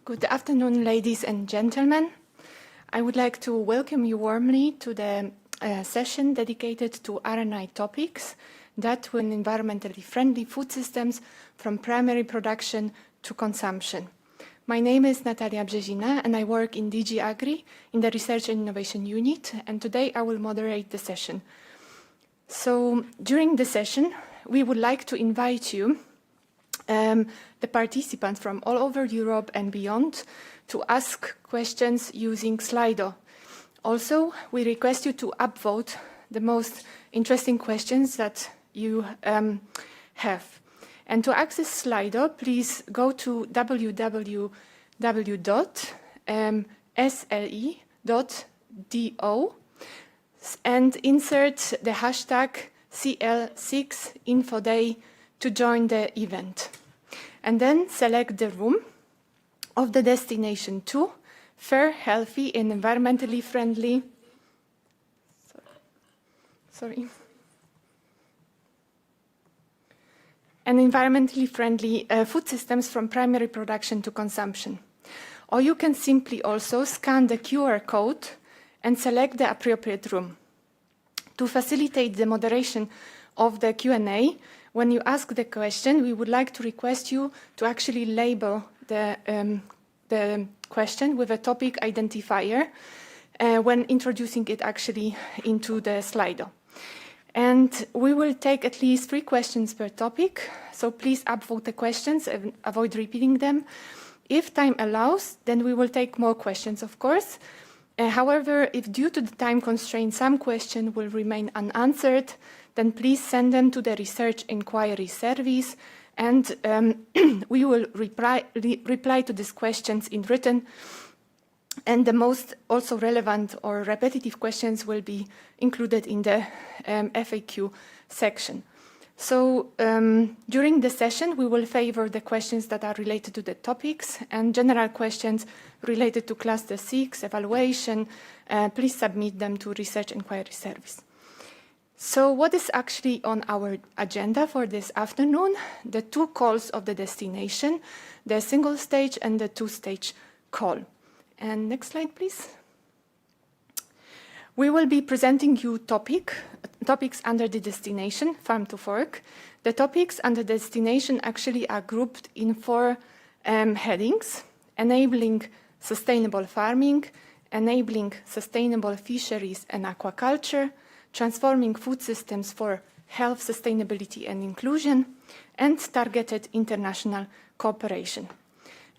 Good afternoon, ladies and gentlemen. I would like to welcome you warmly to the session dedicated to R&I topics that will environmentally friendly food systems from primary production to consumption. My name is Natalia Brzezina and I work in DG Agri in the Research and Innovation Unit, and today I will moderate the session. So during the session, we would like to invite you the participants from all over Europe and beyond to ask questions using Slido. Also, we request you to upvote the most interesting questions that you have. And to access Slido, please go to www.sle.do and insert the hashtag CL6InfoDay to join the event. And then select the room of the destination to fair, healthy, and environmentally friendly. And environmentally friendly food systems from primary production to consumption. Or you can simply also scan the QR code and select the appropriate room. To facilitate the moderation of the Q&A, when you ask the question, we would like to request you to actually label the question with a topic identifier when introducing it actually into the Slido. And we will take at least 3 questions per topic, so please upvote the questions and avoid repeating them. If time allows, then we will take more questions, of course. However, if due to the time constraint some question will remain unanswered, then please send them to the Research Inquiry Service, and we will reply to these questions in written. And the most also relevant or repetitive questions will be included in the FAQ section. So during the session, we will favor the questions that are related to the topics, and general questions related to Cluster 6, evaluation, please submit them to Research Inquiry Service. So what is actually on our agenda for this afternoon? The 2 calls of the destination, the single stage and the 2-stage call. And next slide, please. We will be presenting you topics under the destination, farm to fork. The topics under destination actually are grouped in 4 headings: enabling sustainable farming, enabling sustainable fisheries and aquaculture, transforming food systems for health, sustainability and inclusion, and targeted international cooperation.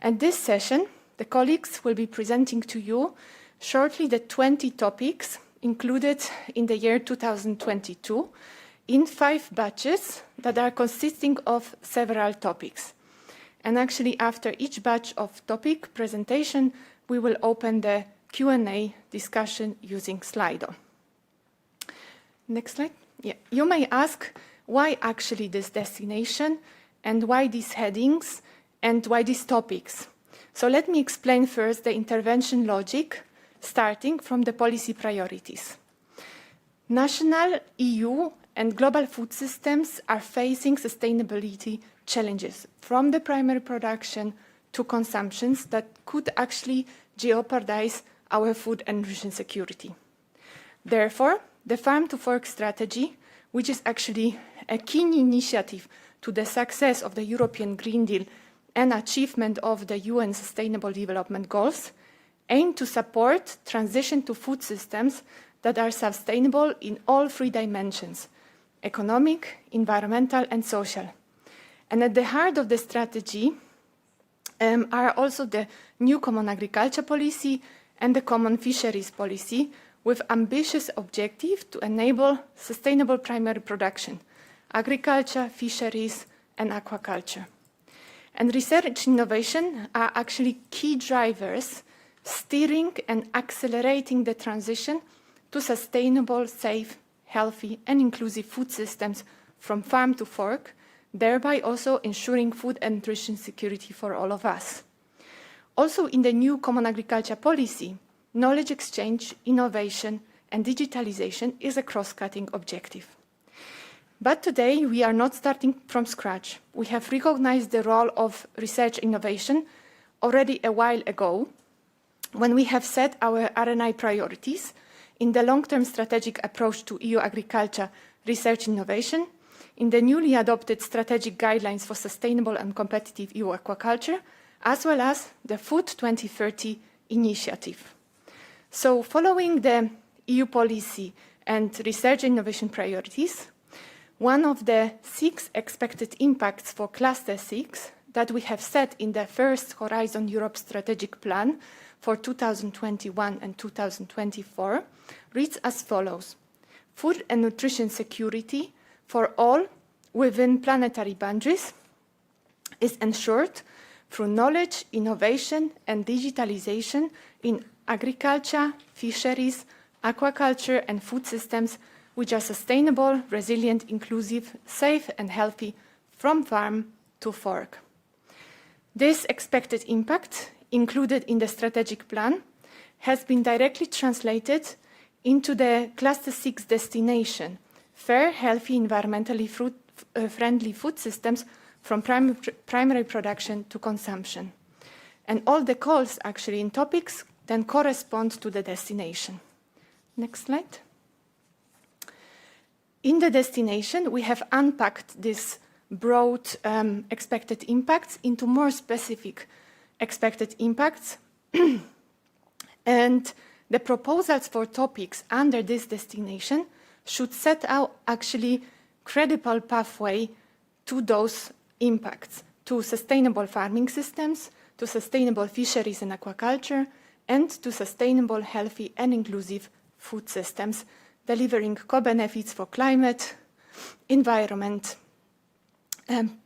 At this session, the colleagues will be presenting to you shortly the 20 topics included in the year 2022 in 5 batches that are consisting of several topics. And actually, after each batch of topic presentation, we will open the Q&A discussion using Slido. Next slide. Yeah. You may ask, why actually this destination, and why these headings, and why these topics? So let me explain first the intervention logic, starting from the policy priorities. National, EU, and global food systems are facing sustainability challenges from the primary production to consumptions that could actually jeopardize our food and nutrition security. Therefore, the Farm to Fork strategy, which is actually a key initiative to the success of the European Green Deal and achievement of the UN Sustainable Development Goals, aim to support transition to food systems that are sustainable in all 3 dimensions: economic, environmental, and social. And at the heart of the strategy are also the new Common Agriculture Policy and the Common Fisheries Policy, with ambitious objective to enable sustainable primary production, agriculture, fisheries, and aquaculture. And research innovation are actually key drivers steering and accelerating the transition to sustainable, safe, healthy, and inclusive food systems from farm to fork, thereby also ensuring food and nutrition security for all of us. Also, in the new Common Agriculture Policy, knowledge exchange, innovation, and digitalization is a cross-cutting objective. But today, we are not starting from scratch. We have recognized the role of research innovation already a while ago, when we have set our R&I priorities in the long-term strategic approach to EU agriculture, research, innovation, in the newly adopted strategic guidelines for sustainable and competitive EU aquaculture, as well as the Food 2030 initiative. So following the EU policy and research innovation priorities, one of the 6 expected impacts for Cluster 6 that we have set in the first Horizon Europe strategic plan for 2021 and 2024 reads as follows: food and nutrition security for all within planetary boundaries is ensured through knowledge, innovation, and digitalization in agriculture, fisheries, aquaculture, and food systems which are sustainable, resilient, inclusive, safe, and healthy from farm to fork. This expected impact, included in the strategic plan, has been directly translated into the Cluster 6 destination: fair, healthy, environmentally friendly food systems from primary production to consumption. And all the calls actually in topics then correspond to the destination. Next slide. In the destination, we have unpacked this broad expected impacts into more specific expected impacts. And the proposals for topics under this destination should set out actually credible pathway to those impacts, to sustainable farming systems, to sustainable fisheries and aquaculture, and to sustainable, healthy, and inclusive food systems, delivering co-benefits for climate, environment,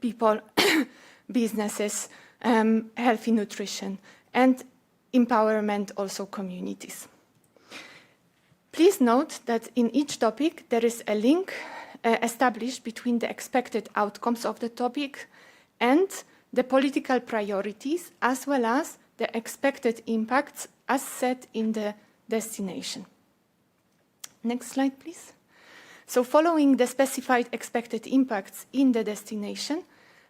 people, businesses, healthy nutrition, and empowerment also communities. Please note that in each topic there is a link established between the expected outcomes of the topic and the political priorities, as well as the expected impacts as set in the destination. Next slide, please. So following the specified expected impacts in the destination,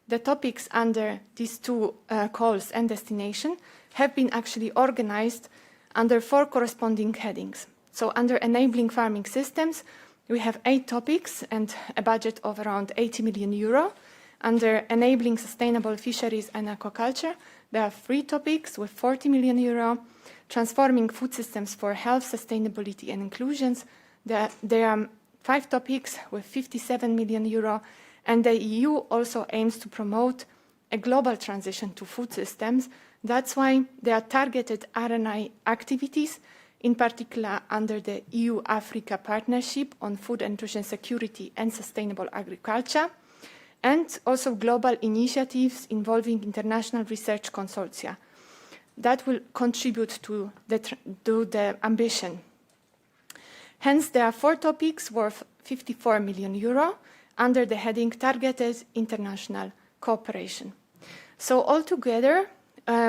the topics under these 2 calls and destination have been actually organized under 4 corresponding headings. So under enabling farming systems, we have 8 topics and a budget of around 80 million euro. Under enabling sustainable fisheries and aquaculture, there are 3 topics with 40 million euro. Transforming food systems for health, sustainability, and inclusions, there are 5 topics with 57 million euro. And the EU also aims to promote a global transition to food systems. That's why there are targeted R&I activities, in particular under the EU-Africa Partnership on Food and Nutrition Security and Sustainable Agriculture, and also global initiatives involving international research consortia that will contribute to the ambition. Hence, there are 4 topics worth 54 million euro under the heading Targeted International Cooperation. So altogether,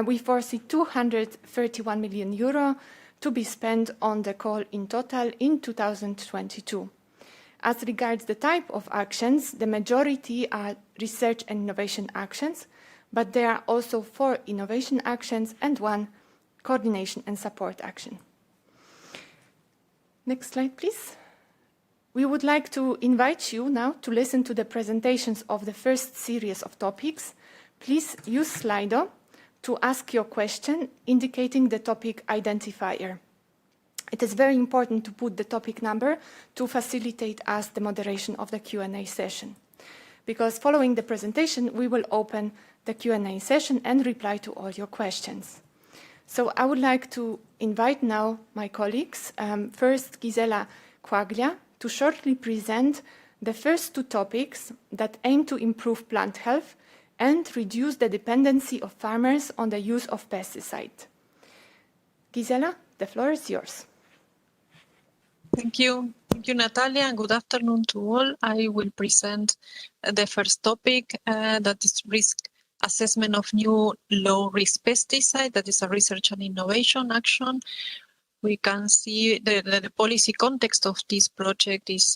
we foresee 231 million euro to be spent on the call in total in 2022. As regards the type of actions, the majority are research and innovation actions, but there are also 4 innovation actions and 1 coordination and support action. Next slide, please. We would like to invite you now to listen to the presentations of the first series of topics. Please use Slido to ask your question, indicating the topic identifier. It is very important to put the topic number to facilitate us the moderation of the Q&A session. Because following the presentation, we will open the Q&A session and reply to all your questions. So I would like to invite now my colleagues, first Gisela Quaglia, to shortly present the first 2 topics that aim to improve plant health and reduce the dependency of farmers on the use of pesticide. Gisela, the floor is yours. Thank you. Thank you, Natalia, and good afternoon to all. I will present the first topic, that is risk assessment of new low-risk pesticide. That is a research and innovation action. We can see the policy context of this project is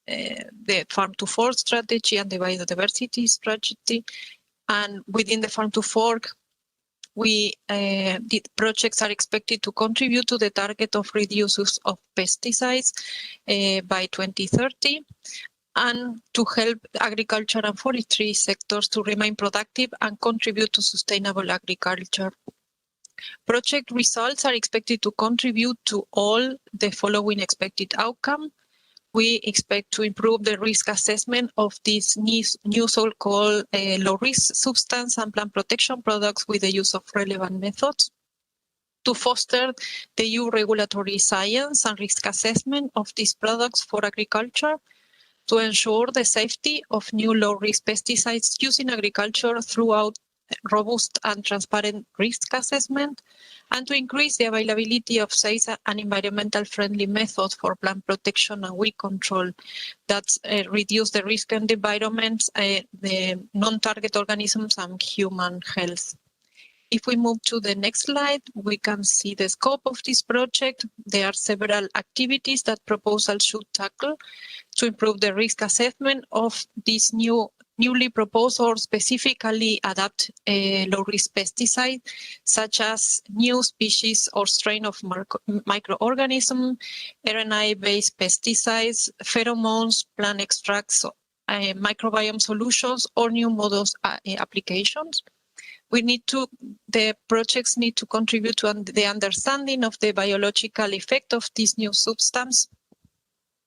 the Farm to Fork strategy and the biodiversity strategy. And within the Farm to Fork, the projects are expected to contribute to the target of reduced use of pesticides by 2030, and to help agriculture and forestry sectors to remain productive and contribute to sustainable agriculture. Project results are expected to contribute to all the following expected outcome. We expect to improve the risk assessment of these new so-called low-risk substance and plant protection products with the use of relevant methods, to foster the EU regulatory science and risk assessment of these products for agriculture, to ensure the safety of new low-risk pesticides used in agriculture throughout robust and transparent risk assessment, and to increase the availability of safe and environmental-friendly methods for plant protection and weed control that reduce the risk in the environment, the non-target organisms, and human health. If we move to the next slide, we can see the scope of this project. There are several activities that proposals should tackle to improve the risk assessment of these newly proposed or specifically adapt low-risk pesticides, such as new species or strain of microorganism, RNA-based pesticides, pheromones, plant extracts, microbiome solutions, or new models applications. The projects need to contribute to the understanding of the biological effect of this new substance,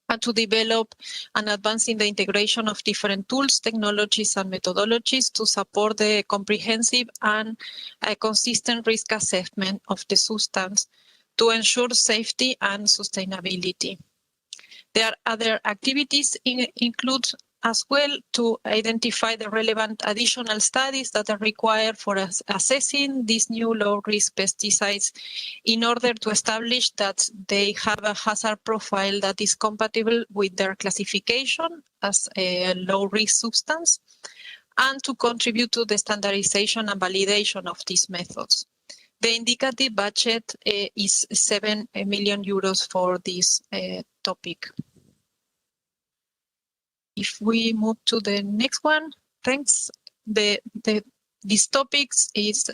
and to develop and advance in the integration of different tools, technologies, and methodologies to support the comprehensive and consistent risk assessment of the substance to ensure safety and sustainability. There are other activities include as well to identify the relevant additional studies that are required for assessing these new low-risk pesticides in order to establish that they have a hazard profile that is compatible with their classification as a low-risk substance, and to contribute to the standardization and validation of these methods. The indicative budget is 7 million euros for this topic. If we move to the next one, thanks. These topics is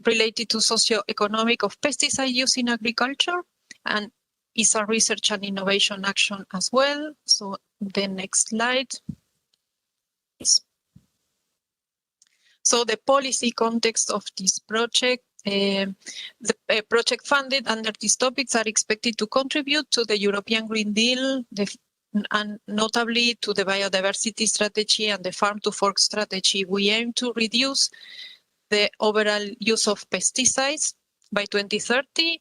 related to socio-economic of pesticide use in agriculture, and is a research and innovation action as well. So the next slide. So the policy context of this project. The project funded under these topics are expected to contribute to the European Green Deal, and notably to the biodiversity strategy and the farm-to-fork strategy. We aim to reduce the overall use of pesticides by 2030,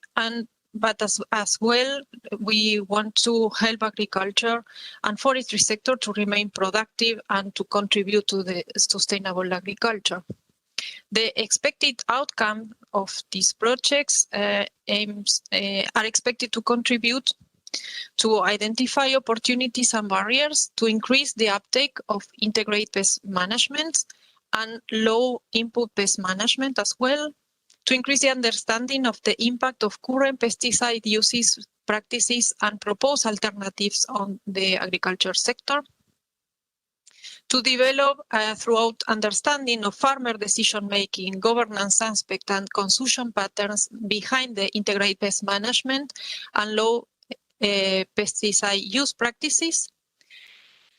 but as well, we want to help agriculture and forestry sector to remain productive and to contribute to the sustainable agriculture. The expected outcome of these projects are expected to contribute to identify opportunities and barriers to increase the uptake of integrated pest management and low input pest management as well, to increase the understanding of the impact of current pesticide uses, practices, and propose alternatives on the agriculture sector, to develop throughout understanding of farmer decision-making, governance aspect, and consumption patterns behind the integrated pest management and low pesticide use practices,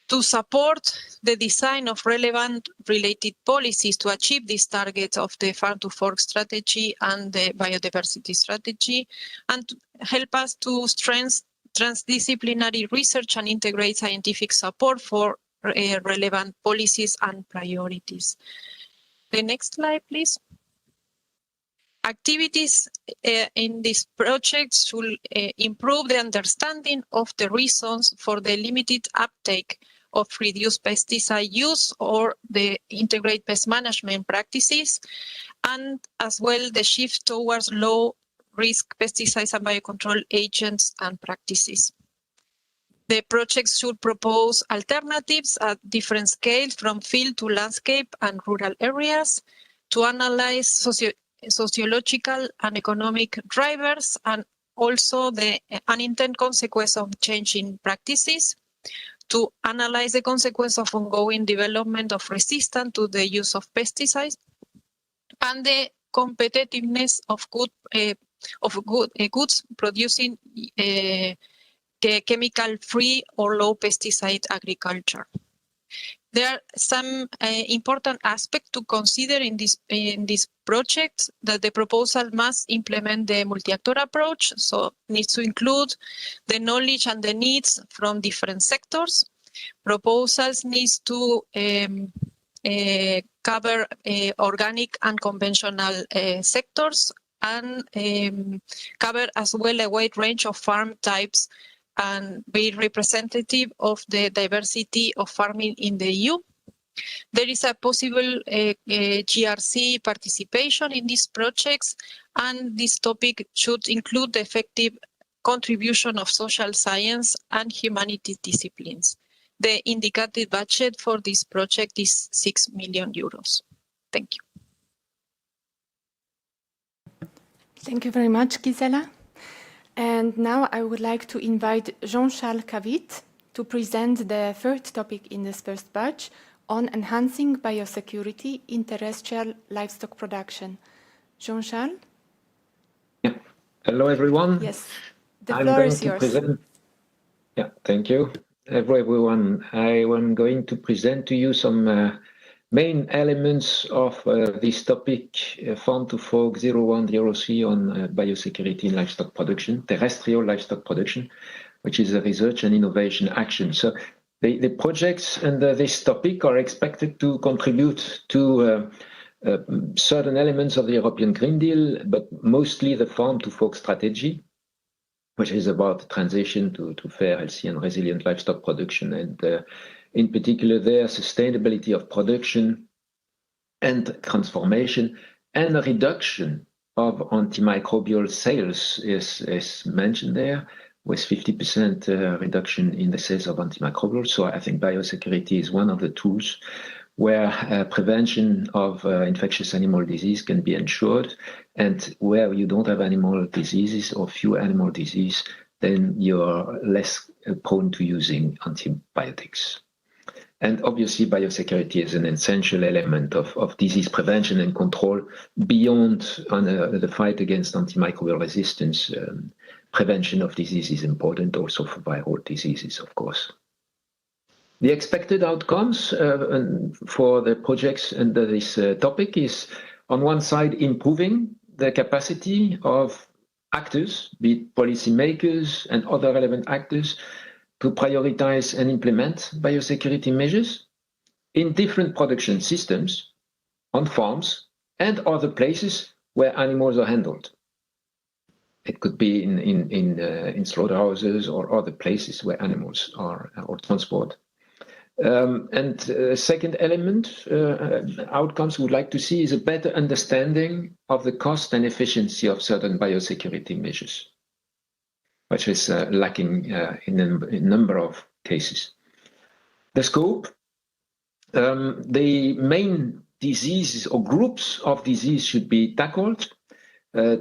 to support the design of relevant related policies to achieve these targets of the farm-to-fork strategy and the biodiversity strategy, and to help us to strengthen transdisciplinary research and integrate scientific support for relevant policies and priorities. The next slide, please. Activities in this project should improve the understanding of the reasons for the limited uptake of reduced pesticide use or the integrated pest management practices, and as well the shift towards low-risk pesticides and biocontrol agents and practices. The project should propose alternatives at different scales from field to landscape and rural areas to analyze sociological and economic drivers and also the unintended consequence of changing practices, to analyze the consequence of ongoing development of resistance to the use of pesticides, and the competitiveness of goods producing chemical-free or low pesticide agriculture. There are some important aspects to consider in this project, that the proposal must implement the multi-actor approach, so needs to include the knowledge and the needs from different sectors. Proposals needs to cover organic and conventional sectors, and cover as well a wide range of farm types and be representative of the diversity of farming in the EU. There is a possible GRC participation in these projects, and this topic should include the effective contribution of social science and humanities disciplines. The indicated budget for this project is 6 million euros. Thank you. Thank you very much, Gisela. And now I would like to invite Jean-Charles Cavit to present the third topic in this first batch on enhancing biosecurity in terrestrial livestock production. Jean-Charles? Yeah. Hello, everyone. Yes, the floor is yours. Yeah, thank you. Hello, everyone. I am going to present to you some main elements of this topic, Farm to Fork 0103 on biosecurity in livestock production, terrestrial livestock production, which is a research and innovation action. So the projects under this topic are expected to contribute to certain elements of the European Green Deal, but mostly the Farm to Fork strategy, which is about transition to fair, healthy, and resilient livestock production, and in particular their sustainability of production and transformation, and a reduction of antimicrobial sales is mentioned there, with 50% reduction in the sales of antimicrobials. So I think biosecurity is one of the tools where prevention of infectious animal disease can be ensured, and where you don't have animal diseases or few animal disease, then you're less prone to using antibiotics. And obviously, biosecurity is an essential element of disease prevention and control beyond the fight against antimicrobial resistance. Prevention of disease is important also for viral diseases, of course. The expected outcomes for the projects under this topic is, on one side, improving the capacity of actors, be it policymakers and other relevant actors, to prioritize and implement biosecurity measures in different production systems, on farms, and other places where animals are handled. It could be in slaughterhouses or other places where animals are or transported. And second element, outcomes we would like to see is a better understanding of the cost and efficiency of certain biosecurity measures, which is lacking in a number of cases. The scope, the main diseases or groups of disease should be tackled,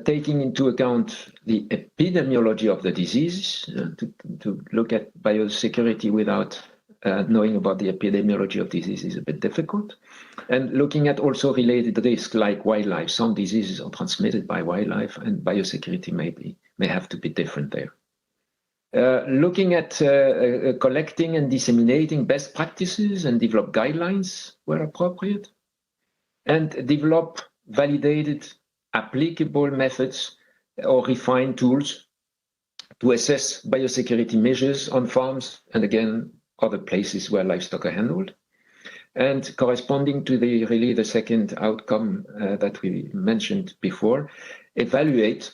taking into account the epidemiology of the diseases. To look at biosecurity without knowing about the epidemiology of disease is a bit difficult. And looking at also related risks like wildlife. Some diseases are transmitted by wildlife, and biosecurity may have to be different there. Looking at collecting and disseminating best practices and develop guidelines where appropriate, and develop validated applicable methods or refined tools to assess biosecurity measures on farms and, again, other places where livestock are handled. And corresponding to the second outcome that we mentioned before, evaluate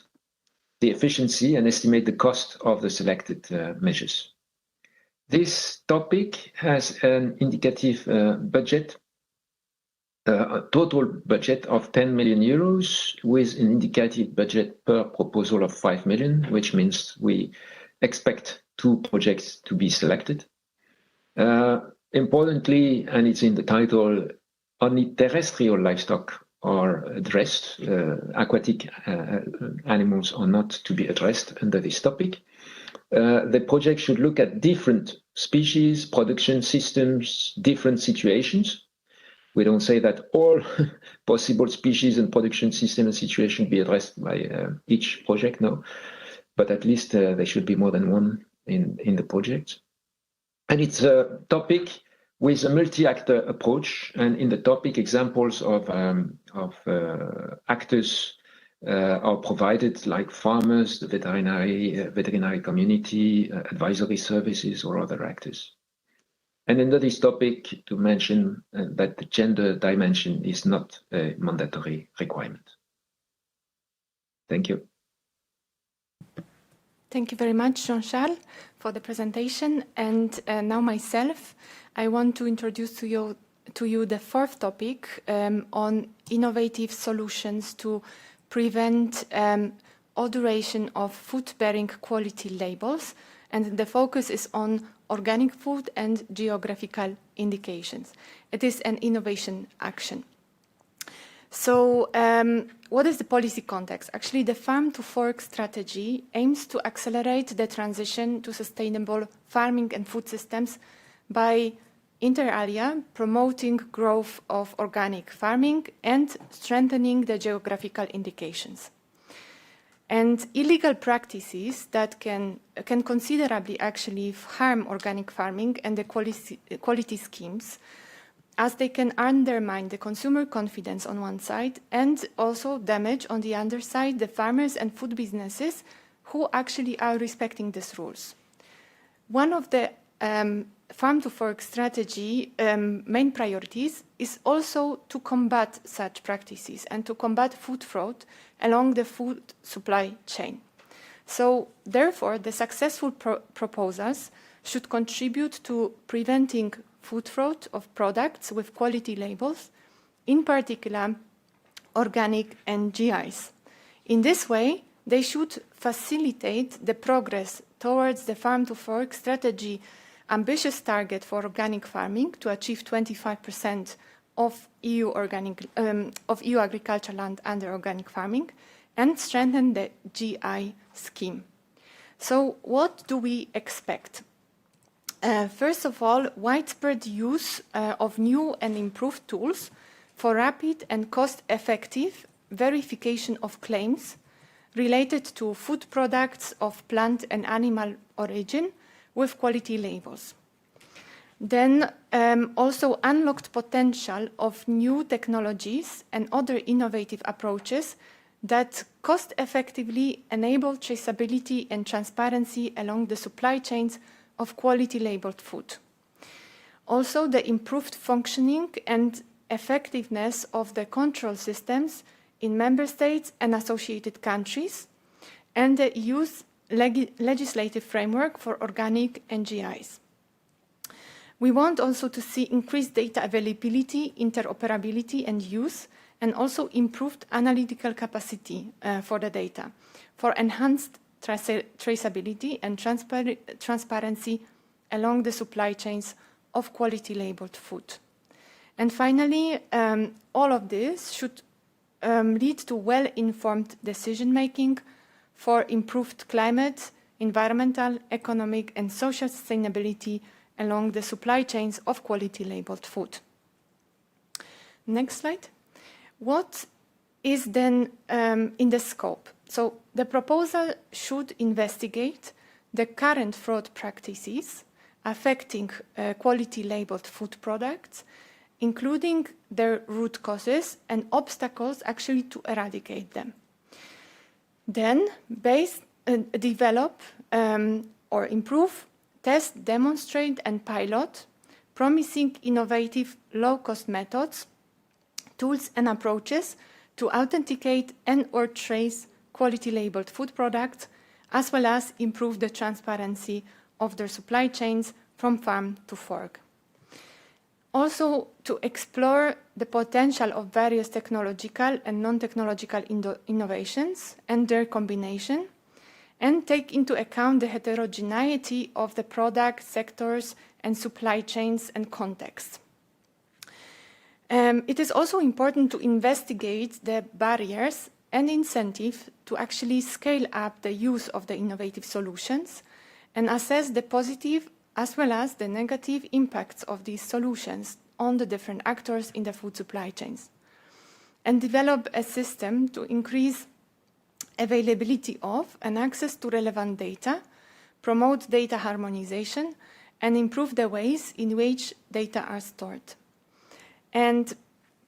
the efficiency and estimate the cost of the selected measures. This topic has an indicative budget, a total budget of 10 million euros, with an indicated budget per proposal of 5 million, which means we expect 2 projects to be selected. Importantly, and it's in the title, only terrestrial livestock are addressed. Aquatic animals are not to be addressed under this topic. The project should look at different species, production systems, different situations, We don't say that all possible species and production system and situation be addressed by each project, no, but at least there should be more than one in the project. And it's a topic with a multi-actor approach, and in the topic examples of actors are provided, like farmers, the veterinary community, advisory services, or other actors. And under this topic, to mention that the gender dimension is not a mandatory requirement. Thank you. Thank you very much, Jean-Charles, for the presentation. And now myself, I want to introduce to you the fourth topic on innovative solutions to prevent odoration of food-bearing quality labels. And the focus is on organic food and geographical indications. It is an innovation action. So what is the policy context? Actually, the Farm to Fork strategy aims to accelerate the transition to sustainable farming and food systems by, inter alia, promoting growth of organic farming and strengthening the geographical indications. And illegal practices that can considerably actually harm organic farming and the quality schemes, as they can undermine the consumer confidence on one side and also damage on the other side the farmers and food businesses who actually are respecting these rules. One of the Farm to Fork strategy main priorities is also to combat such practices and to combat food fraud along the food supply chain. So therefore, the successful proposals should contribute to preventing food fraud of products with quality labels, in particular organic and GIs. In this way, they should facilitate the progress towards the Farm to Fork strategy ambitious target for organic farming to achieve 25% of EU agricultural land under organic farming and strengthen the GI scheme. So what do we expect? First of all, widespread use of new and improved tools for rapid and cost-effective verification of claims related to food products of plant and animal origin with quality labels. Then also unlocked potential of new technologies and other innovative approaches that cost-effectively enable traceability and transparency along the supply chains of quality labeled food. Also, the improved functioning and effectiveness of the control systems in member states and associated countries, and the EU's legislative framework for organic and GIs. We want also to see increased data availability, interoperability and use, and also improved analytical capacity for the data, for enhanced traceability and transparency along the supply chains of quality labeled food. And finally, all of this should lead to well-informed decision-making for improved climate, environmental, economic, and social sustainability along the supply chains of quality labeled food. Next slide. What is then in the scope? So the proposal should investigate the current fraud practices affecting quality labeled food products, including their root causes and obstacles actually to eradicate them. Then develop or improve, test, demonstrate, and pilot promising innovative low-cost methods, tools, and approaches to authenticate and or trace quality labeled food products, as well as improve the transparency of their supply chains from farm to fork. Also, to explore the potential of various technological and non-technological innovations and their combination, and take into account the heterogeneity of the product sectors and supply chains and contexts. It is also important to investigate the barriers and incentives to actually scale up the use of the innovative solutions and assess the positive as well as the negative impacts of these solutions on the different actors in the food supply chains, and develop a system to increase availability of and access to relevant data, promote data harmonization, and improve the ways in which data are stored. And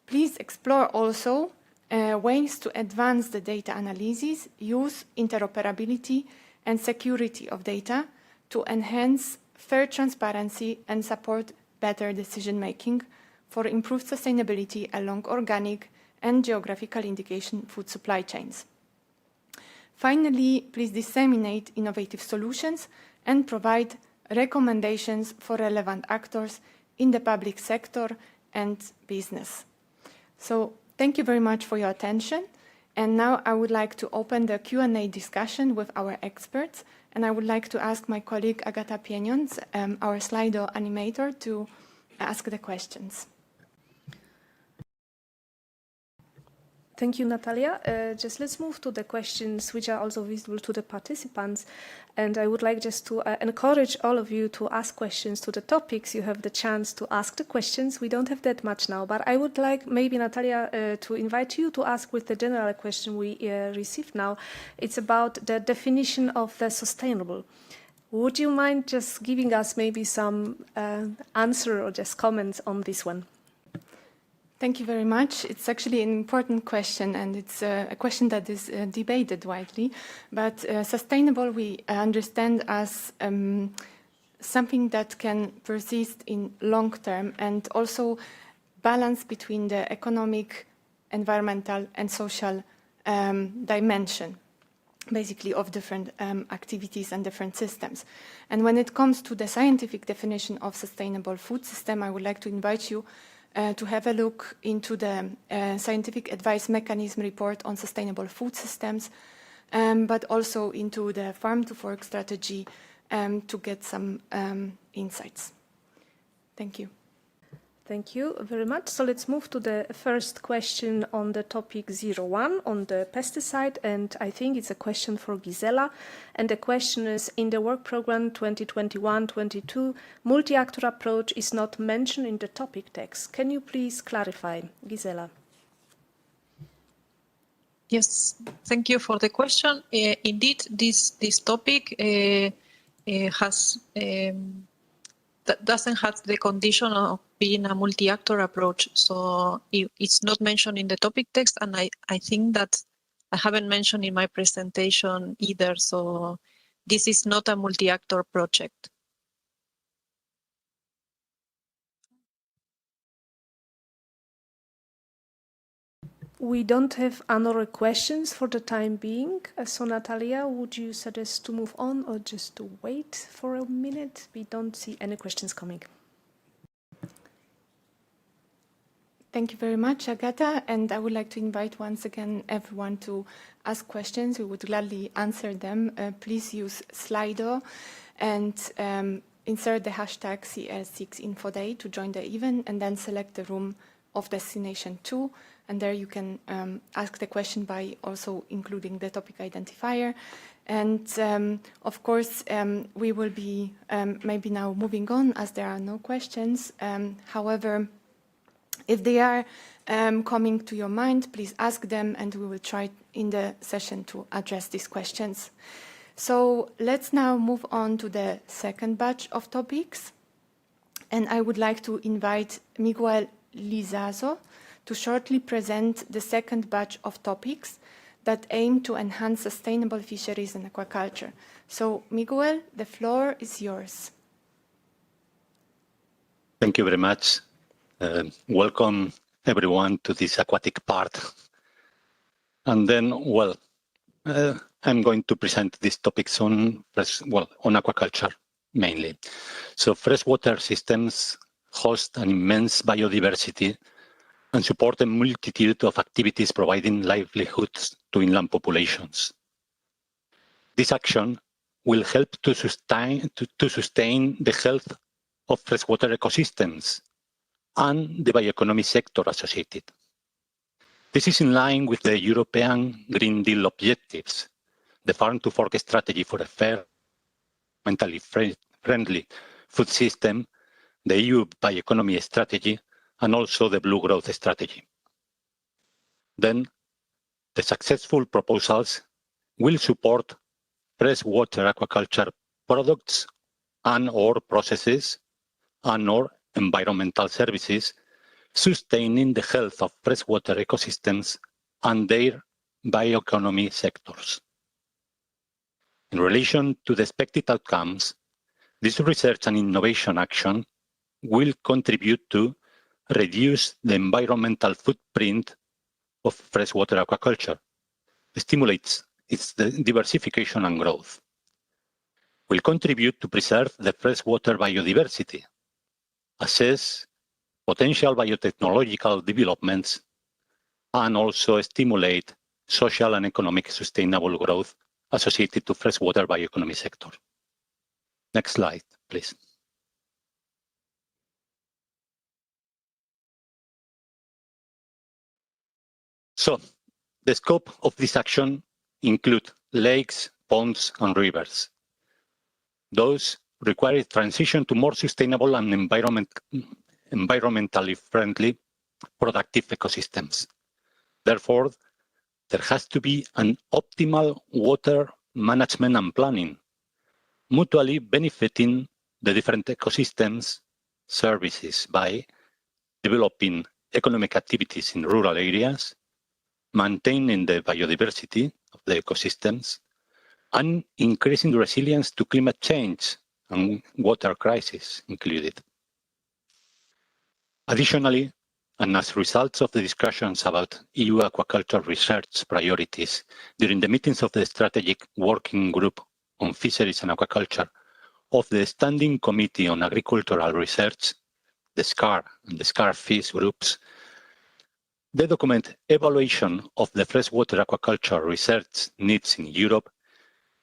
please explore also ways to advance the data analysis, use interoperability and security of data to enhance fair transparency and support better decision-making for improved sustainability along organic and geographical indication food supply chains. Finally, please disseminate innovative solutions and provide recommendations for relevant actors in the public sector and business. So thank you very much for your attention. And now I would like to open the Q&A discussion with our experts. And I would like to ask my colleague Agata Pienions, our Slido animator, to ask the questions. Thank you, Natalia. Just let's move to the questions which are also visible to the participants. And I would like just to encourage all of you to ask questions to the topics. You have the chance to ask the questions. We don't have that much now, but I would like maybe, Natalia, to invite you to ask with the general question we received now. It's about the definition of the sustainable. Would you mind just giving us maybe some answer or just comments on this one? Thank you very much. It's actually an important question, and it's a question that is debated widely. But sustainable we understand as something that can persist in long term, and also balance between the economic, environmental, and social dimension, basically, of different activities and different systems. And when it comes to the scientific definition of sustainable food system, I would like to invite you to have a look into the Scientific Advice Mechanism report on sustainable food systems, but also into the Farm to Fork strategy to get some insights. Thank you. Thank you very much. So let's move to the first question on the topic 01 on the pesticide. And I think it's a question for Gisela. And the question is, in the work program 2021-22, multi-actor approach is not mentioned in the topic text. Can you please clarify, Gisela? Yes, thank you for the question. Indeed, this topic has that doesn't have the condition of being a multi-actor approach. So it's not mentioned in the topic text, and I think that I haven't mentioned in my presentation either. So this is not a multi-actor project. We don't have other questions for the time being. So Natalia, would you suggest to move on or just to wait for a minute? We don't see any questions coming. Thank you very much, Agata. And I would like to invite once again everyone to ask questions. We would gladly answer them. Please use Slido and insert the hashtag CS6InfoDay to join the event, and then select the room of destination 2. And there you can ask the question by also including the topic identifier. And of course, we will be maybe now moving on as there are no questions. However, if they are coming to your mind, please ask them, and we will try in the session to address these questions. So let's now move on to the second batch of topics. And I would like to invite Miguel Lizazo to shortly present the second batch of topics that aim to enhance sustainable fisheries and aquaculture. So, Miguel, the floor is yours. Thank you very much. Welcome, everyone, to this aquatic part. And then, well, I'm going to present these topics on aquaculture, mainly. So freshwater systems host an immense biodiversity and support a multitude of activities providing livelihoods to inland populations. This action will help to sustain the health of freshwater ecosystems and the bioeconomy sector associated. This is in line with the European Green Deal objectives, the Farm to Fork strategy for a fair, environmentally friendly food system, the EU bioeconomy strategy, and also the Blue Growth Strategy. Then, the successful proposals will support freshwater aquaculture products and/or processes and/or environmental services, sustaining the health of freshwater ecosystems and their bioeconomy sectors. In relation to the expected outcomes, this research and innovation action will contribute to reduce the environmental footprint of freshwater aquaculture, stimulates its diversification and growth, will contribute to preserve the freshwater biodiversity, assess potential biotechnological developments, and also stimulate social and economic sustainable growth associated to freshwater bioeconomy sector. Next slide, please. So, the scope of this action include lakes, ponds, and rivers. Those require a transition to more sustainable and environmentally friendly, productive ecosystems. Therefore, there has to be an optimal water management and planning, mutually benefiting the different ecosystems services by developing economic activities in rural areas, maintaining the biodiversity of the ecosystems, and increasing resilience to climate change and water crisis included. Additionally, and as results of the discussions about EU aquaculture research priorities during the meetings of the Strategic Working Group on Fisheries and Aquaculture of the Standing Committee on Agricultural Research, the SCAR and the SCAR-FIS groups, the document Evaluation of the Freshwater Aquaculture Research Needs in Europe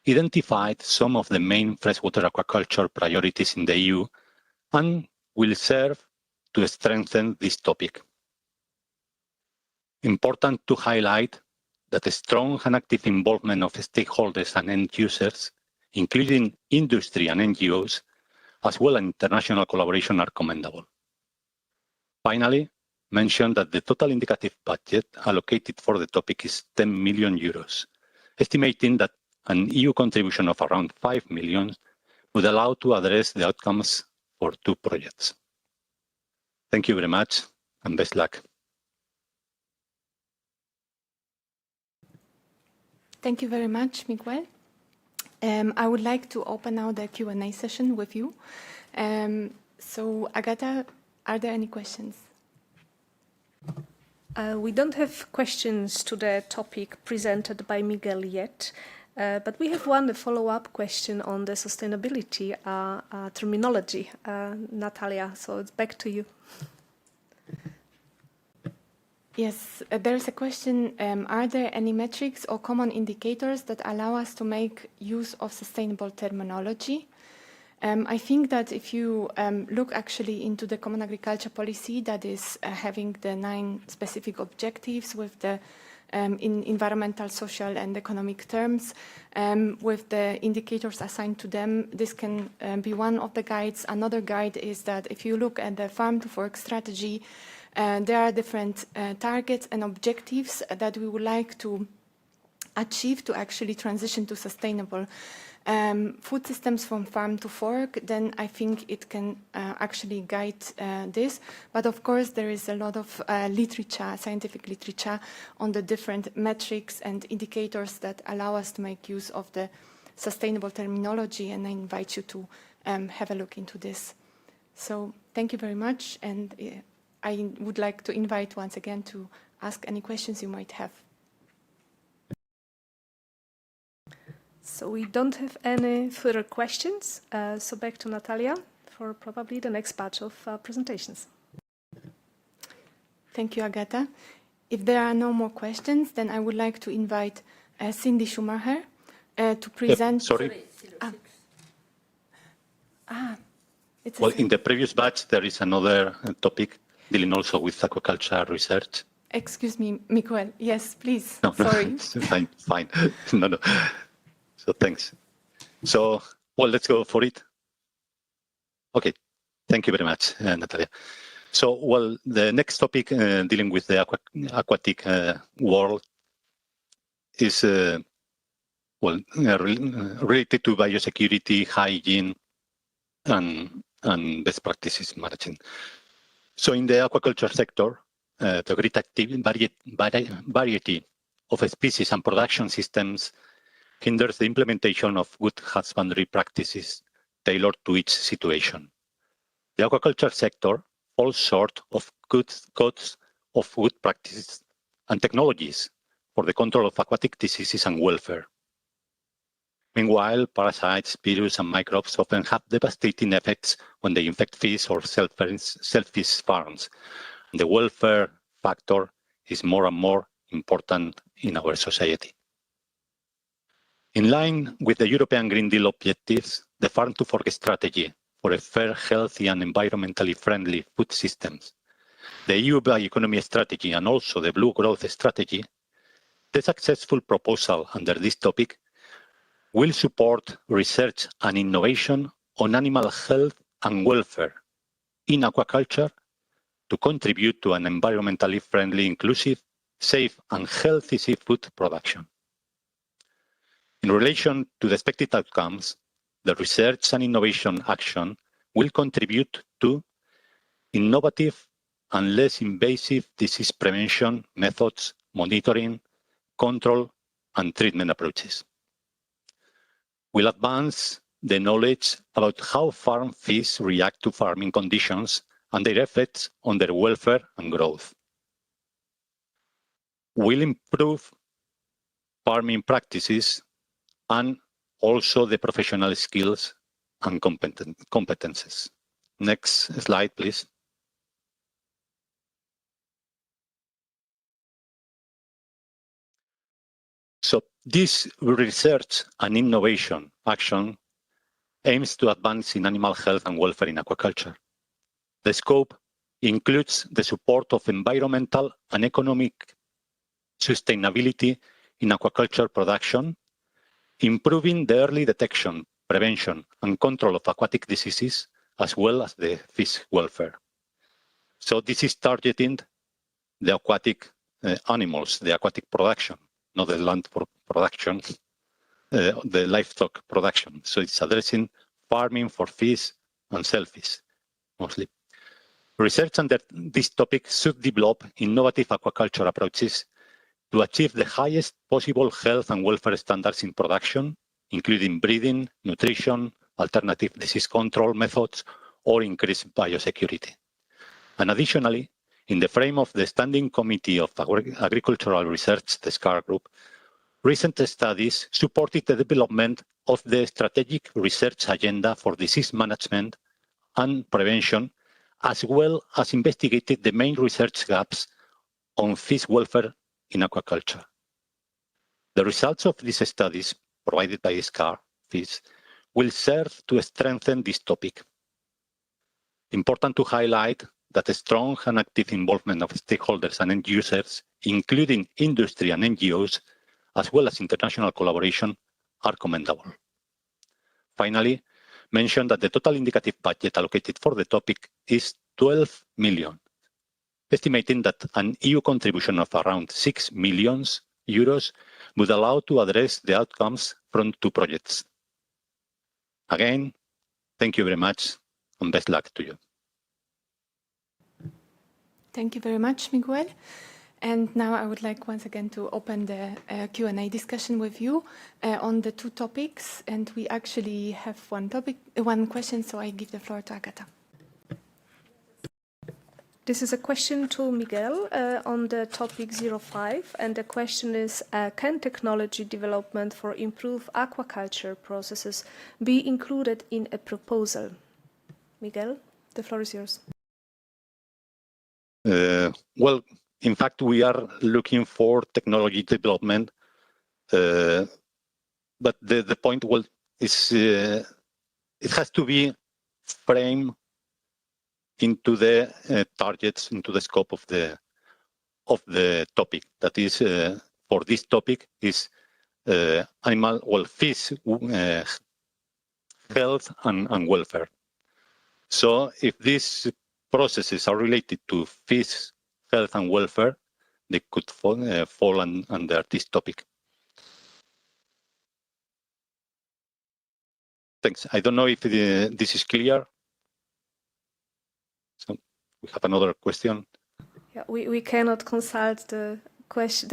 identified some of the main freshwater aquaculture priorities in the EU and will serve to strengthen this topic. Important to highlight that a strong and active involvement of stakeholders and end users, including industry and NGOs, as well as international collaboration, are commendable. Finally, mention that the total indicative budget allocated for the topic is 10 million euros, estimating that an EU contribution of around 5 million would allow to address the outcomes for 2 projects. Thank you very much, and best luck. Thank you very much, Miguel. I would like to open now the Q&A session with you. So, Agata, are there any questions? We don't have questions to the topic presented by Miguel yet, but we have one follow-up question on the sustainability terminology. Natalia, so it's back to you. Yes, there's a question. Are there any metrics or common indicators that allow us to make use of sustainable terminology? I think that if you look actually into the Common Agriculture Policy that is having the 9 specific objectives with the in environmental, social and economic terms, with the indicators assigned to them, this can be one of the guides. Another guide is that if you look at the Farm to Fork strategy, there are different targets and objectives that we would like to achieve to actually transition to sustainable food systems from farm to fork, then I think it can actually guide this. But of course, there is a lot of literature, scientific literature, on the different metrics and indicators that allow us to make use of the sustainable terminology, and I invite you to have a look into this. So thank you very much, and I would like to invite once again to ask any questions you might have. So we don't have any further questions, so back to Natalia for probably the next batch of presentations. Thank you, Agata. If there are no more questions, then I would like to invite Cindy Schumacher to present... Sorry. Well, in the previous batch, there is another topic dealing also with aquaculture research. Excuse me, Miguel. Yes, please. No, sorry. No, fine. No. So thanks. So, well, let's go for it. Okay. Thank you very much, Natalia. So, well, the next topic dealing with the aquatic world is related to biosecurity, hygiene, and best practices management. So, in the aquaculture sector, the great variety of species and production systems hinders the implementation of good husbandry practices tailored to each situation. The aquaculture sector falls short of codes of good practices and technologies for the control of aquatic diseases and welfare. Meanwhile, parasites, virus, and microbes often have devastating effects when they infect fish or shellfish farms. The welfare factor is more and more important in our society. In line with the European Green Deal objectives, the Farm to Fork strategy for a fair, healthy, and environmentally friendly food systems, the EU bioeconomy strategy, and also the Blue Growth strategy, the successful proposal under this topic will support research and innovation on animal health and welfare in aquaculture to contribute to an environmentally friendly, inclusive, safe, and healthy seafood production. In relation to the expected outcomes, the research and innovation action will contribute to innovative and less invasive disease prevention methods, monitoring, control, and treatment approaches. We'll advance the knowledge about how farm fish react to farming conditions and their effects on their welfare and growth. We'll improve farming practices and also the professional skills and competences. Next slide, please. So this research and innovation action aims to advance in animal health and welfare in aquaculture. The scope includes the support of environmental and economic sustainability in aquaculture production, improving the early detection, prevention, and control of aquatic diseases, as well as the fish welfare. So this is targeting the aquatic animals, the aquatic production, not the land production, the livestock production. So it's addressing farming for fish and shellfish, mostly. Research under this topic should develop innovative aquaculture approaches to achieve the highest possible health and welfare standards in production, including breeding, nutrition, alternative disease control methods, or increased biosecurity. And additionally, in the frame of the Standing Committee of Agricultural Research, the SCAR group, recent studies supported the development of the strategic research agenda for disease management and prevention, as well as investigated the main research gaps on fish welfare in aquaculture. The results of these studies, provided by SCAR Fish, will serve to strengthen this topic. Important to highlight that a strong and active involvement of stakeholders and end users, including industry and NGOs, as well as international collaboration, are commendable. Finally, mention that the total indicative budget allocated for the topic is 12 million, estimating that an EU contribution of around 6 million euros would allow to address the outcomes from 2 projects. Again, thank you very much, and best luck to you. Thank you very much, Miguel. And now I would like once again to open the Q&A discussion with you on the 2 topics. And we actually have one question, so I give the floor to Agata. This is a question to Miguel on the topic 05, and the question is, can technology development for improved aquaculture processes be included in a proposal? Miguel, the floor is yours. Well, in fact, we are looking for technology development, but the point is it has to be framed into the targets, into the scope of the topic. That is, for this topic is fish health and welfare. So if this processes are related to fish health and welfare, they could fall under this topic. Thanks. I don't know if this is clear. So we have another question. Yeah, we cannot consult the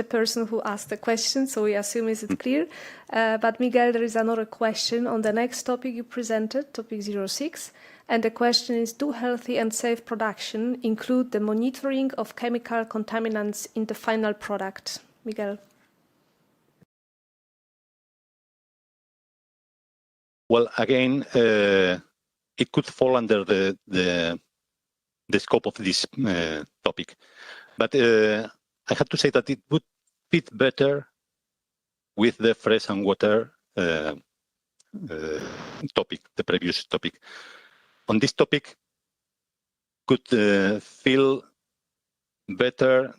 person who asked the question, so we assume is it clear. But Miguel, there is another question on the next topic you presented, topic 06. And the question is, do healthy and safe production include the monitoring of chemical contaminants in the final product? Miguel. Well, again, it could fall under the scope of this topic. But I have to say that it would fit better with the fresh and water topic, the previous topic. On this topic, could feel better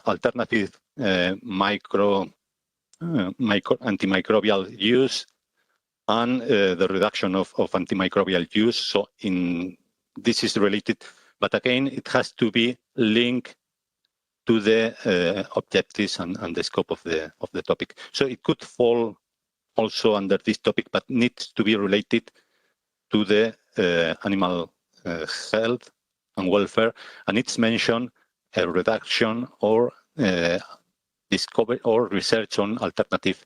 alternative antimicrobial use and the reduction of antimicrobial use. So this is related, but again, it has to be linked to the objectives and the scope of the topic. So it could fall also under this topic, but needs to be related to the animal health and welfare, and it's mentioned a reduction or discovery or research on alternative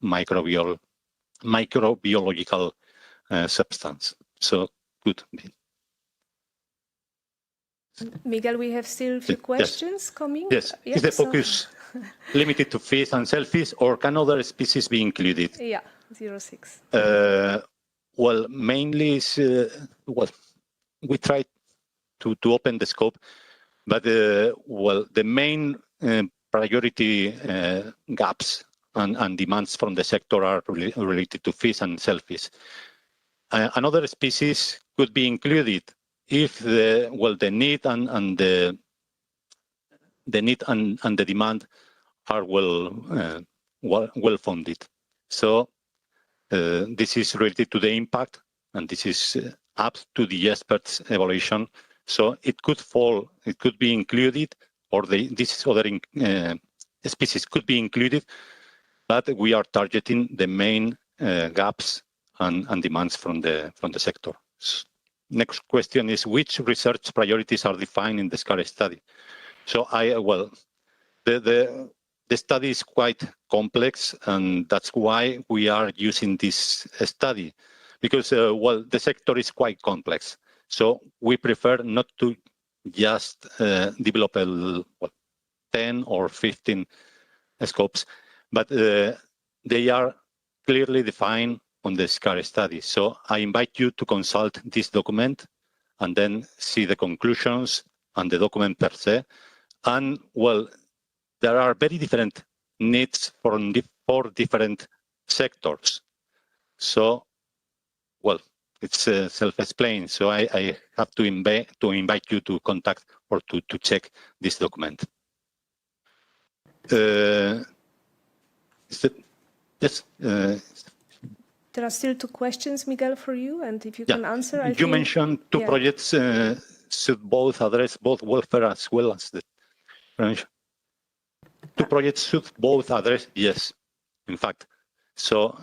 microbiological substance. So good. Miguel, we have still a few questions coming. Yes. Is the focus limited to fish and shellfish, or can other species be included? Yeah, 06. Well, mainly is we try to open the scope, but the main priority gaps and demands from the sector are related to fish and shellfish. Another species could be included if the need and the need and the demand are well funded. So this is related to the impact, and this is up to the experts' evaluation. So it could be included, or this other species could be included, but we are targeting the main gaps and demands from the sector. Next question is, which research priorities are defined in the SCAR study? So the study is quite complex, and that's why we are using this study, because the sector is quite complex. So we prefer not to just develop 10 or 15 scopes, but they are clearly defined on the SCAR study. So I invite you to consult this document and then see the conclusions and the document per se. And there are very different needs for different sectors. So, it's self-explained. So I have to invite you to contact or to check this document. Yes. There are still two questions, Miguel, for you, and if you can answer. You mentioned two projects should both address both welfare as well as the prevention. Two projects should both address, yes, in fact. So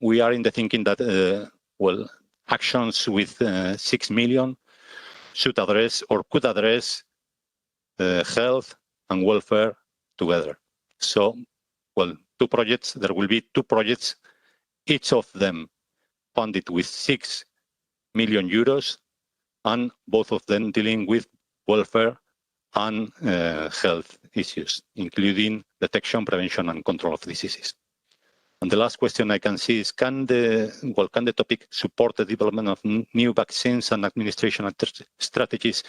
we are in the thinking that actions with 6 million should address or could address health and welfare together. So, two projects. There will be two projects, each of them funded with 6 million euros, and both of them dealing with welfare and health issues, including detection, prevention, and control of diseases. And the last question I can see is, can the topic support the development of new vaccines and administration strategies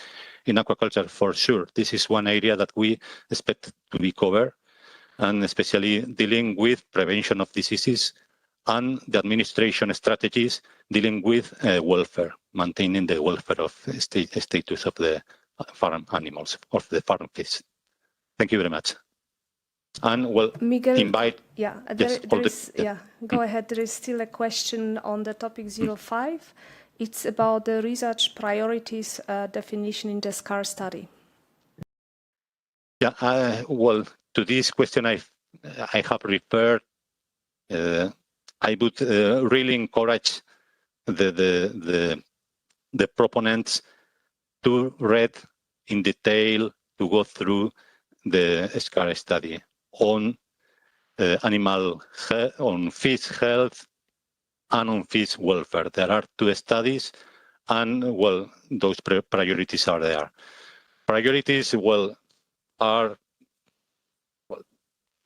in aquaculture? For sure. This is one area that we expect to be covered, and especially dealing with prevention of diseases and the administration strategies dealing with welfare, maintaining the welfare of status of the farm animals, of the farm fish. Thank you very much. And Miguel, invite. go ahead. There is still a question on the topic 05. It's about the research priorities definition in the SCAR study. Yeah, well, to this question I have referred, I would really encourage the proponents to read in detail, to go through the SCAR study on on fish health and on fish welfare. There are two studies, and well, those priorities are there. Priorities, well, are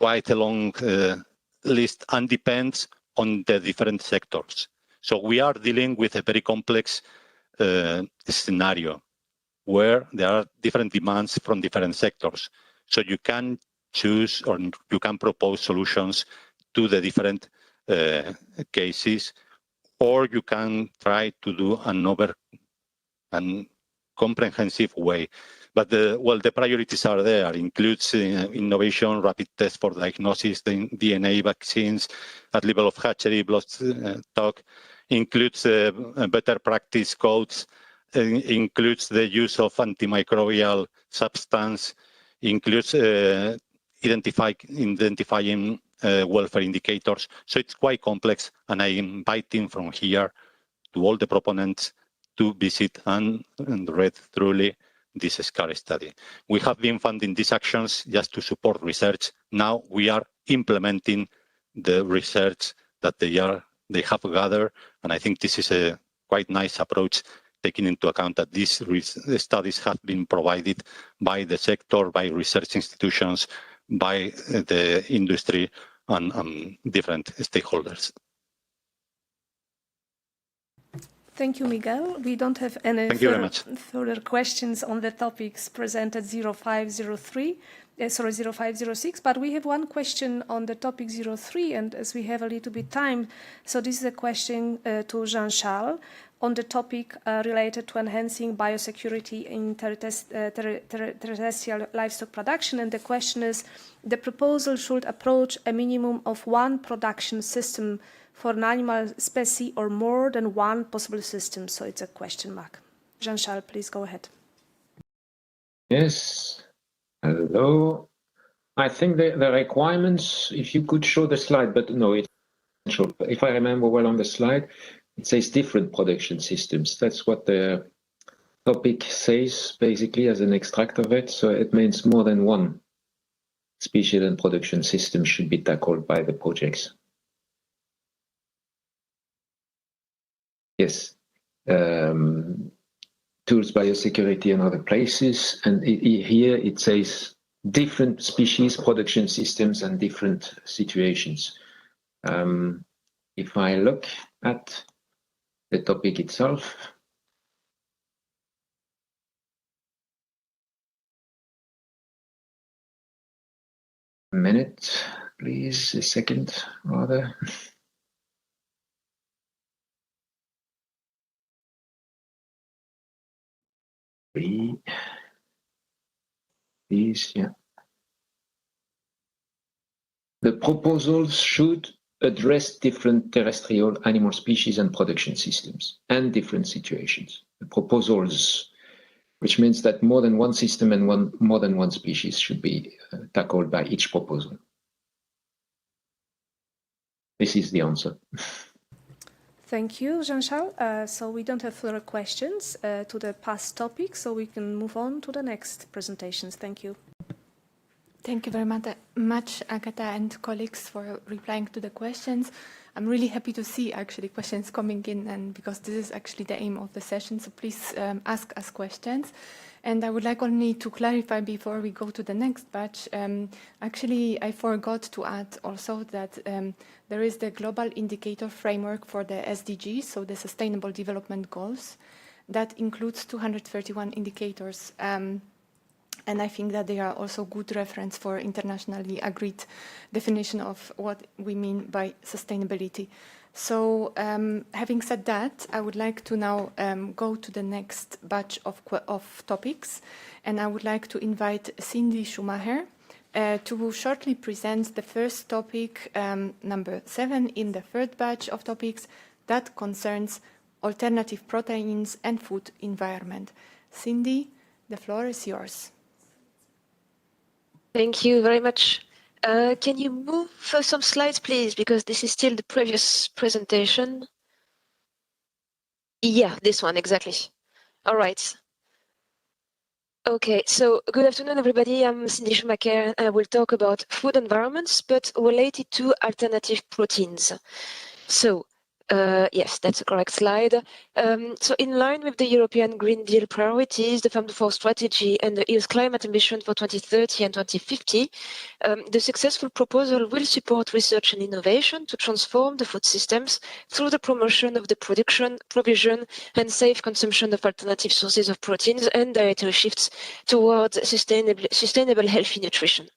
quite a long list and depends on the different sectors. So we are dealing with a very complex scenario where there are different demands from different sectors. So you can choose or you can propose solutions to the different cases, or you can try to do an comprehensive way. But the priorities are there. Includes innovation, rapid tests for diagnosis, the DNA vaccines at level of hatchery, bloodstock. Includes better practice codes. Includes the use of antimicrobial substance. Includes identifying welfare indicators. So it's quite complex, and I invite him from here to all the proponents to visit and read thoroughly this SCAR study. We have been funding these actions just to support research. Now we are implementing the research that they have gathered, and I think this is a quite nice approach, taking into account that these studies have been provided by the sector, by research institutions, by the industry, and different stakeholders. Thank you, Miguel. We don't have any further questions on the topics presented 0506, but we have one question on the topic 03, and as we have a little bit time, so this is a question to Jean-Charles on the topic related to enhancing biosecurity in terrestrial livestock production, and the question is, the proposal should approach a minimum of one production system for an animal species or more than one possible system? So it's a question mark. Jean-Charles, please go ahead. Yes. Hello. I think the requirements, if you could show the slide, but no, it's short. If I remember well on the slide, it says different production systems. That's what the topic says, basically, as an extract of it. So it means more than one species and production system should be tackled by the projects. Yes, tools, biosecurity, and other places. And here it says different species, production systems, and different situations. If I look at the topic itself, a minute, please, a second, rather. These, yeah. The proposals should address different terrestrial animal species and production systems and different situations. The proposals, which means that more than one system and more than one species should be tackled by each proposal. This is the answer. Thank you, Jean-Charles. So we don't have further questions to the past topic, so we can move on to the next presentations. Thank you. Thank you very much, Agatha and colleagues, for replying to the questions. I'm really happy to see actually questions coming in, and because this is actually the aim of the session, so please ask us questions. And I would like only to clarify before we go to the next batch, actually I forgot to add also that there is the global indicator framework for the SDGs, so the Sustainable Development Goals, that includes 231 indicators. And I think that they are also good reference for internationally agreed definition of what we mean by sustainability. So having said that, I would like to now go to the next batch of topics, and I would like to invite Cindy Schumacher to shortly present the first topic, number 7 in the third batch of topics, that concerns alternative proteins, and food environment. Cindy, the floor is yours. Thank you very much. Can you move some slides, please, because this is still the previous presentation. Yeah, this one, exactly. All right. Okay, so good afternoon, everybody. I'm Cindy Schumacher, and I will talk about food environments, but related to alternative proteins. So, yes, that's a correct slide. So in line with the European Green Deal priorities, the Farm to Fork strategy and the EU's climate ambition for 2030 and 2050, the successful proposal will support research and innovation to transform the food systems through the promotion of the production, provision, and safe consumption of alternative sources of proteins and dietary shifts towards sustainable healthy nutrition.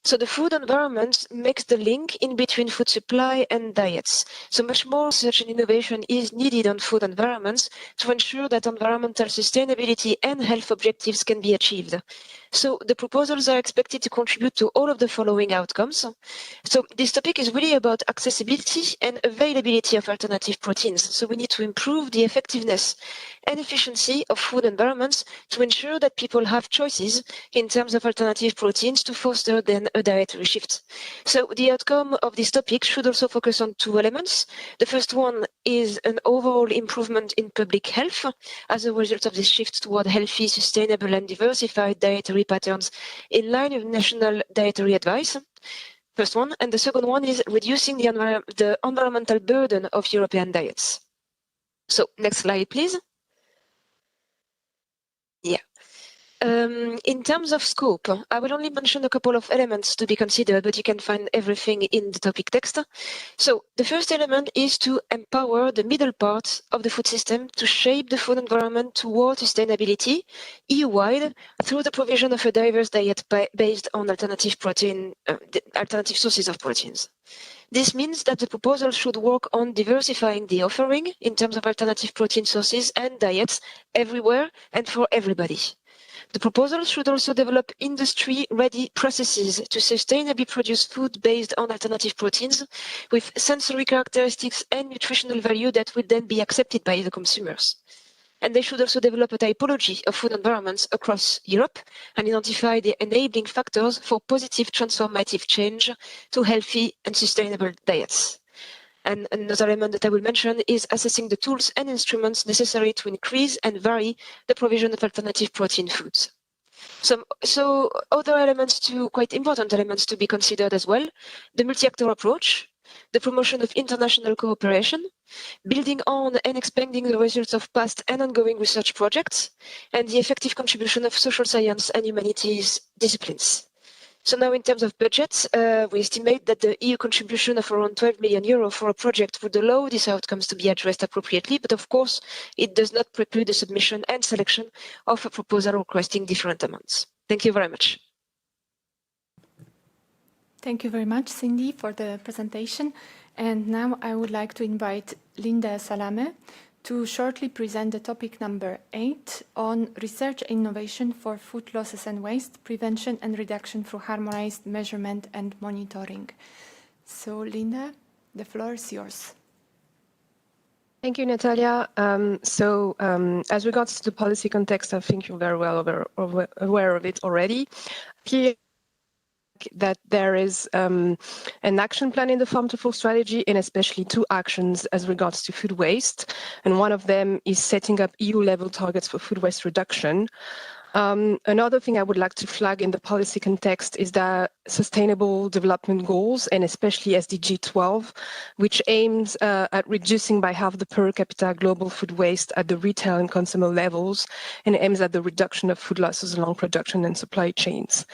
So the food environment makes the link in between food supply and diets. So much more research and innovation is needed on food environments to ensure that environmental sustainability and health objectives can be achieved. So the proposals are expected to contribute to all of the following outcomes. So this topic is really about accessibility and availability of alternative proteins. So we need to improve the effectiveness and efficiency of food environments to ensure that people have choices in terms of alternative proteins to foster then a dietary shift. So the outcome of this topic should also focus on two elements. The first one is an overall improvement in public health as a result of this shift toward healthy, sustainable and diversified dietary patterns in line with national dietary advice. First one. And the second one is reducing the environmental burden of European diets. So next slide, please. Yeah. In terms of scope, I will only mention a couple of elements to be considered, but you can find everything in the topic text. So the first element is to empower the middle part of the food system to shape the food environment toward sustainability EU-wide through the provision of a diverse diet based on alternative sources of proteins. This means that the proposal should work on diversifying the offering in terms of alternative protein sources and diets everywhere and for everybody. The proposal should also develop industry-ready processes to sustainably produce food based on alternative proteins with sensory characteristics and nutritional value that will then be accepted by the consumers. And they should also develop a typology of food environments across Europe and identify the enabling factors for positive transformative change to healthy and sustainable diets. And another element that I will mention is assessing the tools and instruments necessary to increase and vary the provision of alternative protein foods. So other elements quite important elements to be considered as well, the multi-actor approach, the promotion of international cooperation, building on and expanding the results of past and ongoing research projects, and the effective contribution of social science and humanities disciplines. So now in terms of budgets, we estimate that the EU contribution of around 12 million euro for a project would allow these outcomes to be addressed appropriately, but of course, it does not preclude the submission and selection of a proposal requesting different amounts. Thank you very much. Thank you very much, Cindy, for the presentation. And now I would like to invite Linda Salame to shortly present the topic number 8 on research and innovation for food losses and waste, prevention and reduction through harmonized measurement and monitoring. So, Linda, the floor is yours. Thank you, Natalia. As regards to the policy context, I think you're very well aware of it already. Here, that there is an action plan in the Farm to Fork strategy, and especially two actions as regards to food waste. And one of them is setting up EU-level targets for food waste reduction. Another thing I would like to flag in the policy context is the Sustainable Development Goals, and especially SDG 12, which aims at reducing by half the per capita global food waste at the retail and consumer levels, and aims at the reduction of food losses along production and supply chains.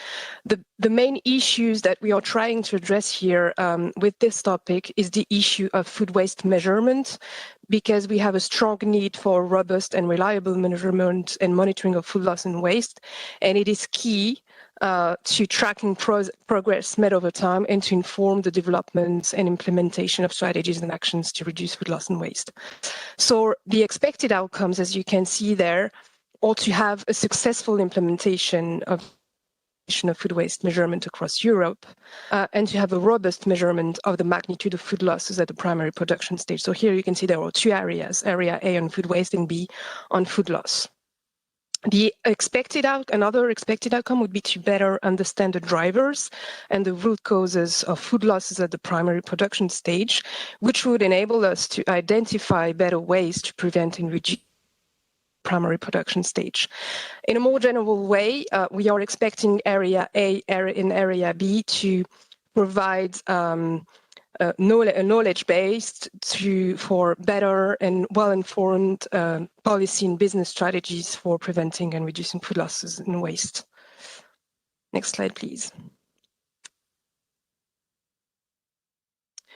The main issues that we are trying to address here with this topic is the issue of food waste measurement, because we have a strong need for robust and reliable measurement and monitoring of food loss and waste, and it is key to tracking progress made over time and to inform the development and implementation of strategies and actions to reduce food loss and waste. So the expected outcomes, as you can see there, are to have a successful implementation of of food waste measurement across Europe, and to have a robust measurement of the magnitude of food losses at the primary production stage. So here you can see there are two areas, area A on food waste and B on food loss. Another expected outcome would be to better understand the drivers and the root causes of food losses at the primary production stage, which would enable us to identify better ways to prevent and reduce primary production stage. In a more general way, we are expecting area A and area B to provide knowledge-based for better and well-informed policy and business strategies for preventing and reducing food losses and waste. Next slide, please.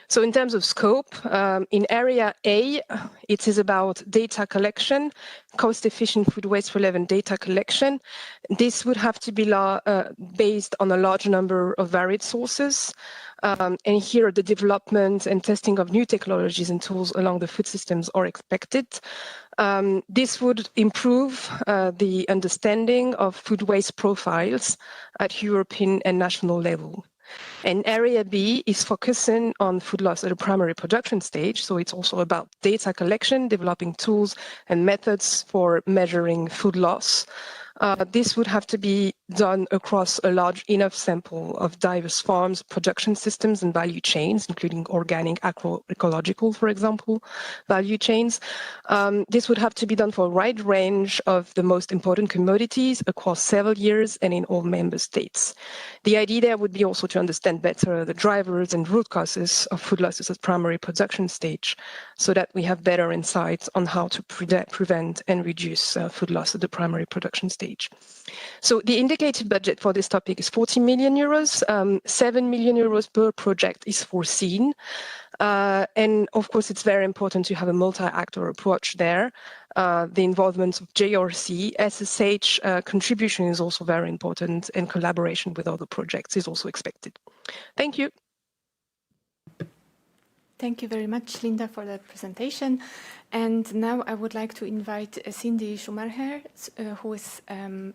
So in terms of scope, in area A, it is about data collection, cost-efficient food waste relevant data collection. This would have to be based on a large number of varied sources. And here the development and testing of new technologies and tools along the food systems are expected. This would improve the understanding of food waste profiles at European and national level. And area B is focusing on food loss at a primary production stage. So it's also about data collection, developing tools and methods for measuring food loss. This would have to be done across a large enough sample of diverse farms, production systems, and value chains, including organic, agroecological, for example, value chains. This would have to be done for a wide range of the most important commodities across several years and in all member states. The idea there would be also to understand better the drivers and root causes of food losses at primary production stage, so that we have better insights on how to prevent and reduce food loss at the primary production stage. So the indicated budget for this topic is 40 million euros. 7 million euros per project is foreseen. And of course, it's very important to have a multi-actor approach there. The involvement of JRC, SSH contribution is also very important, and collaboration with other projects is also expected. Thank you. Thank you very much, Linda, for that presentation. And now I would like to invite Cindy Schumacher, who is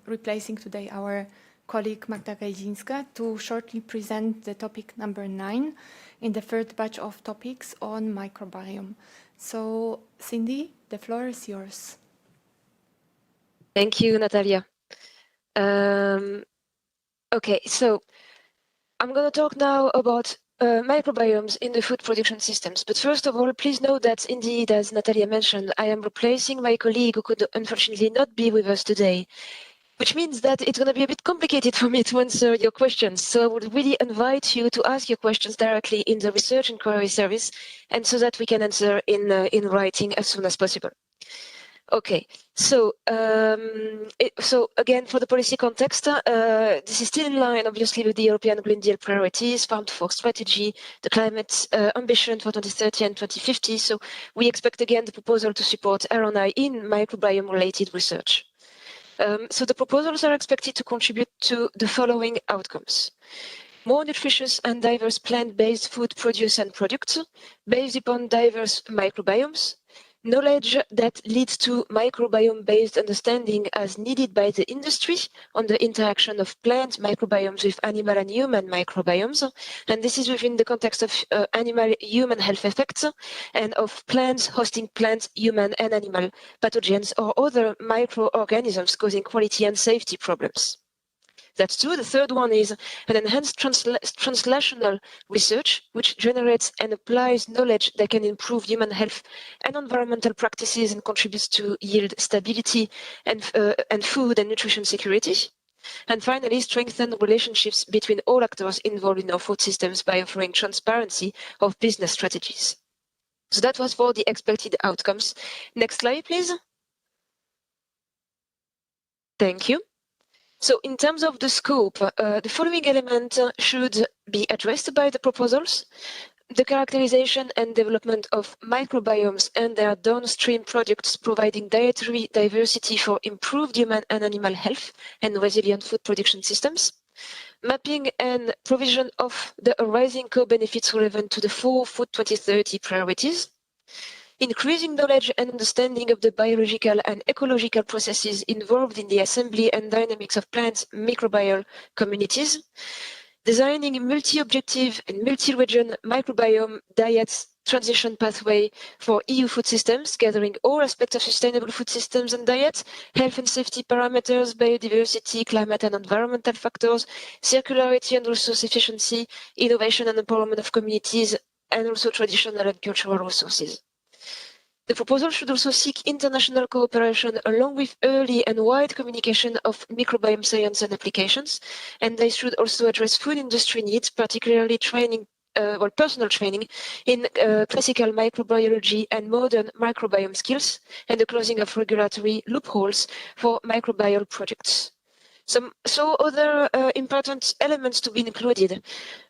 replacing today our colleague Magda Gajdzińska, to shortly present the topic number 9 in the third batch of topics on microbiome. So, Cindy, the floor is yours. Thank you, Natalia. Okay, so I'm going to talk now about microbiomes in the food production systems. But first of all, please note that indeed, as Natalia mentioned, I am replacing my colleague who could unfortunately not be with us today, which means that it's going to be a bit complicated for me to answer your questions. So I would really invite you to ask your questions directly in the research inquiry service, and so that we can answer in writing as soon as possible. Okay, so so again, for the policy context, this is still in line, obviously, with the European Green Deal priorities, Farm to Fork strategy, the climate ambition for 2030 and 2050. So we expect, again, the proposal to support R&I in microbiome-related research. So the proposals are expected to contribute to the following outcomes: more nutritious and diverse plant-based food produce and products based upon diverse microbiomes, knowledge that leads to microbiome-based understanding as needed by the industry on the interaction of plant microbiomes with animal and human microbiomes. And this is within the context of animal-human health effects and of plants hosting plant, human, and animal pathogens or other microorganisms causing quality and safety problems. That's two. The third one is an enhanced translational research, which generates and applies knowledge that can improve human health and environmental practices and contributes to yield stability and food and nutrition security. And finally, strengthen relationships between all actors involved in our food systems by offering transparency of business strategies. So that was for the expected outcomes. Next slide, please. Thank you. So in terms of the scope, the following elements should be addressed by the proposals: the characterization and development of microbiomes and their downstream products providing dietary diversity for improved human and animal health and resilient food production systems, mapping and provision of the arising co-benefits relevant to the 4 Food 2030 priorities, increasing knowledge and understanding of the biological and ecological processes involved in the assembly and dynamics of plants' microbial communities, designing multi-objective and multi-region microbiome diets transition pathway for EU food systems, gathering all aspects of sustainable food systems and diet, health and safety parameters, biodiversity, climate and environmental factors, circularity and resource efficiency, innovation and empowerment of communities, and also traditional and cultural resources. The proposal should also seek international cooperation along with early and wide communication of microbiome science and applications, and they should also address food industry needs, particularly training, personal training in classical microbiology and modern microbiome skills, and the closing of regulatory loopholes for microbial products. So other important elements to be included: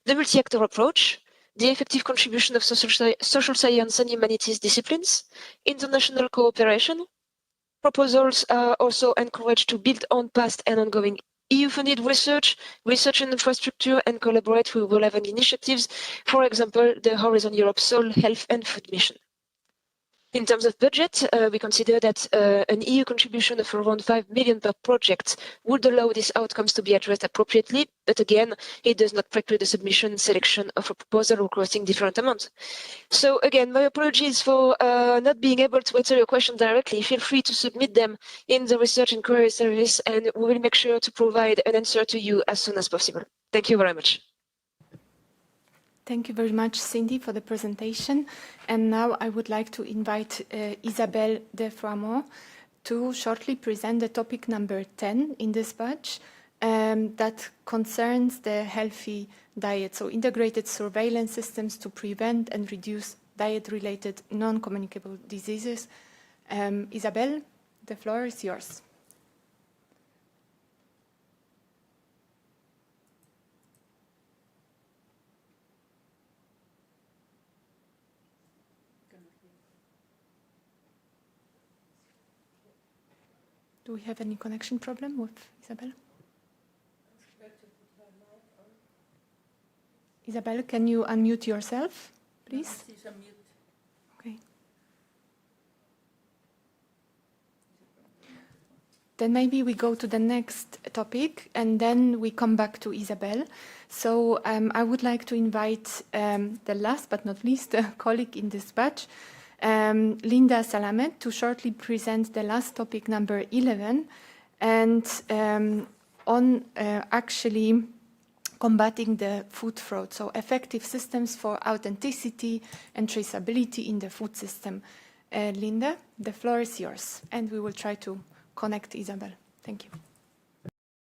the multi-actor approach, the effective contribution of social science and humanities disciplines, international cooperation. Proposals are also encouraged to build on past and ongoing EU-funded research and infrastructure, and collaborate with relevant initiatives, for example, the Horizon Europe Soil Health and Food Mission. In terms of budget, we consider that an EU contribution of around 5 million per project would allow these outcomes to be addressed appropriately, but again, it does not preclude the submission selection of a proposal requesting different amounts. So again, my apologies for not being able to answer your question directly. Feel free to submit them in the Research and Query Service, and we will make sure to provide an answer to you as soon as possible. Thank you very much. Thank you very much, Cindy, for the presentation. And now I would like to invite Isabelle Defroimont to shortly present the topic number 10 in this batch that concerns the healthy diet, so integrated surveillance systems to prevent and reduce diet-related non-communicable diseases. Isabelle, the floor is yours. Do we have any connection problem with Isabelle? Isabelle, can you unmute yourself, please? Okay. Then maybe we go to the next topic and then we come back to Isabelle. So I would like to invite the last but not least colleague in this batch, Linda Salamet, to shortly present the last topic, number 11, and on actually combating the food fraud, so effective systems for authenticity and traceability in the food system. Linda, the floor is yours, and we will try to connect Isabelle. Thank you.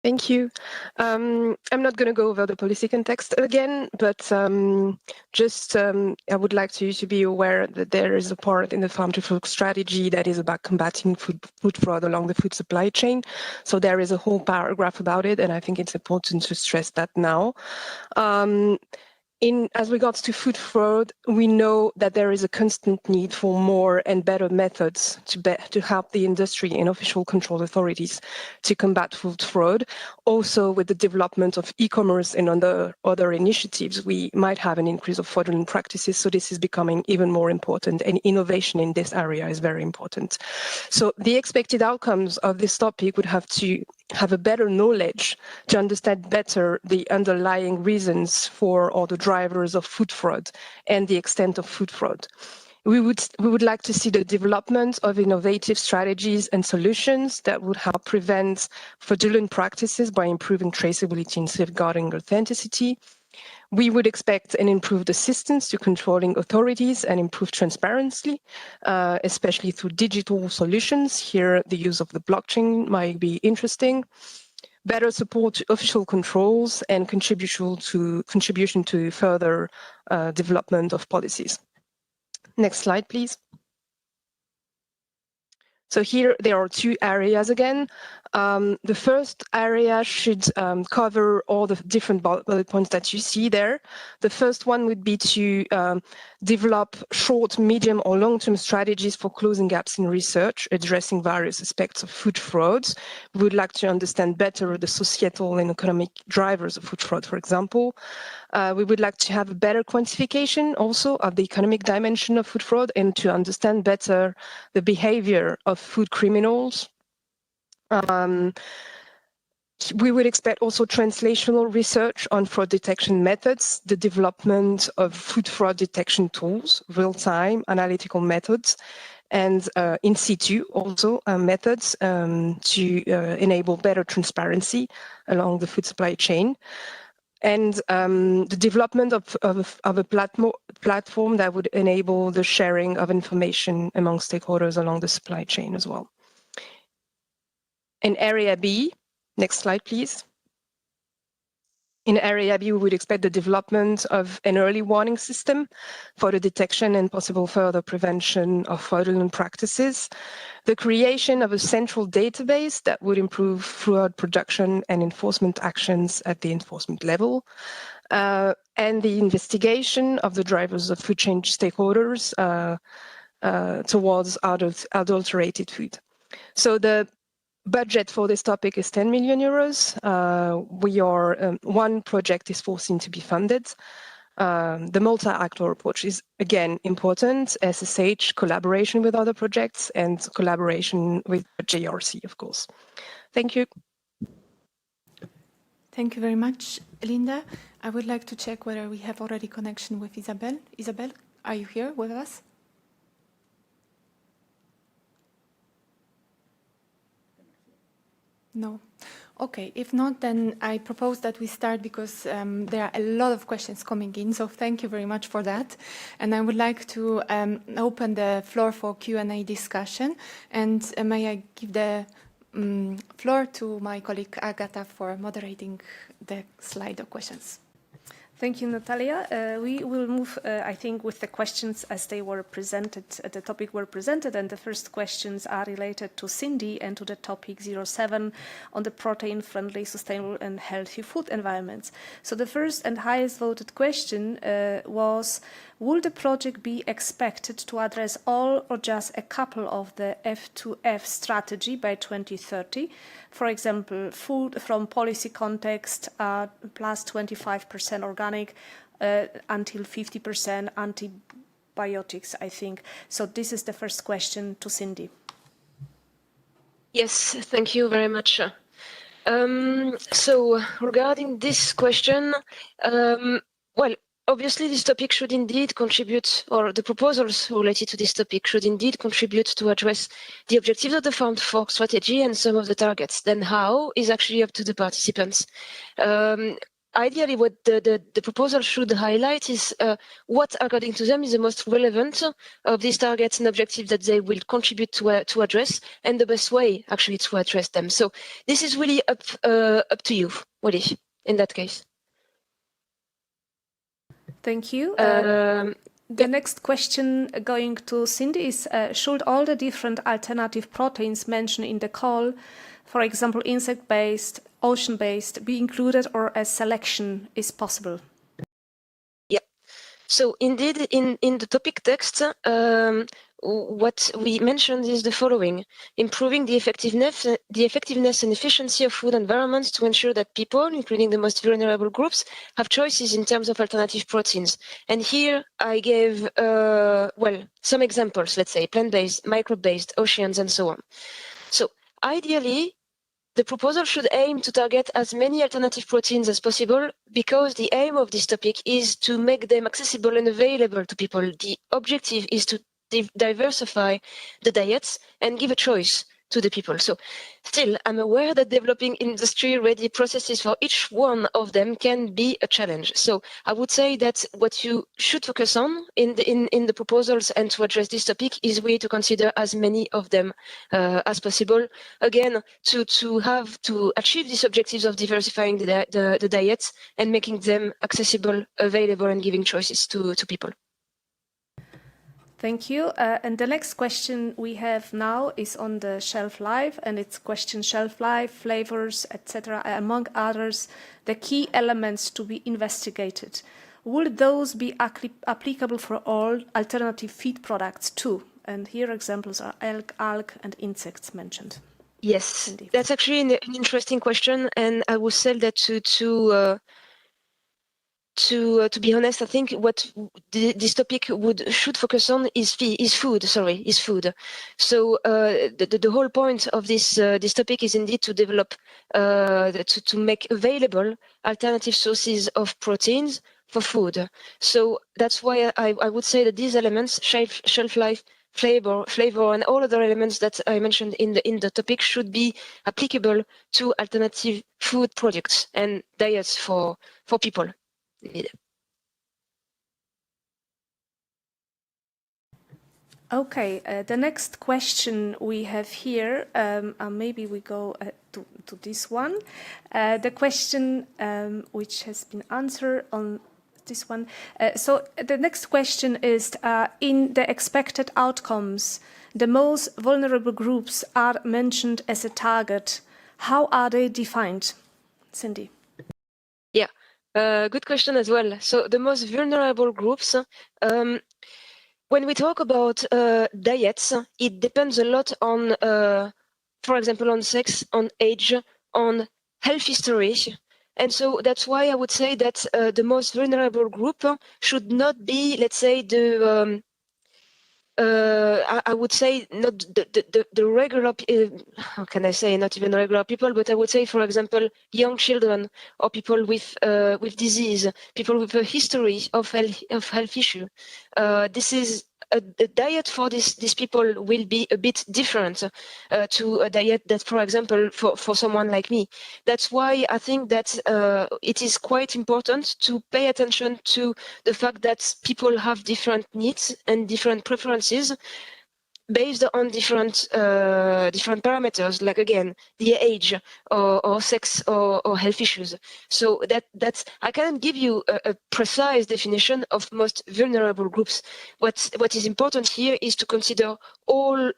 Thank you. I'm not going to go over the policy context again, but I would like you to be aware that there is a part in the Farm to Fork strategy that is about combating food fraud along the food supply chain. So there is a whole paragraph about it, and I think it's important to stress that now. As regards to food fraud, we know that there is a constant need for more and better methods to help the industry and official control authorities to combat food fraud. Also, with the development of e-commerce and other initiatives, we might have an increase of fraudulent practices. So this is becoming even more important, and innovation in this area is very important. So the expected outcomes of this topic would have to have a better knowledge to understand better the underlying reasons for or the drivers of food fraud and the extent of food fraud. We would like to see the development of innovative strategies and solutions that would help prevent fraudulent practices by improving traceability and safeguarding authenticity. We would expect an improved assistance to controlling authorities and improved transparency, especially through digital solutions. Here, the use of the blockchain might be interesting. Better support to official controls and contribution to further development of policies. Next slide, please. So here there are two areas again. The first area should cover all the different bullet points that you see there. The first one would be to develop short, medium, or long-term strategies for closing gaps in research, addressing various aspects of food frauds. We would like to understand better the societal and economic drivers of food fraud, for example. We would like to have a better quantification also of the economic dimension of food fraud and to understand better the behavior of food criminals. We would expect also translational research on fraud detection methods, the development of food fraud detection tools, real-time analytical methods, and in situ also methods to enable better transparency along the food supply chain. And the development of a platform that would enable the sharing of information among stakeholders along the supply chain as well. In Area B, next slide, please. In Area B, we would expect the development of an early warning system for the detection and possible further prevention of fraudulent practices, the creation of a central database that would improve fraud production and enforcement actions at the enforcement level, and the investigation of the drivers of food chain stakeholders towards adulterated food. So the budget for this topic is 10 million euros. One project is foreseen to be funded. The multi-actor approach is, again, important. SSH, collaboration with other projects, and collaboration with JRC, of course. Thank you. Thank you very much, Linda. I would like to check whether we have already connection with Isabel. Isabel, are you here with us? No. Okay, if not, then I propose that we start because there are a lot of questions coming in, so thank you very much for that. And I would like to open the floor for Q&A discussion. And may I give the floor to my colleague Agata for moderating the slide of questions. Thank you, Natalia. We will move, I think, with the questions as they were presented, the topic were presented, and the first questions are related to Cindy and to the topic 07 on the protein-friendly, sustainable and healthy food environments. So the first and highest voted question was, will the project be expected to address all or just a couple of the F2F strategy by 2030? For example, food from policy context, plus 25% organic until 50% antibiotics, I think. So this is the first question to Cindy. Yes, thank you very much. So regarding this question, well, obviously this topic should indeed contribute, or the proposals related to this topic should indeed contribute to address the objectives of the Farm to Fork strategy and some of the targets. Then how is actually up to the participants. Ideally, what the proposal should highlight is what, according to them, is the most relevant of these targets and objectives that they will contribute to address, and the best way actually to address them. So this is really up to you, really, in that case. Thank you. The next question going to Cindy is, should all the different alternative proteins mentioned in the call, for example, insect-based, ocean-based, be included, or a selection is possible? Yeah. So indeed, in the topic text, what we mentioned is the following: improving the effectiveness and efficiency of food environments to ensure that people, including the most vulnerable groups, have choices in terms of alternative proteins. And here I gave, well, some examples, let's say plant-based, microbe-based, oceans, and so on. So ideally, the proposal should aim to target as many alternative proteins as possible, because the aim of this topic is to make them accessible and available to people. The objective is to diversify the diets and give a choice to the people. So still, I'm aware that developing industry-ready processes for each one of them can be a challenge. So I would say that what you should focus on in the proposals and to address this topic is really to consider as many of them as possible. Again, to achieve these objectives of diversifying the diets and making them accessible, available, and giving choices to people. Thank you. And the next question we have now is on the shelf life, and it's question shelf life, flavors, etc., among others, the key elements to be investigated. Would those be applicable for all alternative feed products too? And here examples are algae and insects mentioned. Yes, Cindy. that's actually an interesting question, and I will say that to be honest, I think what this topic should focus on is food. So the whole point of this topic is indeed to develop to make available alternative sources of proteins for food. So that's why I would say that these elements, shelf life, flavor, and all other elements that I mentioned in the topic should be applicable to alternative food products and diets for people. Okay, the next question we have here, maybe we go to this one. The question which has been answered on this one. So the next question is, in the expected outcomes, the most vulnerable groups are mentioned as a target. How are they defined? Cindy. Yeah, good question as well. So the most vulnerable groups, when we talk about diets, it depends a lot on, for example, on sex, on age, on health history. And so that's why I would say that the most vulnerable group should not be, let's say, I would say not the regular, how can I say, not even regular people, but I would say, for example, young children or people with disease, people with a history of health issue. This is a diet for these people will be a bit different to a diet that, for example, for someone like me. That's why I think that it is quite important to pay attention to the fact that people have different needs and different preferences based on different parameters, like again the age or sex or health issues. So that's I can't give you a precise definition of most vulnerable groups. What is important here is to consider all,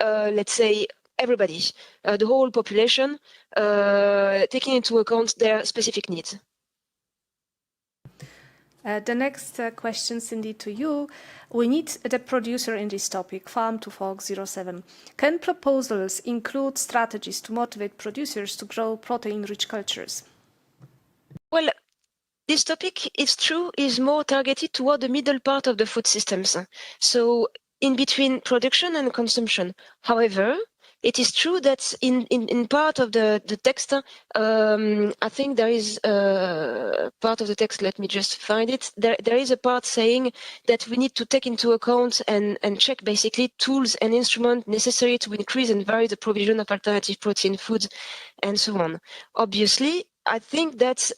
let's say, everybody, the whole population, taking into account their specific needs. The next question, Cindy, to you. We need the producer in this topic, Farm to Fork 07. Can proposals include strategies to motivate producers to grow protein-rich cultures? Well, this topic, it's true, is more targeted toward the middle part of the food systems. So in between production and consumption. However, it is true that in part of the text, I think there is part of the text, let me just find it. There is a part saying that we need to take into account and check basically tools and instruments necessary to increase and vary the provision of alternative protein foods and so on. Obviously, I think that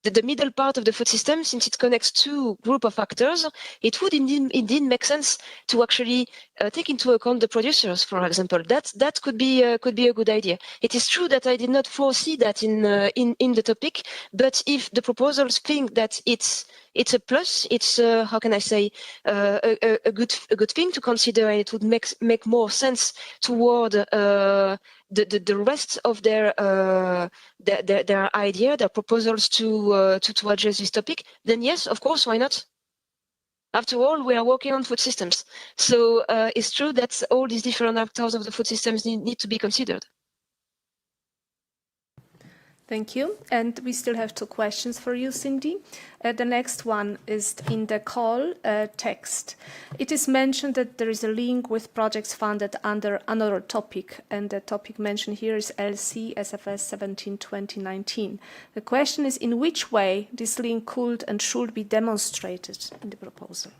the middle part of the food system, since it connects two groups of actors, it would indeed make sense to actually take into account the producers, for example. That could be a good idea. It is true that I did not foresee that in the topic, but if the proposals think that it's a plus, it's how can I say, a good thing to consider, and it would make more sense toward the rest of their idea, their proposals to address this topic, then yes, of course, why not? After all, we are working on food systems. So it's true that all these different actors of the food systems need to be considered. Thank you. And we still have two questions for you, Cindy. The next one is in the call text. It is mentioned that there is a link with projects funded under another topic, and the topic mentioned here is LC SFS 17/2019. The question is, in which way this link could and should be demonstrated in the proposal?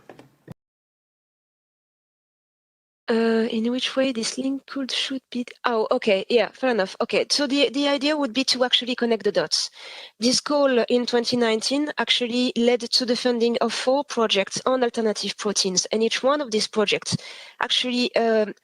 In which way this link should be? Oh, okay, yeah, fair enough. Okay, so the idea would be to actually connect the dots. This call in 2019 actually led to the funding of 4 projects on alternative proteins, and each one of these projects actually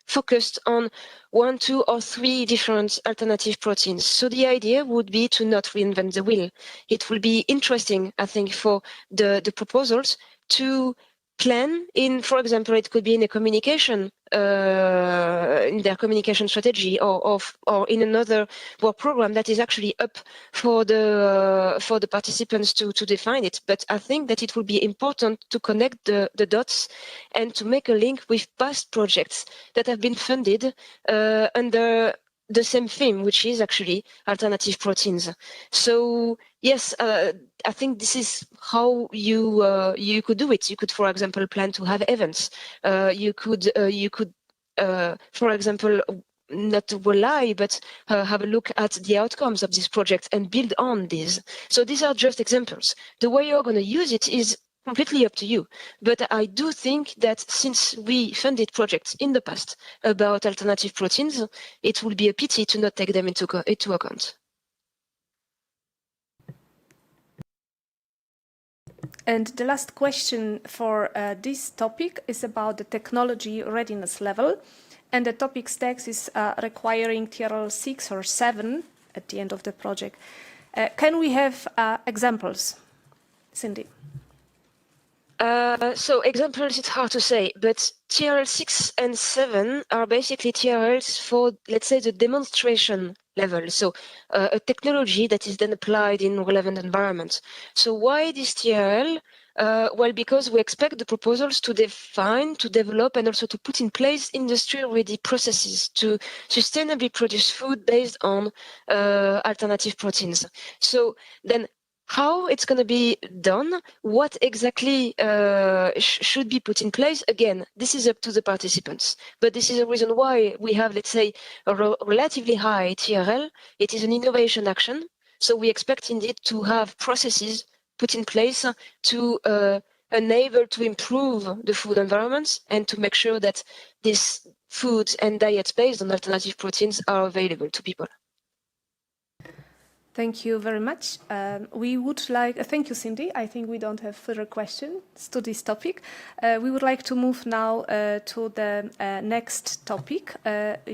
focused on 1, 2, or 3 different alternative proteins. So the idea would be to not reinvent the wheel. It will be interesting, I think, for the proposals to plan in, for example, it could be in a communication, in their communication strategy, or in another work program that is actually up for the participants to define it. But I think that it will be important to connect the dots and to make a link with past projects that have been funded under the same theme, which is actually alternative proteins. So yes, I think this is how you could do it. You could, for example, plan to have events. You could, for example, not rely, but have a look at the outcomes of this project and build on these. So these are just examples. The way you're going to use it is completely up to you. But I do think that since we funded projects in the past about alternative proteins, it would be a pity to not take them into account. And the last question for this topic is about the technology readiness level. And the topic's text is requiring TRL 6 or 7 at the end of the project. Can we have examples? Cindy. So examples, it's hard to say, but TRL 6 and 7 are basically TRLs for, let's say, the demonstration level. So a technology that is then applied in relevant environments. So why this TRL? Well, because we expect the proposals to define, to develop, and also to put in place industry-ready processes to sustainably produce food based on alternative proteins. So then how it's going to be done, what exactly should be put in place, again, this is up to the participants. But this is a reason why we have, let's say, a relatively high TRL. It is an innovation action. So we expect indeed to have processes put in place to enable to improve the food environments and to make sure that these foods and diets based on alternative proteins are available to people. Thank you very much. We would like, thank you, Cindy. I think we don't have further questions to this topic. We would like to move now to the next topic,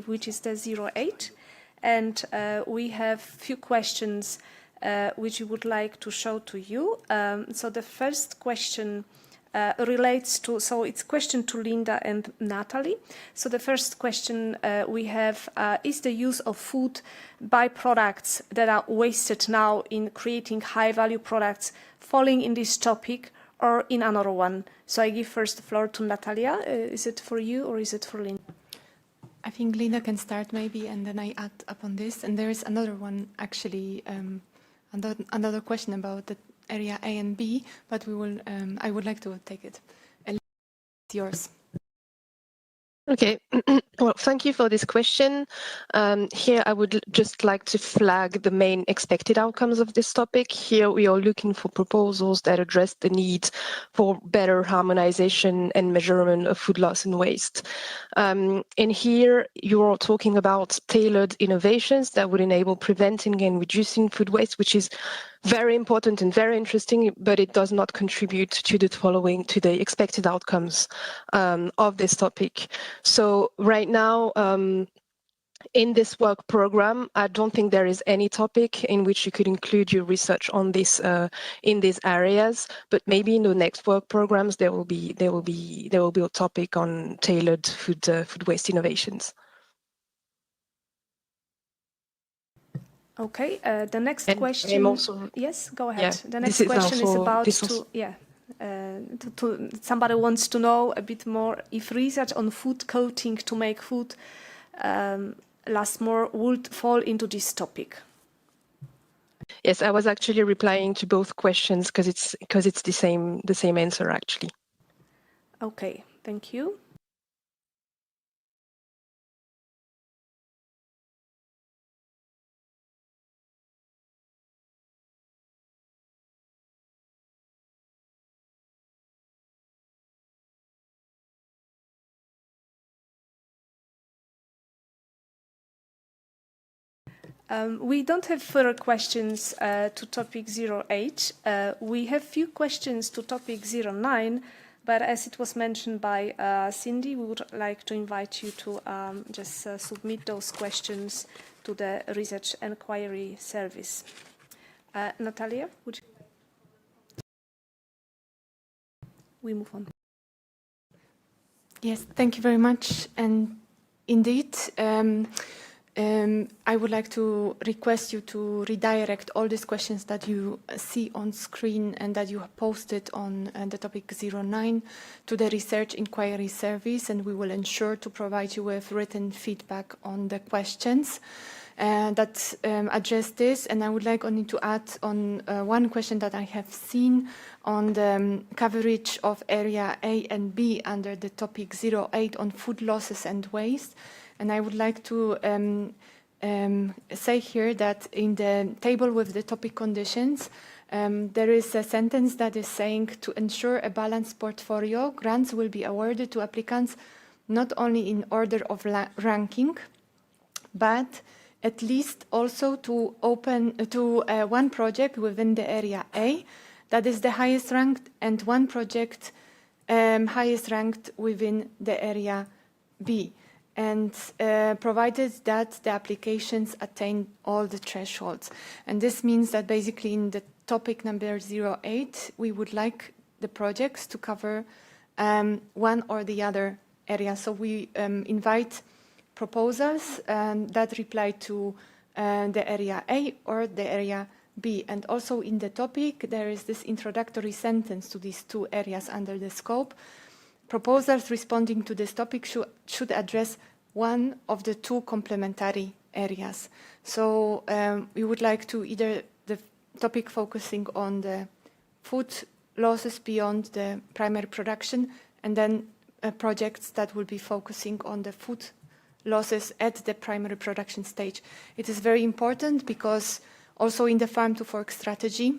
which is the 08. And we have few questions which we would like to show to you. So the first question relates to, so it's question to Linda and Natalie. So the first question we have is the use of food byproducts that are wasted now in creating high-value products falling in this topic or in another one? So I give first the floor to Natalia. Is it for you or is it for Linda? I think Linda can start maybe, and then I add upon this. And there is another one, actually, another question about the area A and B, but we will. I would like to take it. It's yours. Okay, well, thank you for this question. Here, I would just like to flag the main expected outcomes of this topic. Here, we are looking for proposals that address the need for better harmonization and measurement of food loss and waste. And here, you are talking about tailored innovations that would enable preventing and reducing food waste, which is very important and very interesting, but it does not contribute to the expected outcomes of this topic. So right now, in this work program, I don't think there is any topic in which you could include your research on this in these areas. But maybe in the next work programs, there will be a topic on tailored food waste innovations. Okay, the next And question. also, yes, go ahead. Yeah, The next question is about somebody wants to know a bit more if research on food coating to make food last more would fall into this topic. Yes, I was actually replying to both questions because it's the same answer actually. Okay, thank you. We don't have further questions to topic 08. We have few questions to topic 09, but as it was mentioned by Cindy, we would like to invite you to just submit those questions to the Research Enquiry Service. Natalia, would you? We move on. Yes, thank you very much. And indeed, I would like to request you to redirect all these questions that you see on screen and that you have posted on the topic 09 to the Research Inquiry Service, and we will ensure to provide you with written feedback on the questions that address this. And I would like only to add on one question that I have seen on the coverage of area A and B under the topic 08 on food losses and waste. And I would like to say here that in the table with the topic conditions, there is a sentence that is saying to ensure a balanced portfolio, grants will be awarded to applicants not only in order of ranking, but at least also to open to one project within the area A that is the highest ranked, and one project highest ranked within the area B, and provided that the applications attain all the thresholds. And this means that basically in the topic number 08, we would like the projects to cover one or the other area. So we invite proposals that reply to the area A or the area B. And also in the topic, there is this introductory sentence to these two areas under the scope. Proposals responding to this topic should address one of the two complementary areas. So we would like to either the topic focusing on the food losses beyond the primary production, and then projects that will be focusing on the food losses at the primary production stage. It is very important because also in the farm to fork strategy,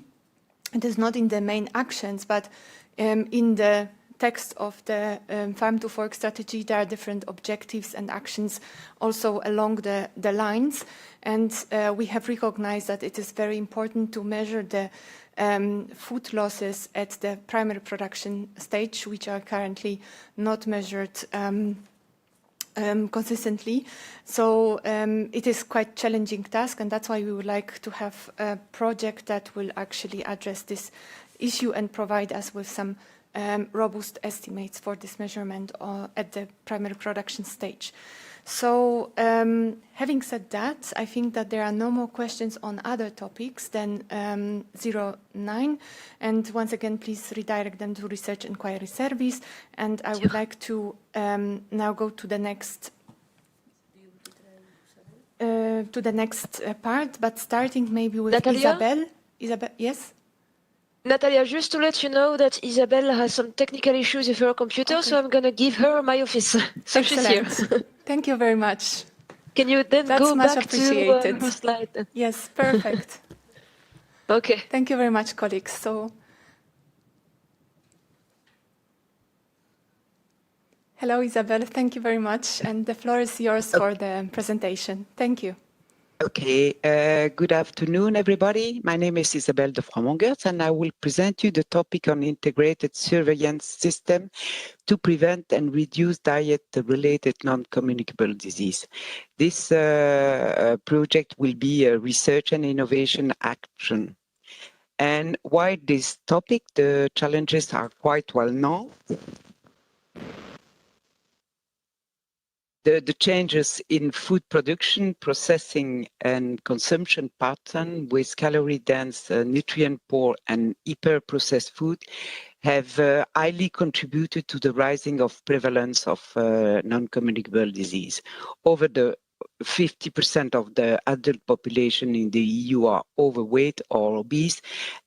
it is not in the main actions, but in the text of the farm to fork strategy, there are different objectives and actions also along the lines. And we have recognized that it is very important to measure the food losses at the primary production stage, which are currently not measured consistently. So it is quite challenging task, and that's why we would like to have a project that will actually address this issue and provide us with some robust estimates for this measurement at the primary production stage. So having said that, I think that there are no more questions on other topics than 09. And once again, please redirect them to Research Inquiry Service. And I would like to now go to the next part, but starting maybe with Natalia? Isabel, yes? Natalia, just to let you know that Isabel has some technical issues with her computer, so I'm going to give her my office. So she's here. Thank you very much. Can you then go much back appreciated. to her slide? Yes, perfect. Okay. Thank you very much, colleagues. So, hello, Isabel. Thank you very much. And the floor is yours for the presentation. Thank you. Okay, good afternoon, everybody. My name is Isabelle de Fromongertz, and I will present you the topic on integrated surveillance system to prevent and reduce diet-related non-communicable disease. This project will be a research and innovation action. And why this topic? The challenges are quite well known. The changes in food production, processing, and consumption pattern with calorie-dense, nutrient-poor, and hyper-processed food have highly contributed to the rising of prevalence of non-communicable disease. Over the 50% of the adult population in the EU are overweight or obese,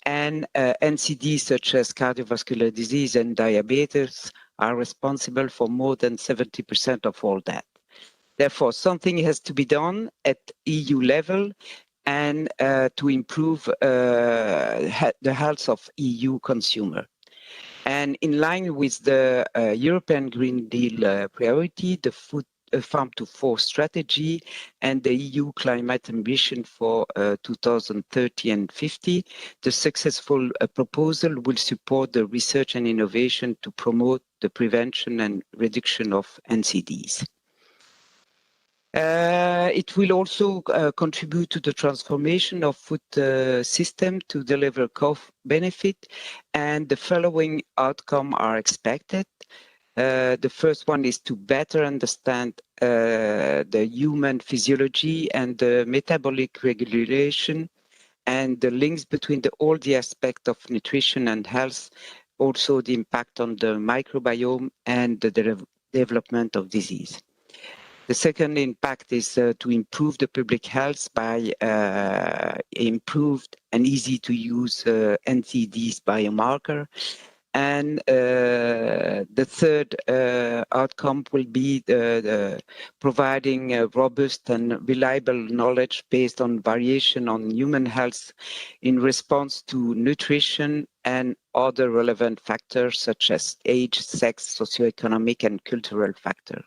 and NCDs such as cardiovascular disease and diabetes are responsible for more than 70% of all that. Therefore, something has to be done at EU level and to improve the health of EU consumer. And in line with the European Green Deal priority, the food farm to fork strategy and the EU climate ambition for 2030 and 50, the successful proposal will support the research and innovation to promote the prevention and reduction of NCDs. It will also contribute to the transformation of food system to deliver cost benefit, and the following outcomes are expected. The first one is to better understand the human physiology and the metabolic regulation and the links between all the aspects of nutrition and health, also the impact on the microbiome and the development of disease. The second impact is to improve the public health by improved and easy to use NCDs biomarker. And the third outcome will be the providing robust and reliable knowledge based on variation on human health in response to nutrition and other relevant factors such as age, sex, socioeconomic and cultural factors.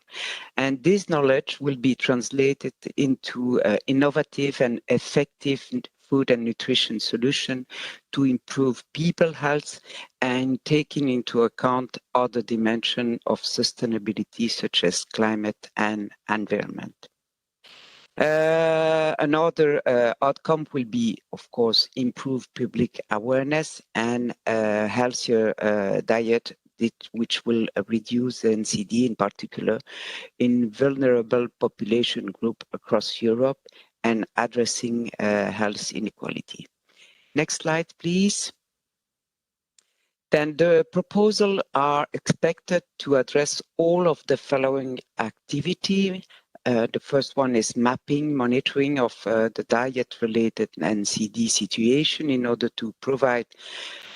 And this knowledge will be translated into innovative and effective food and nutrition solution to improve people health and taking into account other dimensions of sustainability such as climate and environment. Another outcome will be, of course, improved public awareness and healthier diet, which will reduce NCD in particular in vulnerable population group across Europe and addressing health inequality. Next slide, please. Then the proposals are expected to address all of the following activity. The first one is mapping, monitoring of the diet-related NCD situation in order to provide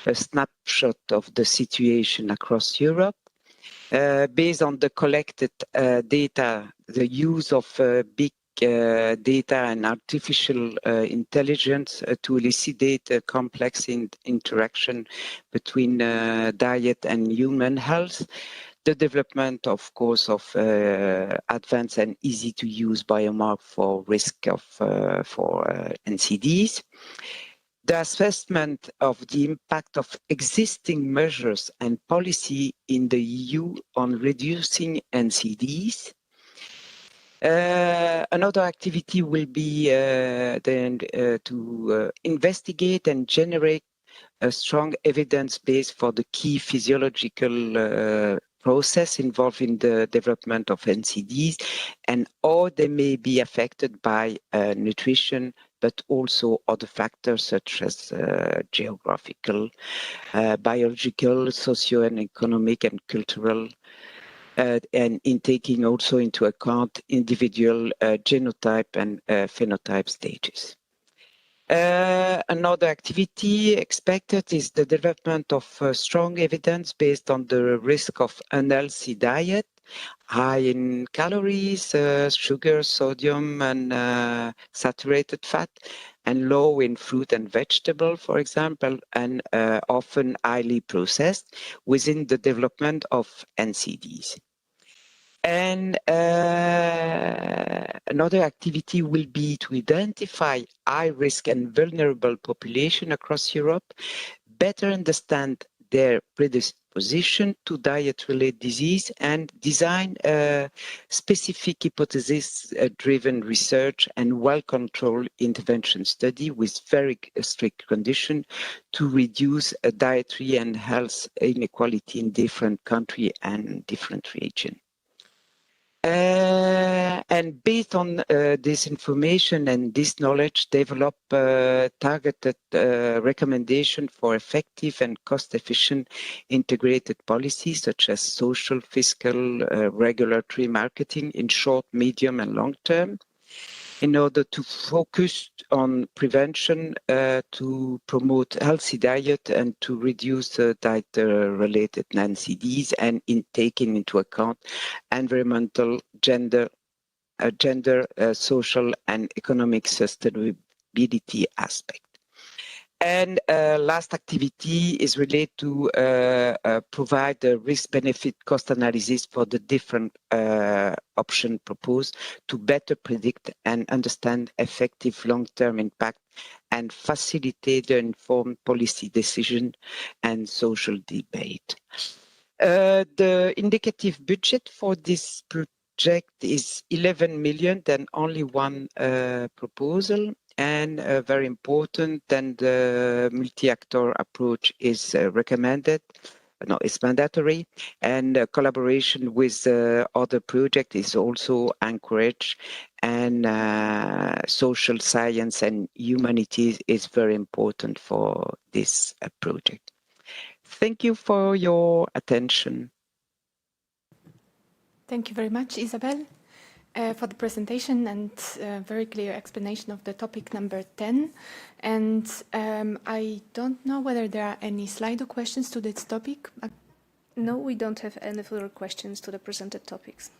a snapshot of the situation across Europe. Based on the collected data, the use of big data and artificial intelligence to elucidate a complex interaction between diet and human health, the development, of course, of advanced and easy to use biomarker for risk of for NCDs. The assessment of the impact of existing measures and policy in the EU on reducing NCDs. Another activity will be then to investigate and generate a strong evidence base for the key physiological process involved in the development of NCDs and how they may be affected by nutrition, but also other factors such as geographical, biological, socio-economic and cultural, and in taking also into account individual genotype and phenotype stages. Another activity expected is the development of strong evidence based on the risk of unhealthy diet, high in calories, sugar, sodium, and saturated fat, and low in fruit and vegetable, for example, and often highly processed within the development of NCDs. And another activity will be to identify high-risk and vulnerable population across Europe, better understand their predisposition to diet-related disease, and design specific hypothesis-driven research and well-controlled intervention study with very strict conditions to reduce dietary and health inequality in different countries and different regions. And based on this information and this knowledge, develop targeted recommendation for effective and cost-efficient integrated policies such as social, fiscal, regulatory marketing in short, medium, and long term, in order to focus on prevention, to promote healthy diet, and to reduce diet-related NCDs, and in taking into account environmental, gender, social, and economic sustainability aspect. And last activity is related to provide a risk-benefit cost analysis for the different options proposed to better predict and understand effective long-term impact and facilitate the informed policy decision and social debate. The indicative budget for this project is 11 million, then only one proposal. And very important, then the multi-actor approach is recommended. no, it's mandatory, and collaboration with other projects is also encouraged, and social science and humanities is very important for this project. Thank you for your attention. Thank you very much, Isabel, for the presentation and very clear explanation of the topic number 10. And I don't know whether there are any Slido questions to this topic. No, we don't have any further questions to the presented topics.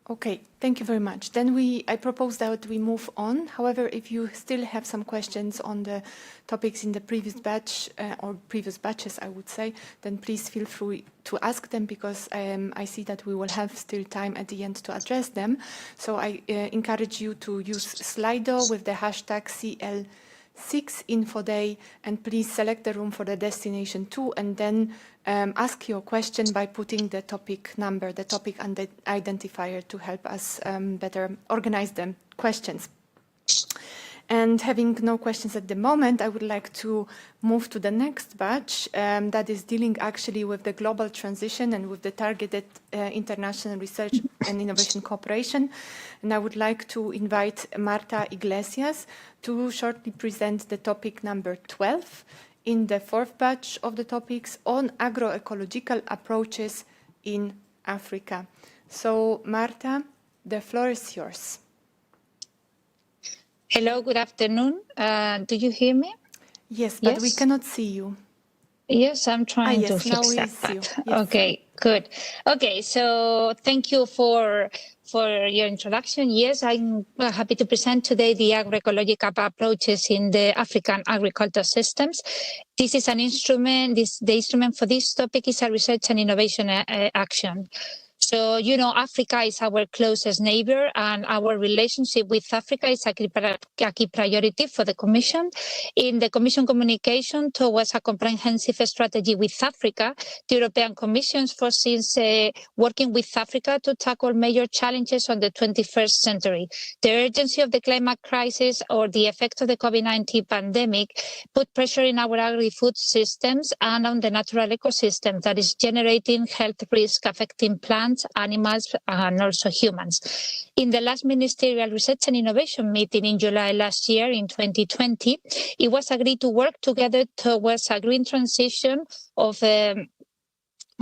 Okay, thank you very much. Then I propose that we move on. However, if you still have some questions on the topics in the previous batch or previous batches, I would say, then please feel free to ask them, because I see that we will have still time at the end to address them. So I encourage you to use Slido with the hashtag CL6InfoDay, and please select the room for the destination 2, and then ask your question by putting the topic number, the topic identifier, to help us better organize the questions. And having no questions at the moment, I would like to move to the next batch that is dealing actually with the global transition and with the targeted international research and innovation cooperation. And I would like to invite Marta Iglesias to shortly present the topic number 12 in the fourth batch of the topics on agroecological approaches in Africa. So, Marta, the floor is yours. Hello, good afternoon. Do you hear me? Yes, but we cannot see you. Yes, I'm trying to fix that. Yes, okay, good. Okay, so thank you for your introduction. Yes, I'm happy to present today the agroecological approaches in the African agricultural systems. This is an instrument, the instrument for this topic is a research and innovation action. So, you know, Africa is our closest neighbor, and our relationship with Africa is a key priority for the Commission. In the Commission communication towards a comprehensive strategy with Africa, the European Commission foresees working with Africa to tackle major challenges on the 21st century. The urgency of the climate crisis or the effect of the COVID-19 pandemic put pressure in our agri-food systems and on the natural ecosystem that is generating health risk affecting plants, animals, and also humans. In the last Ministerial Research and Innovation meeting in July last year, in 2020, it was agreed to work together towards a green transition of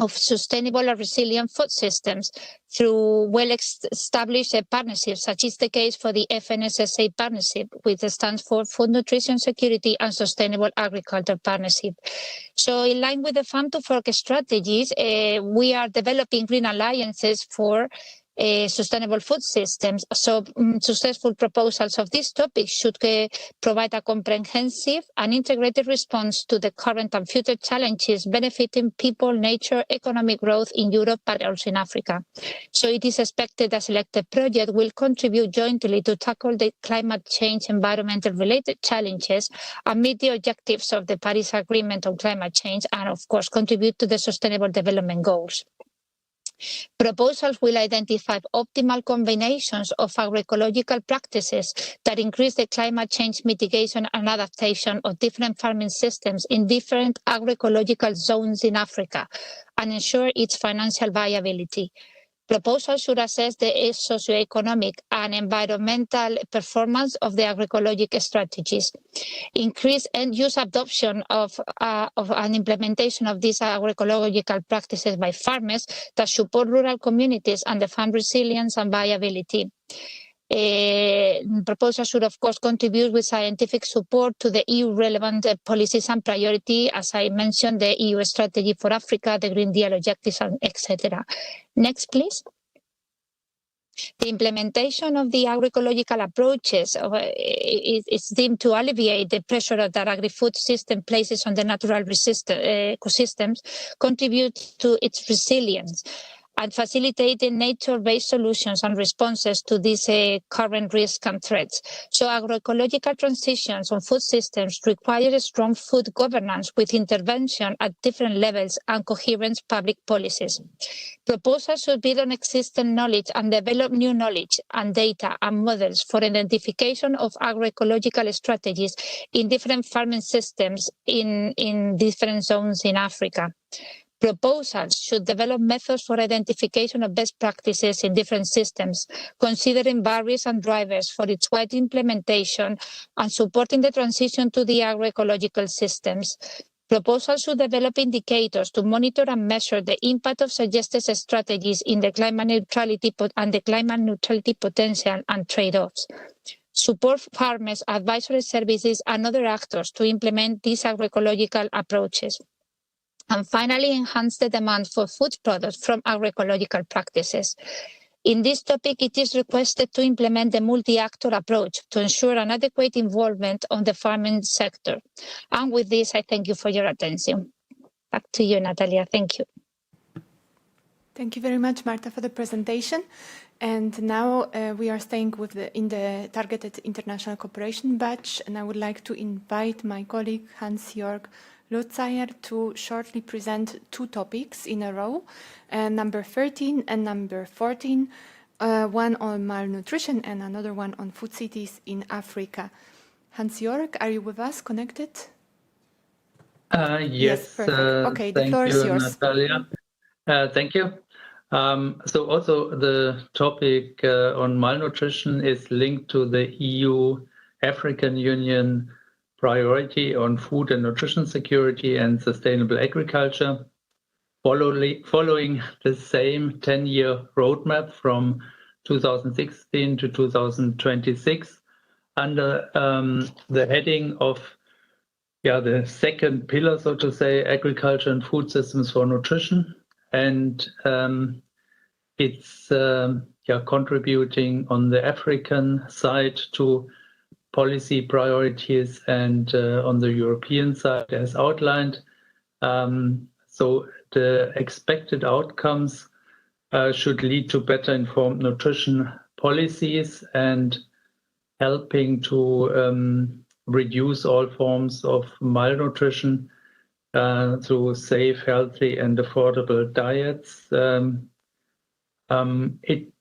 sustainable and resilient food systems through well-established partnerships, such is the case for the FNSSA partnership, which stands for Food Nutrition Security and Sustainable Agriculture Partnership. So in line with the Farm to Fork strategies, we are developing green alliances for sustainable food systems. So successful proposals of this topic should provide a comprehensive and integrated response to the current and future challenges benefiting people, nature, economic growth in Europe, but also in Africa. So it is expected that selected project will contribute jointly to tackle the climate change, environmental related challenges, and meet the objectives of the Paris Agreement on climate change, and of course contribute to the Sustainable Development Goals. Proposals will identify optimal combinations of agroecological practices that increase the climate change mitigation and adaptation of different farming systems in different agroecological zones in Africa and ensure its financial viability. Proposals should assess the socioeconomic and environmental performance of the agroecological strategies, increase end-use adoption of an implementation of these agroecological practices by farmers that support rural communities and the farm resilience and viability. Proposals should, of course, contribute with scientific support to the EU-relevant policies and priority, as I mentioned, the EU strategy for Africa, the Green Deal objectives, etc. Next, please. The implementation of the agroecological approaches is deemed to alleviate the pressure that agri-food system places on the natural ecosystems, contribute to its resilience. and facilitating nature-based solutions and responses to these current risks and threats. So agroecological transitions on food systems require a strong food governance with intervention at different levels and coherent public policies. Proposals should build on existing knowledge and develop new knowledge and data and models for identification of agroecological strategies in different farming systems in different zones in Africa. Proposals should develop methods for identification of best practices in different systems, considering barriers and drivers for its wide implementation and supporting the transition to the agroecological systems. Proposals should develop indicators to monitor and measure the impact of suggested strategies in the climate neutrality potential and trade-offs. Support farmers, advisory services, and other actors to implement these agroecological approaches. And finally, enhance the demand for food products from agroecological practices. In this topic, it is requested to implement the multi-actor approach to ensure an adequate involvement of the farming sector. And with this, I thank you for your attention. Back to you, Natalia. Thank you. Thank you very much, Marta, for the presentation. And now we are staying in the targeted international cooperation batch, and I would like to invite my colleague Hans-Jörg Lutzeyer to shortly present two topics in a row, number 13 and number 14, one on malnutrition and another one on food cities in Africa. Hans-Jörg, are you with us, connected? Yes, perfect. Okay, the floor is yours. Natalia. Thank you. So also the topic on malnutrition is linked to the EU African Union priority on food and nutrition security and sustainable agriculture, following the same 10-year roadmap from 2016 to 2026 under the heading of the second pillar, so to say, agriculture and food systems for nutrition. And it's contributing on the African side to policy priorities and on the European side as outlined. So the expected outcomes should lead to better informed nutrition policies and helping to reduce all forms of malnutrition through safe, healthy, and affordable diets. It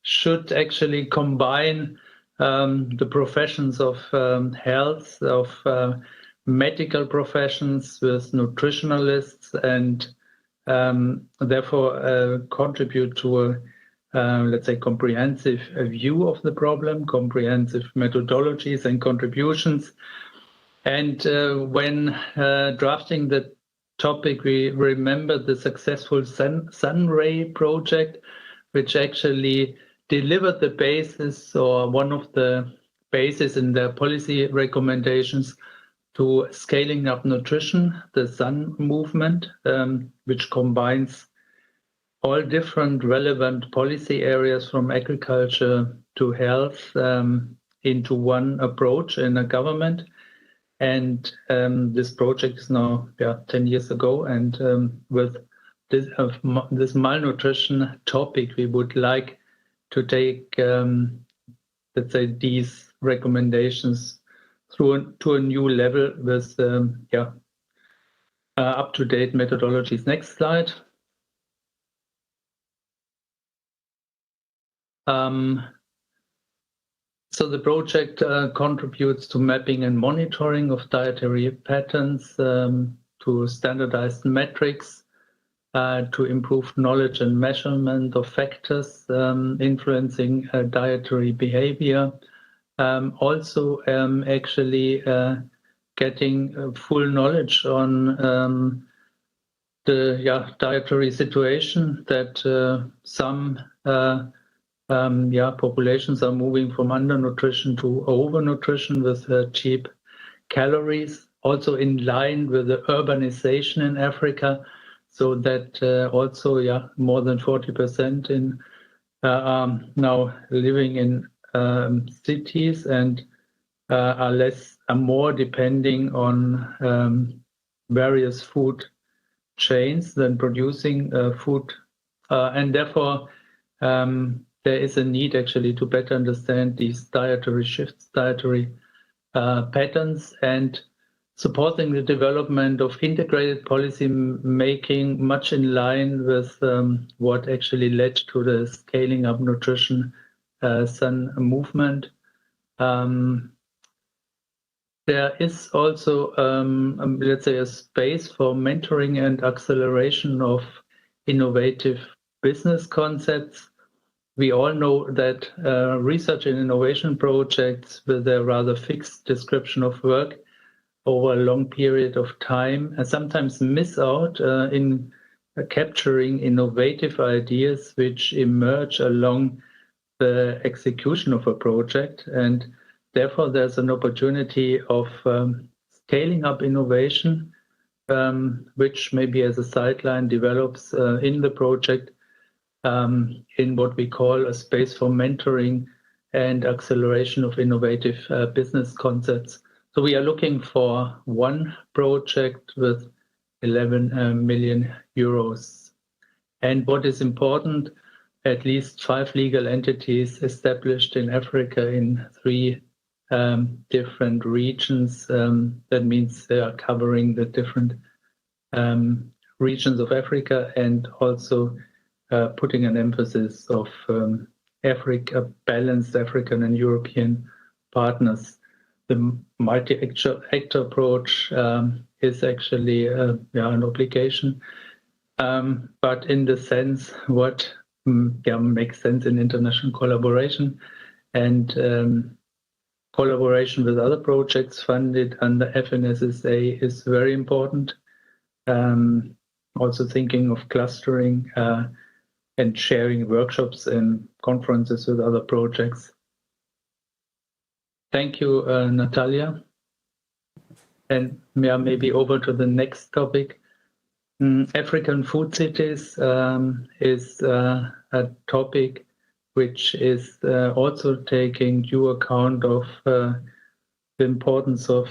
should actually combine the professions of health, of medical professions with nutritionalists, and therefore contribute to a, let's say, comprehensive view of the problem, comprehensive methodologies and contributions. And when drafting the topic, we remember the successful Sunray project, which actually delivered the basis, or one of the bases in their policy recommendations to scaling up nutrition, the Sun movement, which combines all different relevant policy areas from agriculture to health into one approach in a government. And this project is now 10 years ago, and with this malnutrition topic, we would like to take, let's say, these recommendations to a new level with up-to-date methodologies. Next slide. So the project contributes to mapping and monitoring of dietary patterns, to standardized metrics, to improve knowledge and measurement of factors influencing dietary behavior. Also, actually getting full knowledge on the dietary situation that some populations are moving from undernutrition to overnutrition with cheap calories, also in line with the urbanization in Africa, so that also more than 40% in now living in cities and are more depending on various food chains than producing food and therefore there is a need actually to better understand these dietary shifts, dietary patterns, and supporting the development of integrated policy making, much in line with what actually led to the scaling up nutrition sun movement. There is also, let's say, a space for mentoring and acceleration of innovative business concepts. We all know that research and innovation projects with a rather fixed description of work over a long period of time and sometimes miss out in capturing innovative ideas which emerge along the execution of a project. And therefore, there's an opportunity of scaling up innovation, which maybe as a sideline develops in the project in what we call a space for mentoring and acceleration of innovative business concepts. So we are looking for one project with 11 million euros. And what is important, at least 5 legal entities established in Africa in 3 different regions. That means they are covering the different regions of Africa and also putting an emphasis of Africa, balanced African and European partners. The multi-actor approach is actually an obligation, but in the sense what makes sense in international collaboration and collaboration with other projects funded under FNSSA is very important. Also thinking of clustering and sharing workshops and conferences with other projects. Thank you, Natalia. And maybe over to the next topic. African food cities is a topic which is also taking due account of the importance of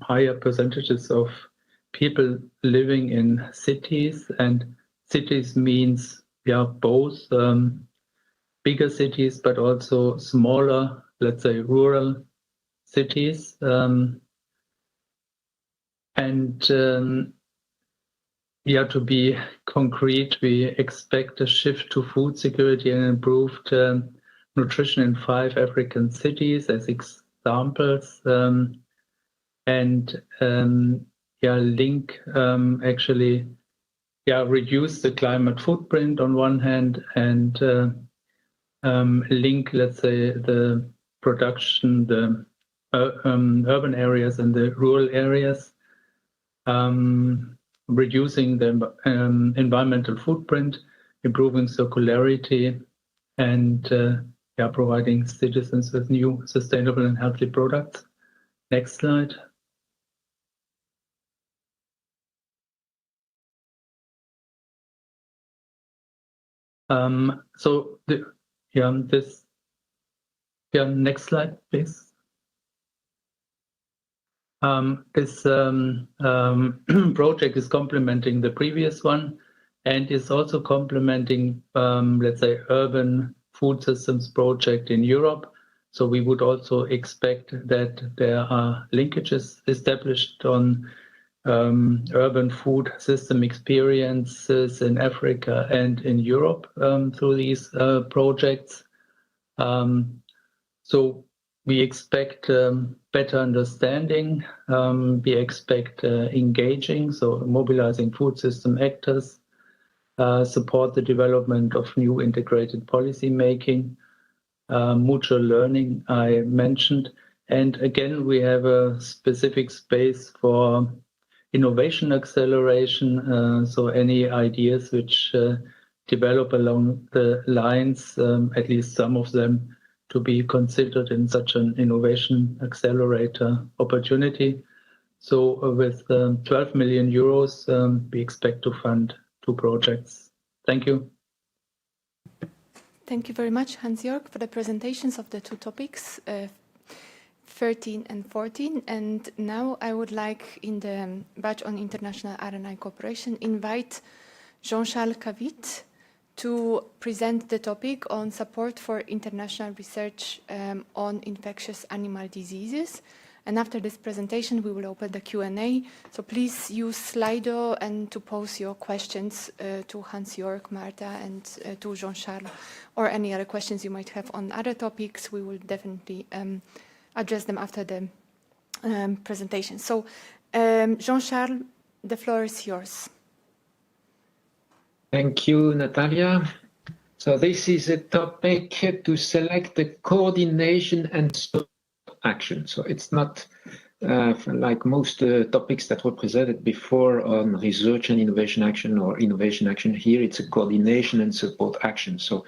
higher percentages of people living in cities, and cities means both bigger cities but also smaller, let's say rural cities, to be concrete, we expect a shift to food security and improved nutrition in 5 African cities as examples, link actually reduce the climate footprint on one hand and link, let's say, the production, the urban areas and the rural areas, reducing the environmental footprint, improving circularity, and providing citizens with new sustainable and healthy products. Next slide. Next slide, please. This project is complementing the previous one and is also complementing, let's say, urban food systems project in Europe. So we would also expect that there are linkages established on urban food system experiences in Africa and in Europe through these projects. So we expect better understanding, we expect engaging, so mobilizing food system actors, support the development of new integrated policy making, mutual learning I mentioned, and again we have a specific space for innovation acceleration, so any ideas which develop along the lines, at least some of them, to be considered in such an innovation accelerator opportunity. So with 12 million euros, we expect to fund 2 projects. Thank you. Thank you very much, Hans-Jörg, for the presentations of the 2 topics, 13 and 14. And now I would like, in the batch on international R&I cooperation, invite Jean-Charles Cavit to present the topic on support for international research on infectious animal diseases. And after this presentation, we will open the Q&A. So please use Slido and to pose your questions to Hans-Jörg, Marta, and to Jean-Charles, or any other questions you might have on other topics. We will definitely address them after the presentation. So Jean-Charles, the floor is yours. Thank you, Natalia. So this is a topic to select the coordination and action. So it's not like most topics that were presented before on research and innovation action or innovation action. Here it's a coordination and support action. So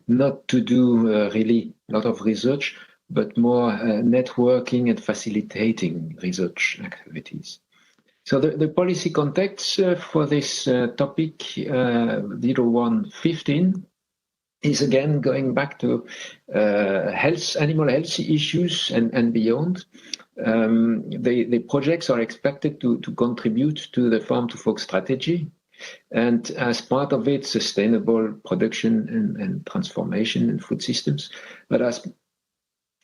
not to do really a lot of research, but more networking and facilitating research activities. So the policy context for this topic 0115 is again going back to animal health issues and beyond. The projects are expected to contribute to the farm to fork strategy, and as part of it, sustainable production and transformation in food systems. But as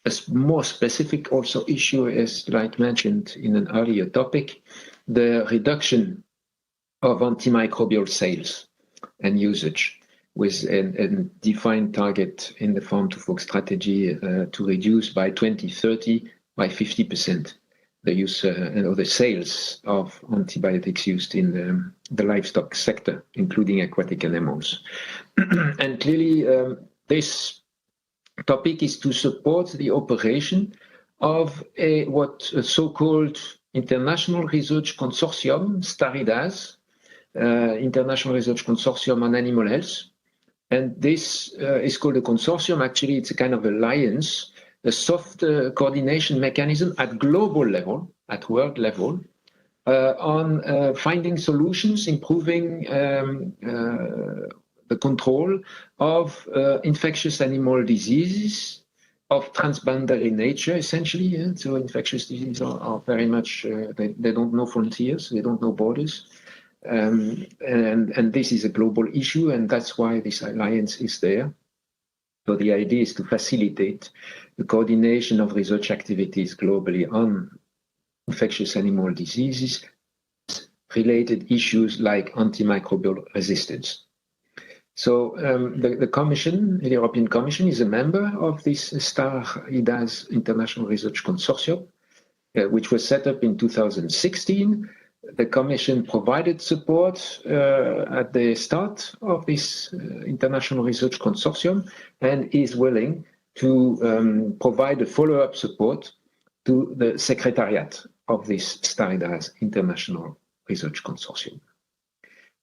a more specific also issue is, like mentioned in an earlier topic, the reduction of antimicrobial sales and usage, with a defined target in the farm to fork strategy to reduce by 2030 by 50% the use or the sales of antibiotics used in the livestock sector, including aquatic animals. And clearly, this topic is to support the operation of a so-called International Research Consortium, STARIDAS, International Research Consortium on Animal Health. And this is called a consortium. Actually, it's a kind of alliance, a soft coordination mechanism at global level, at world level, on finding solutions, improving the control of infectious animal diseases of transboundary nature, essentially. Yeah? So infectious diseases are very much, they don't know frontiers, they don't know borders. And this is a global issue, and that's why this alliance is there. So the idea is to facilitate the coordination of research activities globally on infectious animal diseases, related issues like antimicrobial resistance. So the Commission, the European Commission, is a member of this STARIDAS International Research Consortium, which was set up in 2016. The Commission provided support at the start of this International Research Consortium and is willing to provide a follow-up support to the Secretariat of this STARIDAS International Research Consortium.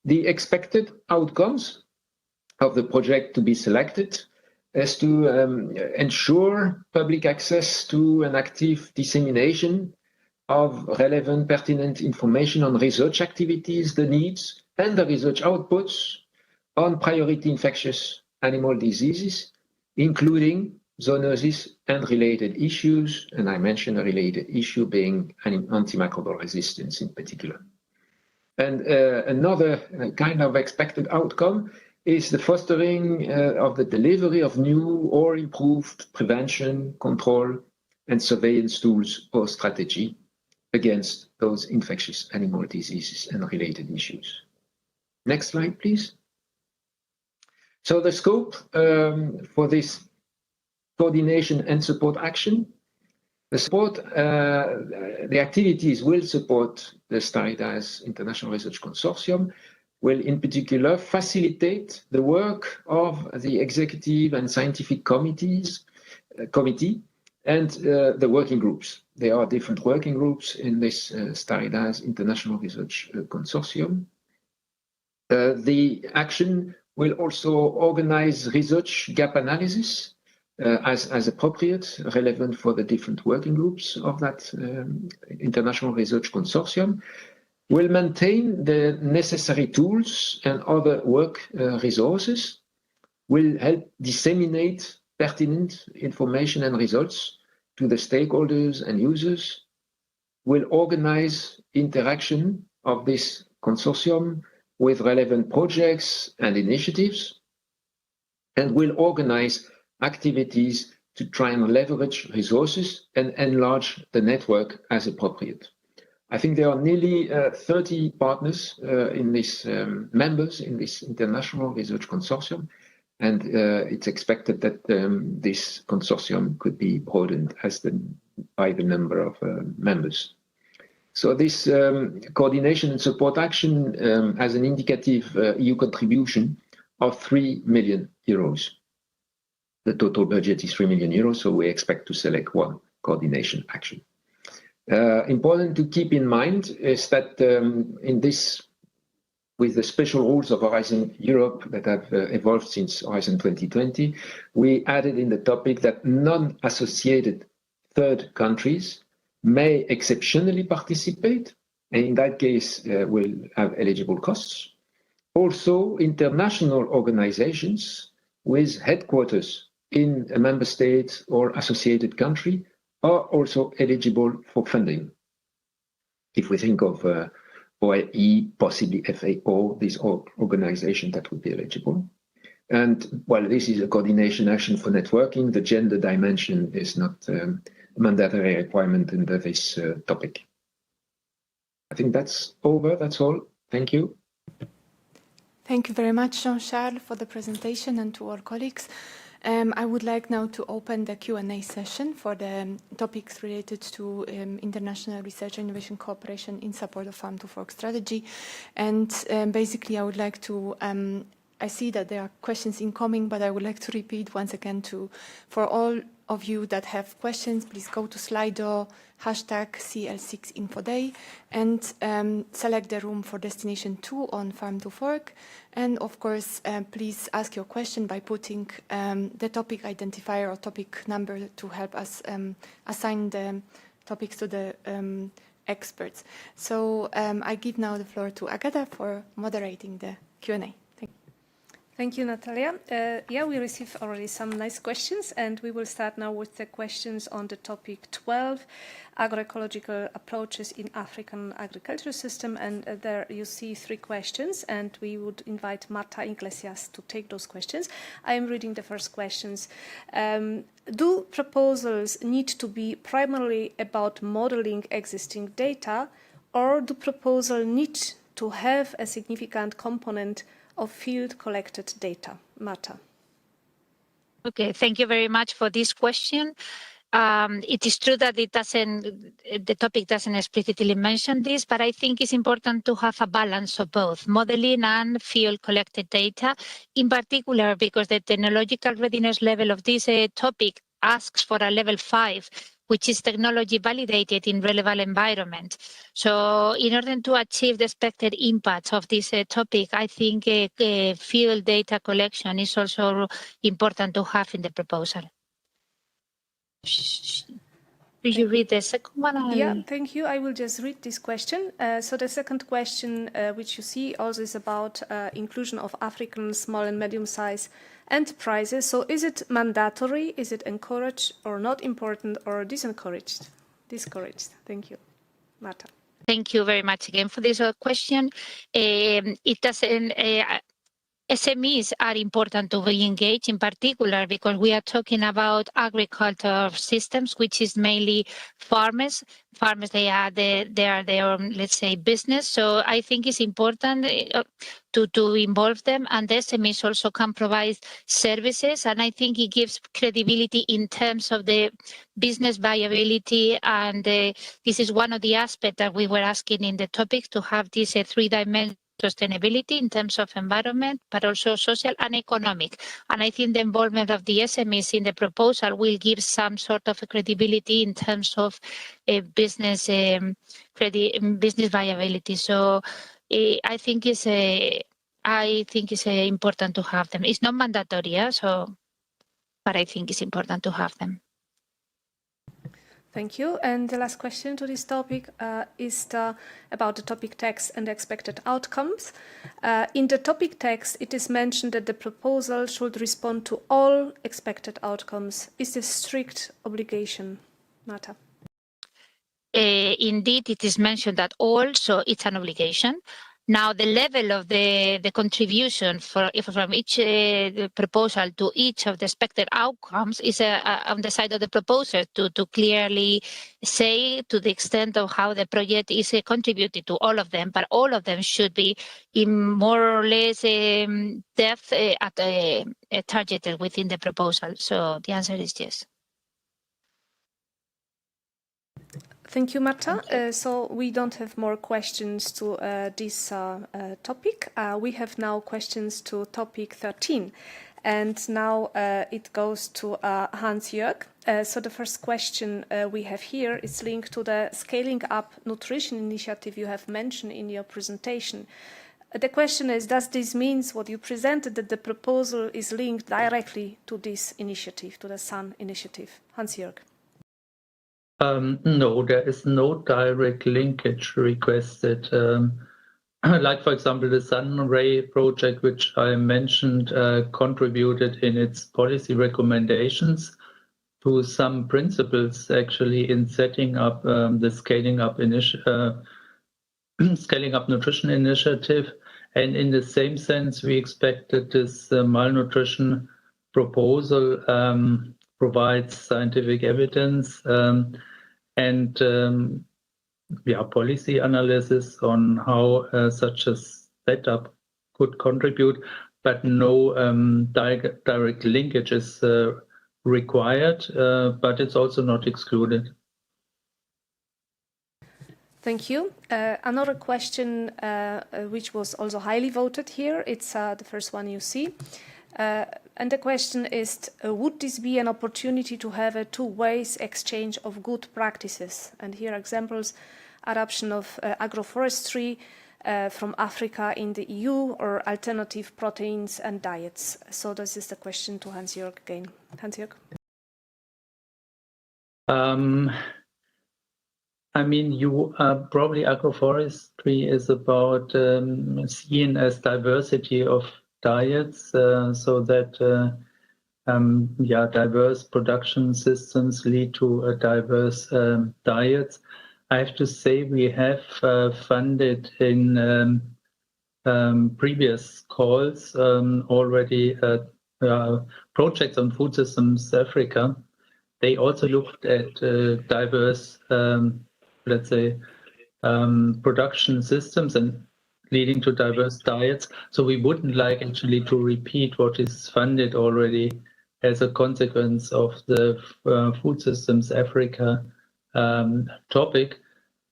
The expected outcomes of the project to be selected is to ensure public access to an active dissemination of relevant, pertinent information on research activities, the needs, and the research outputs on priority infectious animal diseases, including zoonosis and related issues. And I mentioned a related issue being antimicrobial resistance in particular. And another kind of expected outcome is the fostering of the delivery of new or improved prevention, control, and surveillance tools or strategy against those infectious animal diseases and related issues. Next slide, please. So the scope for this coordination and support action, the activities will support the STARIDAS International Research Consortium, will in particular facilitate the work of the executive and scientific committee and the working groups. There are different working groups in this STARIDAS International Research Consortium. The action will also organize research gap analysis as appropriate, relevant for the different working groups of that International Research Consortium, will maintain the necessary tools and other work resources, will help disseminate pertinent information and results to the stakeholders and users, will organize interaction of this consortium with relevant projects and initiatives, and will organize activities to try and leverage resources and enlarge the network as appropriate. I think there are nearly 30 partners in this, members in this international research consortium, and it's expected that this consortium could be broadened by the number of members. So this coordination and support action has an indicative EU contribution of 3 million euros. The total budget is 3 million euros, so we expect to select one coordination action. Important to keep in mind is that in this, with the special rules of Horizon Europe that have evolved since Horizon 2020, we added in the topic that non-associated third countries may exceptionally participate, and in that case will have eligible costs. Also, international organizations with headquarters in a member state or associated country are also eligible for funding. If we think of OIE, possibly FAO, these organizations that would be eligible. And while this is a coordination action for networking, the gender dimension is not a mandatory requirement under this topic. I think that's over, that's all. Thank you. Thank you very much, Jean-Charles, for the presentation, and to our colleagues. I would like now to open the Q&A session for the topics related to international research and innovation cooperation in support of Farm to Fork strategy. And basically, I would like to, I see that there are questions incoming, but I would like to repeat once again for all of you that have questions, please go to Slido, #CL6InfoDay, and select the room for destination 2 on Farm to Fork. And of course, please ask your question by putting the topic identifier or topic number to help us assign the topics to the experts. So I give now the floor to Agata for moderating the Q&A. Thank you, Natalia. Yeah, we received already some nice questions, and we will start now with the questions on the topic 12, agroecological approaches in African agriculture system. And there you see 3 questions, and we would invite Marta Iglesias to take those questions. I am reading the first questions. Do proposals need to be primarily about modeling existing data, or do proposals need to have a significant component of field collected data? Marta. Okay, thank you very much for this question. It is true that the topic doesn't explicitly mention this, but I think it's important to have a balance of both modeling and field collected data, in particular because the technological readiness level of this topic asks for a level 5, which is technology validated in relevant environment. So in order to achieve the expected impact of this topic, I think field data collection is also important to have in the proposal. Do you read the second one? Yeah, thank you. I will just read this question. So the second question, which you see also is about inclusion of African small and medium-sized enterprises. So is it mandatory? Is it encouraged or not important or disencouraged? Discouraged. Thank you. Marta. Thank you very much again for this question. It doesn't. SMEs are important to be engaged, in particular because we are talking about agriculture systems, which is mainly farmers. Farmers, they are their own, let's say, business. So I think it's important to involve them, and the SMEs also can provide services, and I think it gives credibility in terms of the business viability, and this is one of the aspects that we were asking in the topic, to have this 3-dimensional sustainability in terms of environment, but also social and economic. And I think the involvement of the SMEs in the proposal will give some sort of credibility in terms of business viability. So I think it's important to have them. It's not mandatory, but I think it's important to have them. Thank you. And the last question to this topic is about the topic text and expected outcomes. In the topic text, it is mentioned that the proposal should respond to all expected outcomes. Is this strict obligation, Marta? Indeed, it is mentioned that all, so it's an obligation. Now, the level of the contribution from each proposal to each of the expected outcomes is on the side of the proposer to clearly say to the extent of how the project is contributed to all of them, but all of them should be in more or less depth targeted within the proposal. So the answer is yes. Thank you, Marta. So we don't have more questions to this topic. We have now questions to topic 13. And now it goes to Hans-Jörg. So the first question we have here is linked to the Scaling Up Nutrition initiative you have mentioned in your presentation. The question is, does this mean what you presented, that the proposal is linked directly to this initiative, to the SUN initiative? Hans-Jörg. No, there is no direct linkage requested. Like, for example, the Sunray project, which I mentioned, contributed in its policy recommendations to some principles actually in setting up the Scaling Up Nutrition initiative. And in the same sense, we expect that this malnutrition proposal provides scientific evidence and policy analysis on how such a setup could contribute, but no direct linkage is required, but it's also not excluded. Thank you. Another question which was also highly voted here, it's the first one you see. And the question is, would this be an opportunity to have a two-way exchange of good practices? And here are examples: adoption of agroforestry from Africa in the EU, or alternative proteins and diets. So this is the question to Hans-Jörg again. Hans-Jörg? I mean, probably agroforestry is about seen as diversity of diets, so that diverse production systems lead to diverse diets. I have to say we have funded in previous calls already projects on food systems Africa. They also looked at diverse, let's say, production systems and leading to diverse diets. So we wouldn't like actually to repeat what is funded already as a consequence of the Food Systems Africa topic.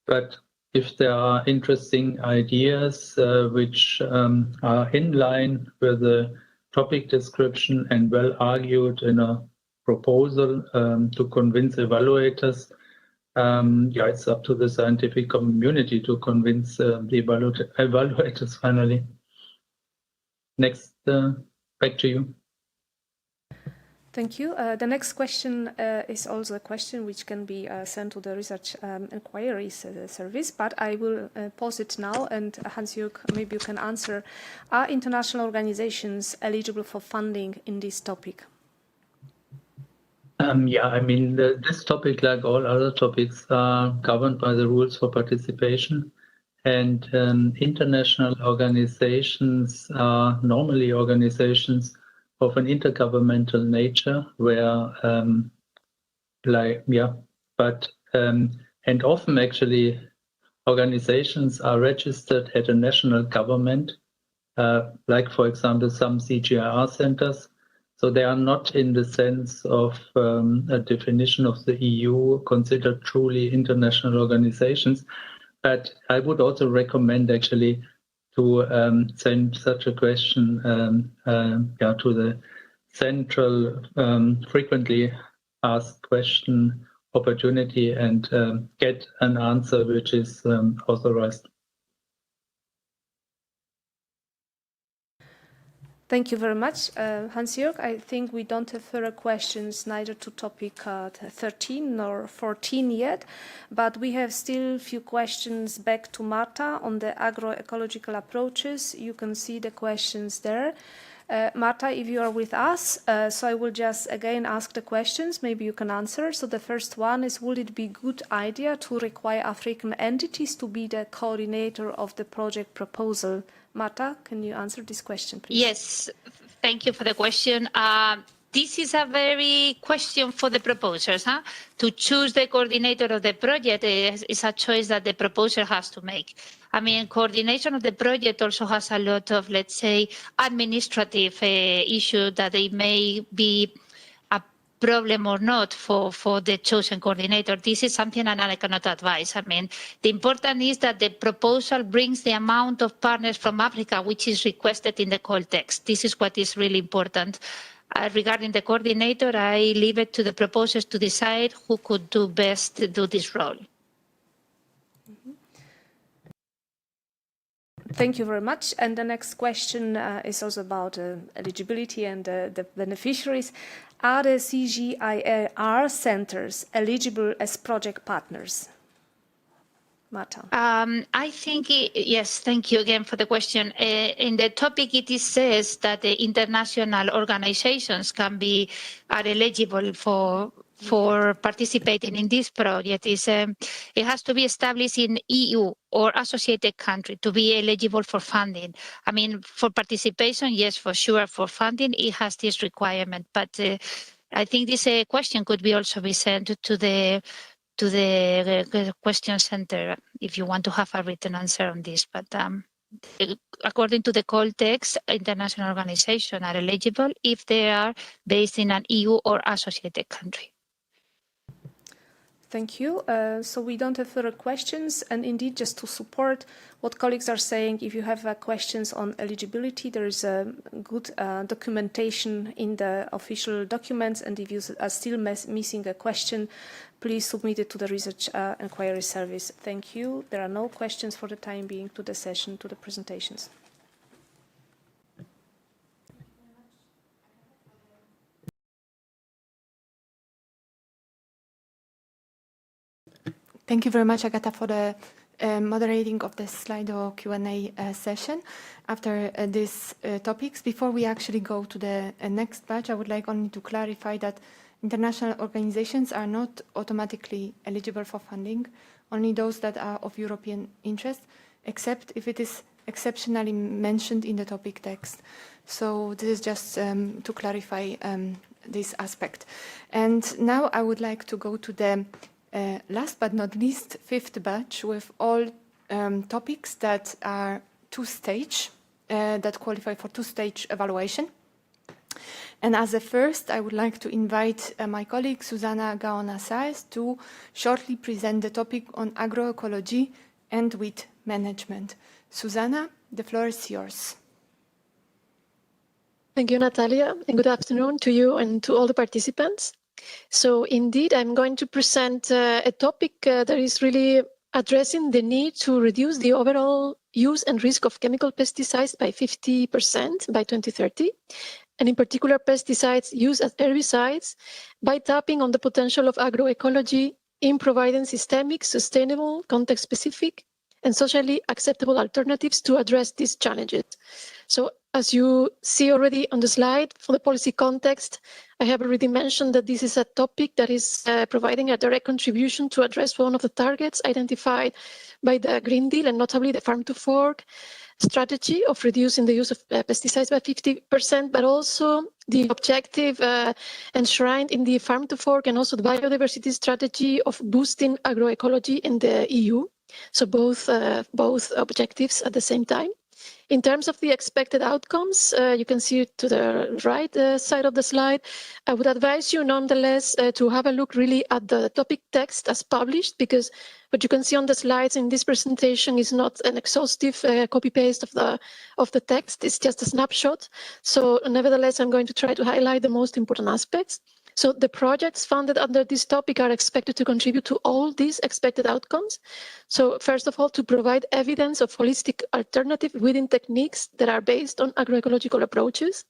But if there are interesting ideas which are in line with the topic description and well argued in a proposal to convince evaluators, it's up to the scientific community to convince the evaluators finally. Next, back to you. Thank you. The next question is also a question which can be sent to the research inquiries service, but I will pose it now, and Hans-Jörg, maybe you can answer. Are international organizations eligible for funding in this topic? I mean, this topic, like all other topics, are governed by the rules for participation. And international organizations are normally organizations of an intergovernmental nature, where, and often actually organizations are registered at a national government, like, for example, some CGIAR centers. So they are not, in the sense of a definition of the EU, considered truly international organizations. But I would also recommend actually to send such a question to the central frequently asked question opportunity and get an answer which is authorized. Thank you very much, Hans-Jörg. I think we don't have further questions neither to topic 13 nor 14 yet, but we have still a few questions back to Marta on the agroecological approaches. You can see the questions there. Marta, if you are with us, so I will just again ask the questions, maybe you can answer. So the first one is, would it be a good idea to require African entities to be the coordinator of the project proposal? Marta, can you answer this question, please? Yes, thank you for the question. This is a very question for the proposers. To choose the coordinator of the project is a choice that the proposer has to make. I mean, coordination of the project also has a lot of, let's say, administrative issues that they may be a problem or not for the chosen coordinator. This is something that I cannot advise. I mean, the important is that the proposal brings the amount of partners from Africa which is requested in the call text. This is what is really important. Regarding the coordinator, I leave it to the proposers to decide who could do best to do this role. Thank you very much. And the next question is also about eligibility and the beneficiaries. Are the CGIAR centers eligible as project partners? Marta. I think, yes, thank you again for the question. In the topic, it says that the international organizations are eligible for participating in this project. It has to be established in EU or associated country to be eligible for funding. I mean, for participation, yes, for sure. For funding, it has this requirement. But I think this question could also be sent to the question center if you want to have a written answer on this. But according to the call text, international organizations are eligible if they are based in an EU or associated country. Thank you. So we don't have further questions. And indeed, just to support what colleagues are saying, if you have questions on eligibility, there is a good documentation in the official documents. And if you are still missing a question, please submit it to the Research Inquiry Service. Thank you. There are no questions for the time being to the session, to the presentations. Thank you very much, Agata, for the moderating of the Slido Q&A session. After these topics, before we actually go to the next batch, I would like only to clarify that international organizations are not automatically eligible for funding, only those that are of European interest, except if it is exceptionally mentioned in the topic text. So this is just to clarify this aspect. And now I would like to go to the last but not least, fifth batch with all topics that are two-stage, that qualify for two-stage evaluation. And as a first, I would like to invite my colleague, Susanna Gaona-Saez, to shortly present the topic on agroecology and wheat management. Susanna, the floor is yours. Thank you, Natalia, and good afternoon to you and to all the participants. So indeed, I'm going to present a topic that is really addressing the need to reduce the overall use and risk of chemical pesticides by 50% by 2030, and in particular pesticides used as herbicides, by tapping on the potential of agroecology in providing systemic, sustainable, context-specific, and socially acceptable alternatives to address these challenges. So as you see already on the slide, for the policy context, I have already mentioned that this is a topic that is providing a direct contribution to address one of the targets identified by the Green Deal, and notably the Farm to Fork strategy of reducing the use of pesticides by 50%, but also the objective enshrined in the Farm to Fork and also the biodiversity strategy of boosting agroecology in the EU. So both objectives at the same time. In terms of the expected outcomes, you can see to the right side of the slide. I would advise you nonetheless to have a look really at the topic text as published, because what you can see on the slides in this presentation is not an exhaustive copy-paste of the text. It's just a snapshot. So nevertheless, I'm going to try to highlight the most important aspects. So the projects funded under this topic are expected to contribute to all these expected outcomes. So first of all, to provide evidence of holistic alternative within techniques that are based on agroecological approaches.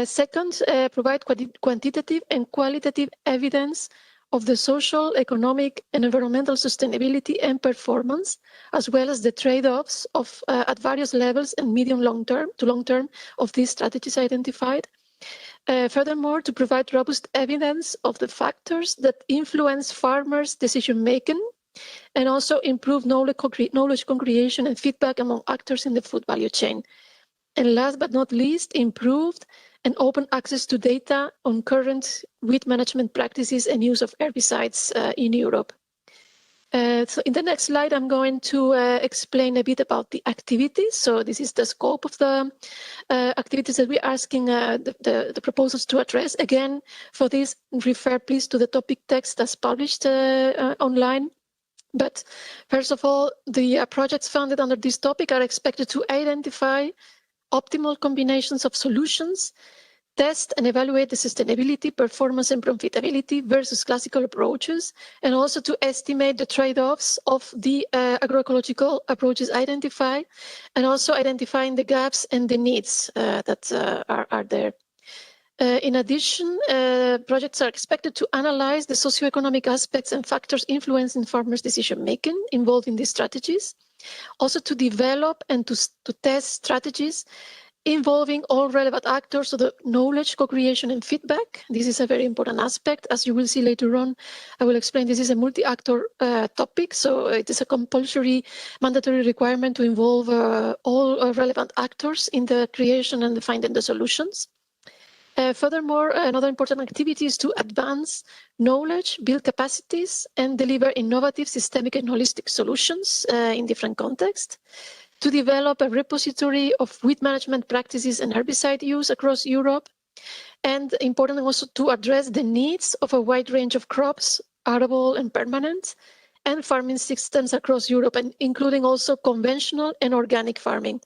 Second, provide quantitative and qualitative evidence of the social, economic, and environmental sustainability and performance, as well as the trade-offs of at various levels and medium long term of these strategies identified. Furthermore, to provide robust evidence of the factors that influence farmers' decision-making, and also improve knowledge co-creation and feedback among actors in the food value chain. And last but not least, improved and open access to data on current weed management practices and use of herbicides in Europe. So in the next slide, I'm going to explain a bit about the activities. So this is the scope of the activities that we're asking the proposals to address. Again, for this, refer please to the topic text as published online. But first of all, the projects funded under this topic are expected to identify optimal combinations of solutions, test and evaluate the sustainability, performance, and profitability versus classical approaches, and also to estimate the trade-offs of the agroecological approaches identified, and also identifying the gaps and the needs that are there. In addition, projects are expected to analyze the socioeconomic aspects and factors influencing farmers' decision-making involved in these strategies. Also to develop and to test strategies involving all relevant actors, so the knowledge, co-creation, and feedback. This is a very important aspect. As you will see later on, I will explain this is a multi-actor topic, so it is a compulsory, mandatory requirement to involve all relevant actors in the creation and the finding the solutions. Furthermore, another important activity is to advance knowledge, build capacities, and deliver innovative, systemic, and holistic solutions in different contexts. To develop a repository of weed management practices and herbicide use across Europe. And important also to address the needs of a wide range of crops, arable and permanent, and farming systems across Europe, and including also conventional and organic farming.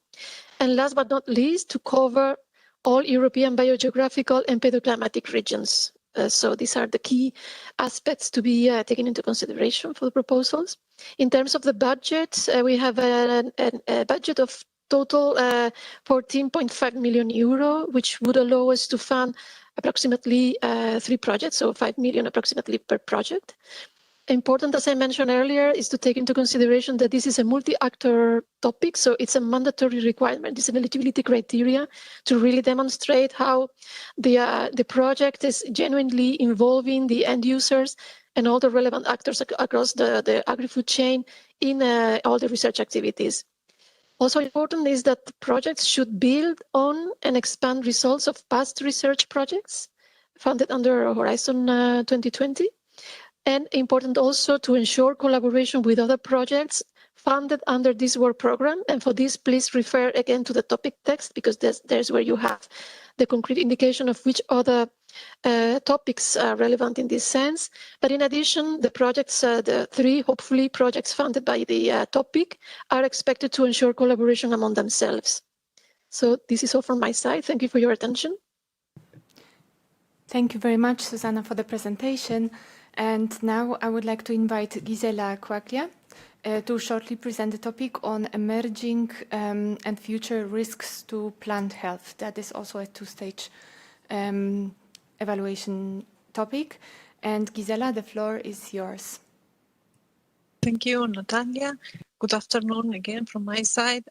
And last but not least, to cover all European biogeographical and pedoclimatic regions. So these are the key aspects to be taken into consideration for the proposals. In terms of the budget, we have a budget of total 14.5 million euro, which would allow us to fund approximately 3 projects, so 5 million approximately per project. Important, as I mentioned earlier, is to take into consideration that this is a multi-actor topic, so it's a mandatory requirement. It's an eligibility criteria to really demonstrate how the project is genuinely involving the end users and all the relevant actors across the agri-food chain in all the research activities. Also important is that the projects should build on and expand results of past research projects funded under Horizon 2020. And important also to ensure collaboration with other projects funded under this work program. And for this, please refer again to the topic text, because there's where you have the concrete indication of which other topics are relevant in this sense. But in addition, the projects, the 3, hopefully, projects funded by the topic are expected to ensure collaboration among themselves. So this is all from my side. Thank you for your attention. Thank you very much, Susanna, for the presentation. And now I would like to invite Gisela Quaglia to shortly present the topic on emerging and future risks to plant health. That is also a 2-stage evaluation topic. And Gisela, the floor is yours. Thank you, Natalia. Good afternoon again from my side.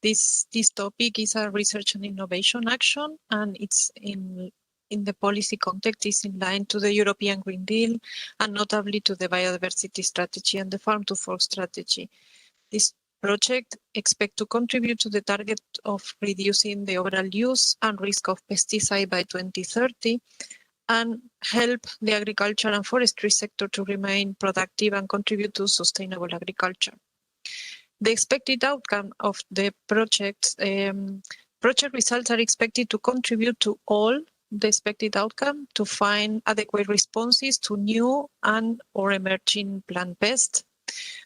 This topic is a research and innovation action, and it's in the policy context is in line to the European Green Deal, and notably to the biodiversity strategy and the farm to fork strategy. This project expects to contribute to the target of reducing the overall use and risk of pesticide by 2030, and help the agriculture and forestry sector to remain productive and contribute to sustainable agriculture. The expected outcome of the project results are expected to contribute to all the expected outcome, to find adequate responses to new and or emerging plant pests,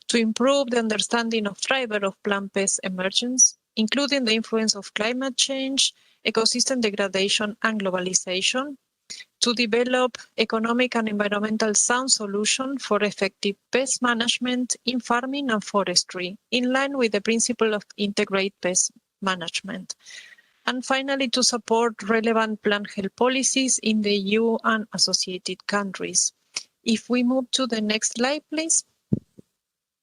to improve the understanding of driver of plant pest emergence, including the influence of climate change, ecosystem degradation and globalization, to develop economic and environmental sound solutions for effective pest management in farming and forestry, in line with the principle of integrated pest management. And finally, to support relevant plant health policies in the EU and associated countries, If we move to the next slide, please,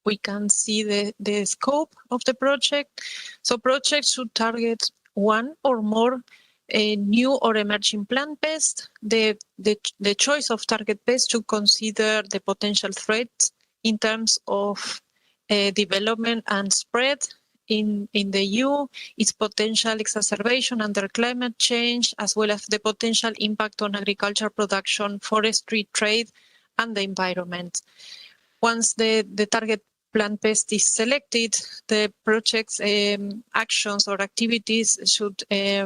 we can see the scope of the project. So projects should target one or more new or emerging plant pests. The choice of target pests should consider the potential threats in terms of development and spread in the EU, its potential exacerbation under climate change, as well as the potential impact on agriculture production, forestry, trade, and the environment. Once the target plant pest is selected, the project's actions or activities should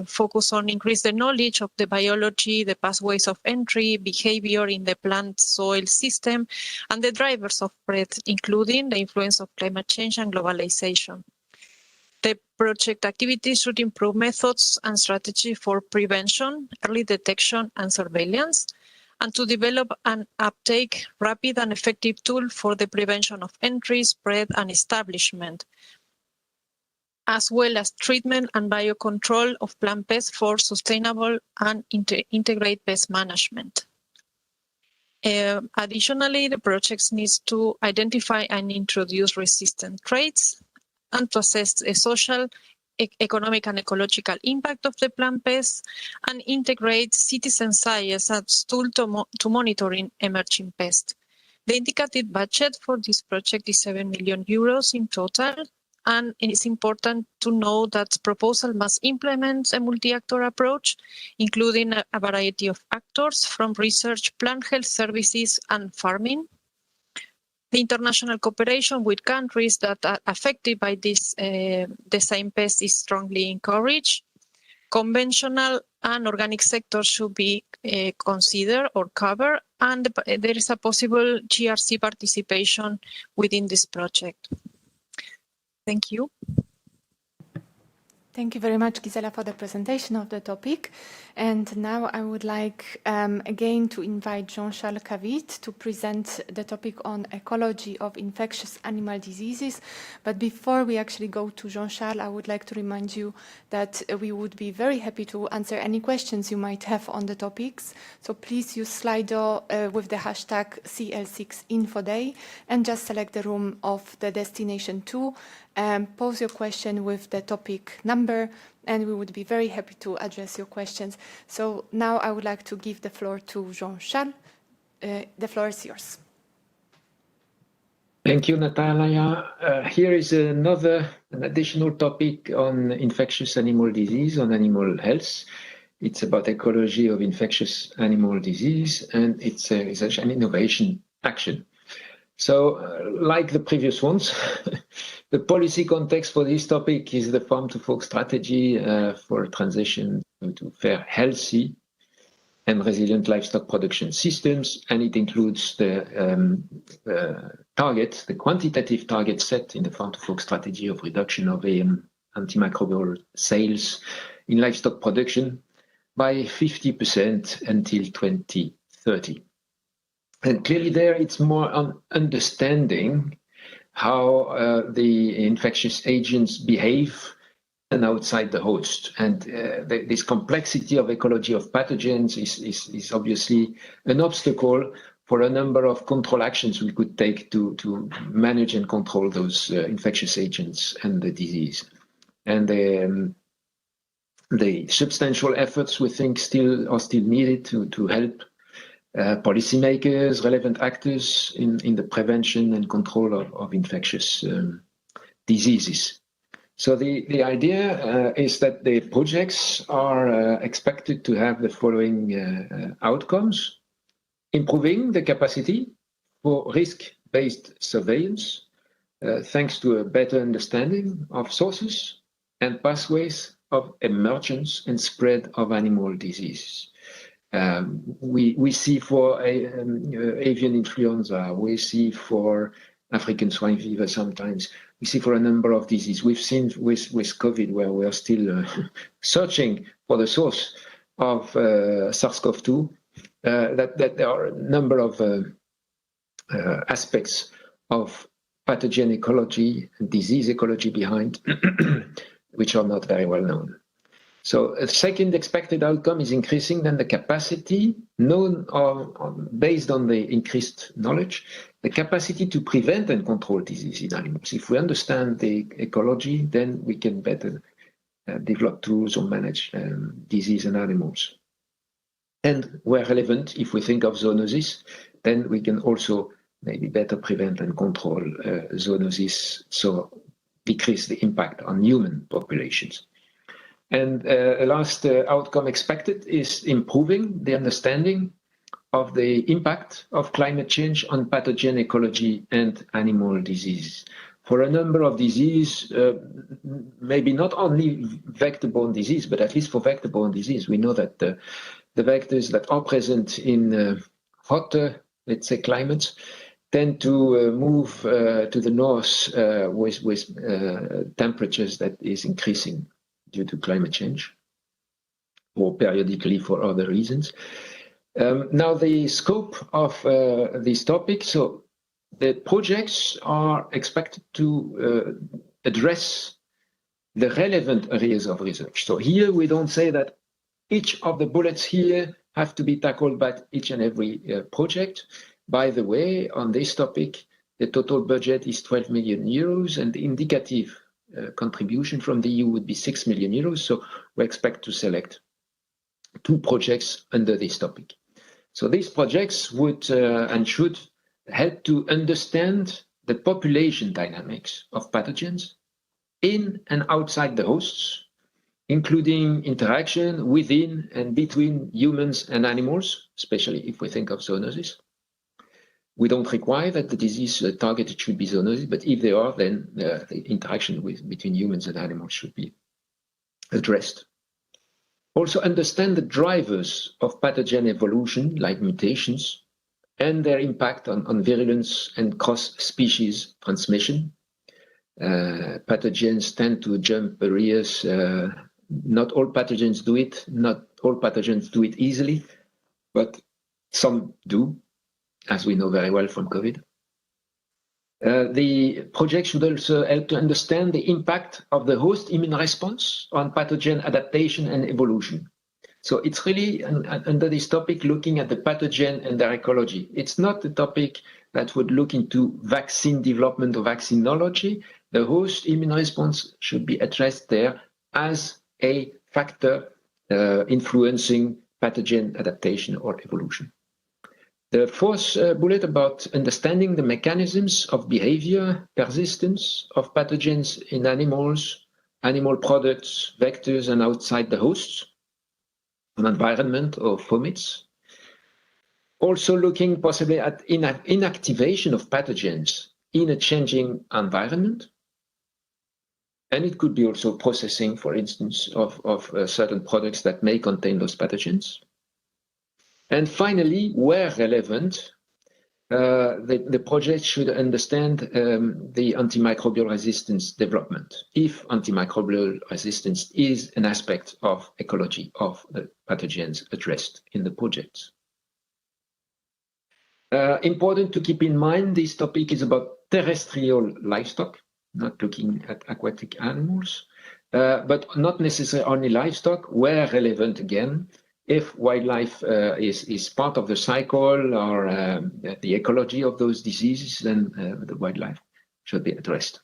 focus on increase the knowledge of the biology, the pathways of entry, behavior in the plant soil system, and the drivers of spread, including the influence of climate change and globalization. The project activities should improve methods and strategy for prevention, early detection, and surveillance, and to develop and uptake rapid and effective tool for the prevention of entry, spread, and establishment, as well as treatment and biocontrol of plant pests for sustainable and integrated pest management. Additionally, the project needs to identify and introduce resistant traits and to assess a social, economic and ecological impact of the plant pests, and integrate citizen science as tool to monitoring emerging pests. The indicated budget for this project is 7 million euros in total, and it's important to know that the proposal must implement a multi-actor approach, including a variety of actors from research, plant health services, and farming. The international cooperation with countries that are affected by this the same pest is strongly encouraged. Conventional and organic sectors should be considered or covered, and there is a possible GRC participation within this project. Thank you. Thank you very much, Gisela, for the presentation of the topic. And now I would like again to invite Jean-Charles Cavit to present the topic on ecology of infectious animal diseases. But before we actually go to Jean-Charles, I would like to remind you that we would be very happy to answer any questions you might have on the topics. So please use Slido with the hashtag CL6InfoDay and just select the room of the destination to. Pose your question with the topic number, and we would be very happy to address your questions. So now I would like to give the floor to Jean-Charles. The floor is yours. Thank you, Natalia. Here is an additional topic on infectious animal disease, on animal health. It's about ecology of infectious animal disease, and it's an innovation action. So, like the previous ones, the policy context for this topic is the Farm to Fork strategy for transition to fair, healthy, and resilient livestock production systems, and it includes the quantitative target set in the Farm to Fork strategy of reduction of antimicrobial sales in livestock production by 50% until 2030. And clearly there it's more on understanding how the infectious agents behave and outside the host. And this complexity of ecology of pathogens is obviously an obstacle for a number of control actions we could take to manage and control those infectious agents and the disease. And the substantial efforts we think are still needed to help policymakers, relevant actors in the prevention and control of infectious diseases. So the idea is that the projects are expected to have the following outcomes: improving the capacity for risk-based surveillance, thanks to a better understanding of sources and pathways of emergence and spread of animal diseases. We see for avian influenza, we see for African swine fever sometimes, we see for a number of diseases. We've seen with COVID, where we are still searching for the source of SARS-CoV-2, that there are a number of aspects of pathogen ecology and disease ecology behind, which are not very well known. So a second expected outcome is increasing then the capacity known or based on the increased knowledge, the capacity to prevent and control disease in animals. If we understand the ecology, then we can better develop tools or manage disease in animals. And where relevant, if we think of zoonosis, then we can also maybe better prevent and control zoonosis, so decrease the impact on human populations. And last outcome expected is improving the understanding of the impact of climate change on pathogen ecology and animal disease. For a number of disease, maybe not only vector-borne disease, but at least for vector-borne disease, we know that the vectors that are present in hotter, let's say, climates tend to move to the north with temperatures that is increasing due to climate change or periodically for other reasons. Now the scope of this topic, so the projects are expected to address the relevant areas of research. So here we don't say that each of the bullets here have to be tackled by each and every project. By the way, on this topic, the total budget is 12 million euros and the indicative contribution from the EU would be 6 million euros. So we expect to select 2 projects under this topic. So these projects would and should help to understand the population dynamics of pathogens in and outside the hosts, including interaction within and between humans and animals, especially if we think of zoonosis. We don't require that the disease targeted should be zoonosis, but if they are, then the interaction between humans and animals should be addressed. Also understand the drivers of pathogen evolution, like mutations, and their impact on virulence and cross-species transmission. Pathogens tend to jump barriers. Not all pathogens do it. Not all pathogens do it easily, but some do, as we know very well from COVID. The project should also help to understand the impact of the host immune response on pathogen adaptation and evolution. So it's really under this topic looking at the pathogen and their ecology. It's not a topic that would look into vaccine development or vaccinology. The host immune response should be addressed there as a factor influencing pathogen adaptation or evolution. The fourth bullet about understanding the mechanisms of behavior, persistence of pathogens in animals, animal products, vectors, and outside the hosts, an environment or fomites. Also looking possibly at inactivation of pathogens in a changing environment. And it could be also processing, for instance, of certain products that may contain those pathogens. And finally, where relevant, the project should understand the antimicrobial resistance development, if antimicrobial resistance is an aspect of ecology of the pathogens addressed in the projects. Important to keep in mind, this topic is about terrestrial livestock, not looking at aquatic animals, but not necessarily only livestock, where relevant again. If wildlife is part of the cycle or the ecology of those diseases, then the wildlife should be addressed.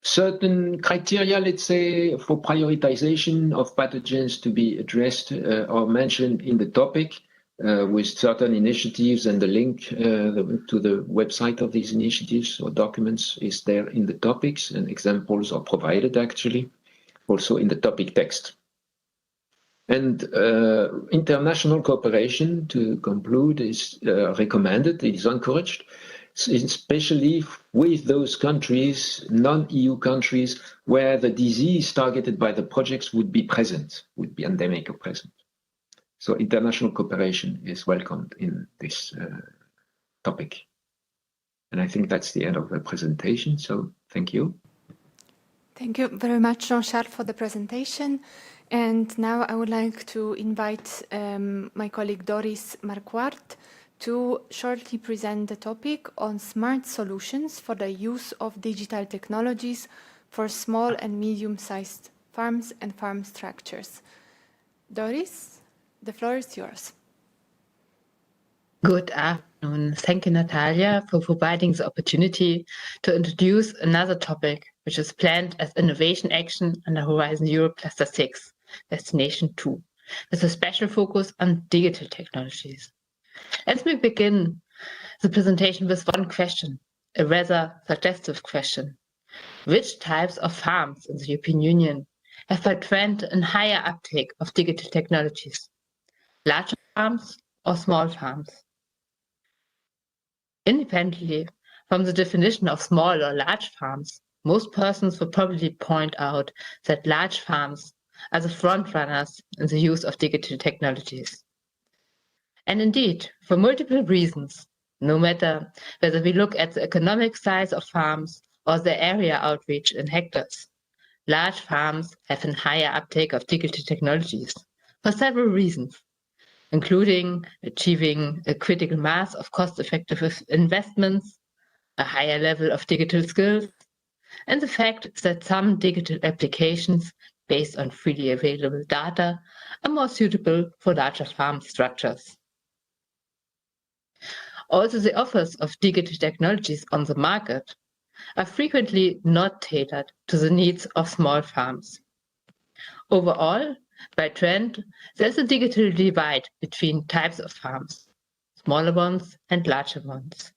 Certain criteria, let's say, for prioritization of pathogens to be addressed are mentioned in the topic with certain initiatives, and the link to the website of these initiatives or documents is there in the topics, and examples are provided actually also in the topic text. And international cooperation, to conclude, is recommended, it is encouraged, especially with those countries, non-EU countries, where the disease targeted by the projects would be present, would be endemic or present. So international cooperation is welcomed in this topic. And I think that's the end of the presentation, so thank you. Thank you very much, Jean-Charles, for the presentation. And now I would like to invite my colleague Doris Marquardt to shortly present the topic on smart solutions for the use of digital technologies for small and medium-sized farms and farm structures. Doris, the floor is yours. Good afternoon. Thank you, Natalia, for providing the opportunity to introduce another topic, which is planned as innovation action under Horizon Europe Cluster 6, Destination 2, with a special focus on digital technologies. Let me begin the presentation with one question, a rather suggestive question. Which types of farms in the European Union have by trend a higher uptake of digital technologies? Larger farms or small farms? Independently from the definition of small or large farms, most persons will probably point out that large farms are the front runners in the use of digital technologies. And indeed, for multiple reasons, no matter whether we look at the economic size of farms or the area outreach in hectares, large farms have a higher uptake of digital technologies for several reasons, including achieving a critical mass of cost-effective investments, a higher level of digital skills, and the fact that some digital applications based on freely available data are more suitable for larger farm structures. Also, the offers of digital technologies on the market are frequently not tailored to the needs of small farms. Overall, by trend, there's a digital divide between types of farms, smaller ones and larger ones.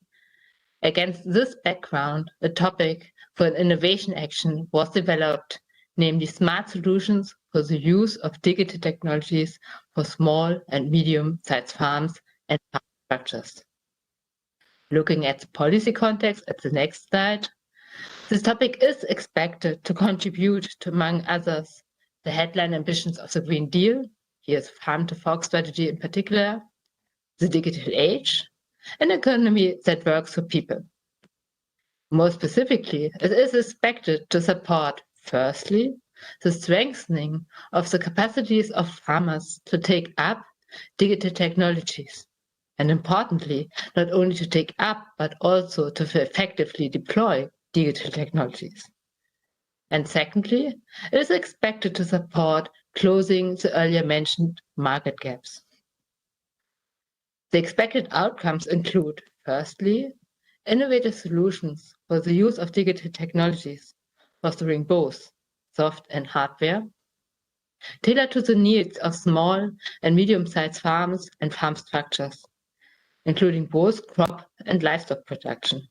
Against this background, a topic for an innovation action was developed, namely smart solutions for the use of digital technologies for small and medium-sized farms and farm structures. Looking at the policy context at the next slide, this topic is expected to contribute to, among others, the headline ambitions of the Green Deal, here's farm-to-fork strategy in particular, the digital age, an economy that works for people. More specifically, it is expected to support, firstly, the strengthening of the capacities of farmers to take up digital technologies, and importantly, not only to take up, but also to effectively deploy digital technologies. And secondly, it is expected to support closing the earlier mentioned market gaps. The expected outcomes include, firstly, innovative solutions for the use of digital technologies, fostering both soft and hardware, tailored to the needs of small and medium-sized farms and farm structures, including both crop and livestock production.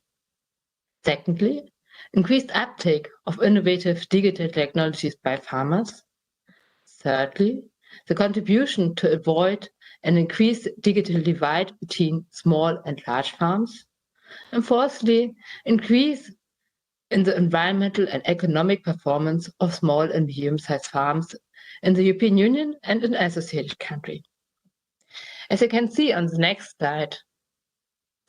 Secondly, increased uptake of innovative digital technologies by farmers. Thirdly, the contribution to avoid an increased digital divide between small and large farms. And fourthly, increase in the environmental and economic performance of small and medium-sized farms in the European Union and in associated countries. As you can see on the next slide,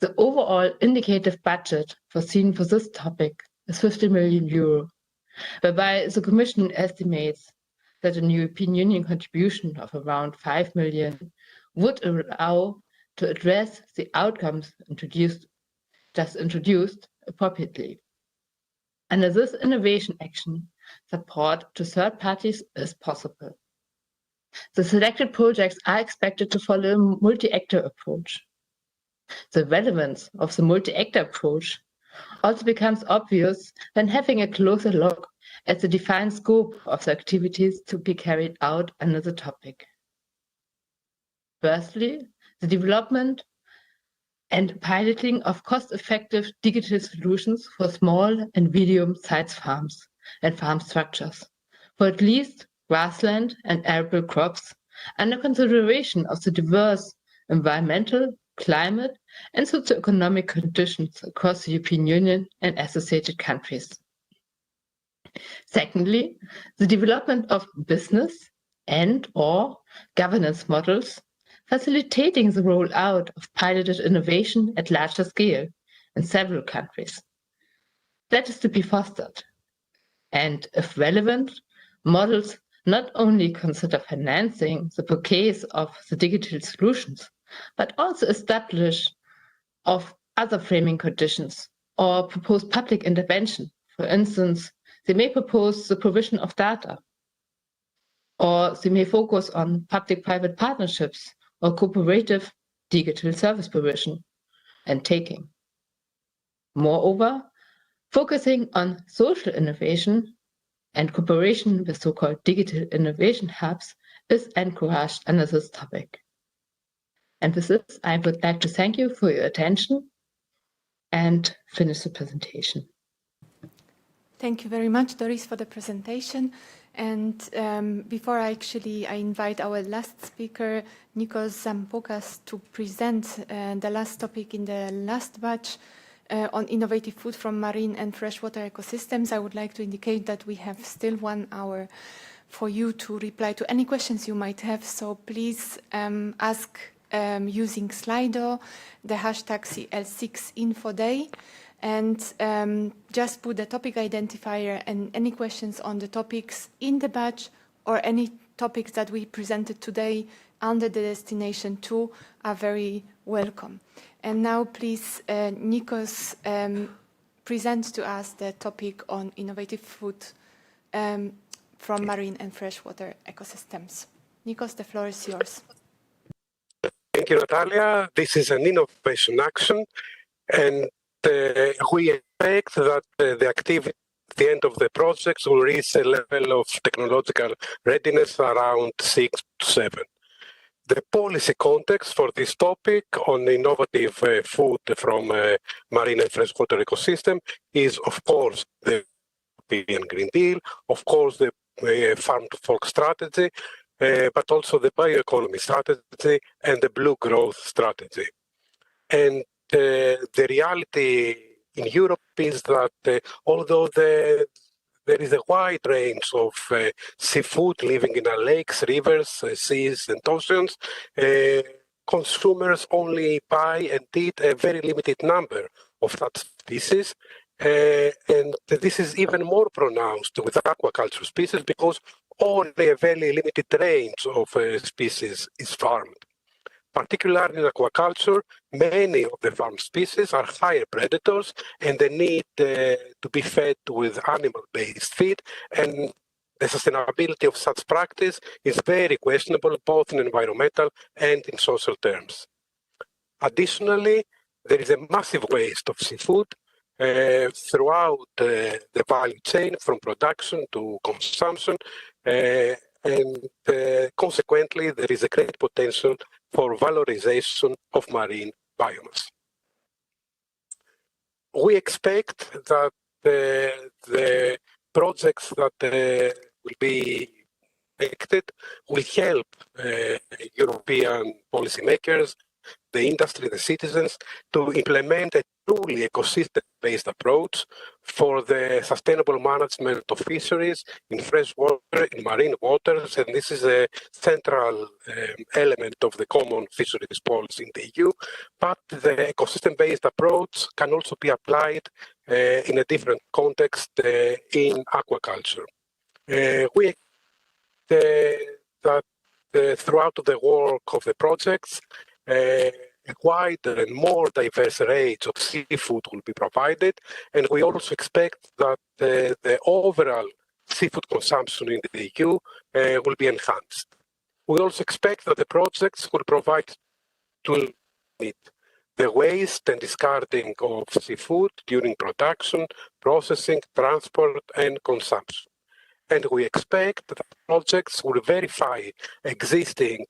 the overall indicative budget foreseen for this topic is 50 million euro, whereby the Commission estimates that a European Union contribution of around 5 million would allow to address the outcomes just introduced appropriately. Under this innovation action, support to third parties is possible. The selected projects are expected to follow a multi-actor approach. The relevance of the multi-actor approach also becomes obvious when having a closer look at the defined scope of the activities to be carried out under the topic. Firstly, the development and piloting of cost-effective digital solutions for small and medium-sized farms and farm structures, for at least grassland and arable crops, under consideration of the diverse environmental, climate, and socioeconomic conditions across the European Union and associated countries. Secondly, the development of business and/or governance models facilitating the rollout of piloted innovation at larger scale in several countries. That is to be fostered. And if relevant, models not only consider financing the bouquets of the digital solutions, but also establish of other framing conditions or propose public intervention. For instance, they may propose the provision of data. or they may focus on public-private partnerships or cooperative digital service provision and taking. Moreover, focusing on social innovation and cooperation with so-called digital innovation hubs is encouraged under this topic. And with this, I would like to thank you for your attention and finish the presentation. Thank you very much, Doris, for the presentation. And before I invite our last speaker, Nikos Zampokas, to present the last topic in the last batch on innovative food from marine and freshwater ecosystems, I would like to indicate that we have still 1 hour for you to reply to any questions you might have. So please ask using Slido, the hashtag CL6InfoDay. And just put the topic identifier and any questions on the topics in the batch or any topics that we presented today under the destination 2 are very welcome. And now please, Nikos, present to us the topic on innovative food from marine and freshwater ecosystems. Nikos, the floor is yours. Thank you, Natalia. This is an innovation action, and we expect that the activity at the end of the projects will reach a level of technological readiness around 6 to 7. The policy context for this topic on innovative food from marine and freshwater ecosystem is, of course, the European Green Deal, of course, the farm-to-fork strategy, but also the bioeconomy strategy and the blue growth strategy. And the reality in Europe is that although there is a wide range of seafood living in our lakes, rivers, seas, and oceans, consumers only buy and eat a very limited number of such species. And this is even more pronounced with aquaculture species because only a very limited range of species is farmed. Particularly in aquaculture, many of the farm species are higher predators and they need to be fed with animal-based feed, and the sustainability of such practice is very questionable both in environmental and in social terms. Additionally, there is a massive waste of seafood throughout the value chain from production to consumption, and consequently there is a great potential for valorization of marine biomass. We expect that the projects that will be elected will help European policymakers, the industry, the citizens, to implement a truly ecosystem-based approach for the sustainable management of fisheries in freshwater, in marine waters, and this is a central element of the common fisheries policy in the EU. But the ecosystem-based approach can also be applied in a different context in aquaculture. We expect that throughout the work of the projects, a wider and more diverse range of seafood will be provided, and we also expect that the overall seafood consumption in the EU will be enhanced. We also expect that the projects will provide to limit the waste and discarding of seafood during production, processing, transport, and consumption. And we expect that projects will verify existing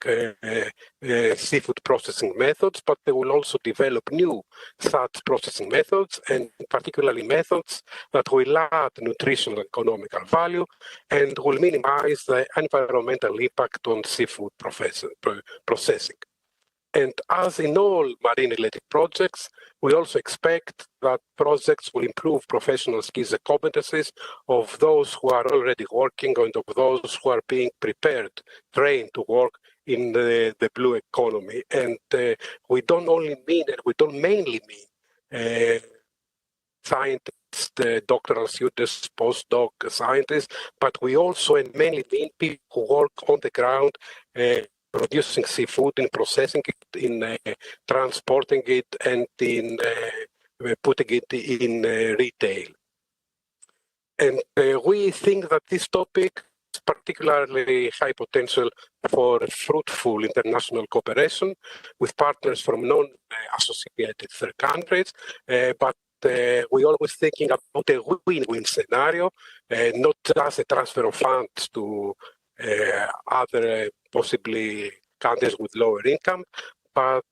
seafood processing methods, but they will also develop new such processing methods, and particularly methods that will add nutritional and economical value and will minimize the environmental impact on seafood processing. And as in all marine-related projects, we also expect that projects will improve professional skills and competencies of those who are already working and of those who are being prepared, trained to work in the blue economy. And we don't only mean, and we don't mainly mean scientists, doctoral students, postdoc scientists, but we also and mainly mean people who work on the ground, producing seafood, in processing it, in transporting it, and in putting it in retail. And we think that this topic particularly high potential for fruitful international cooperation with partners from non-associated third countries, but we're always thinking about a win-win scenario, not just a transfer of funds to other possibly countries with lower income, but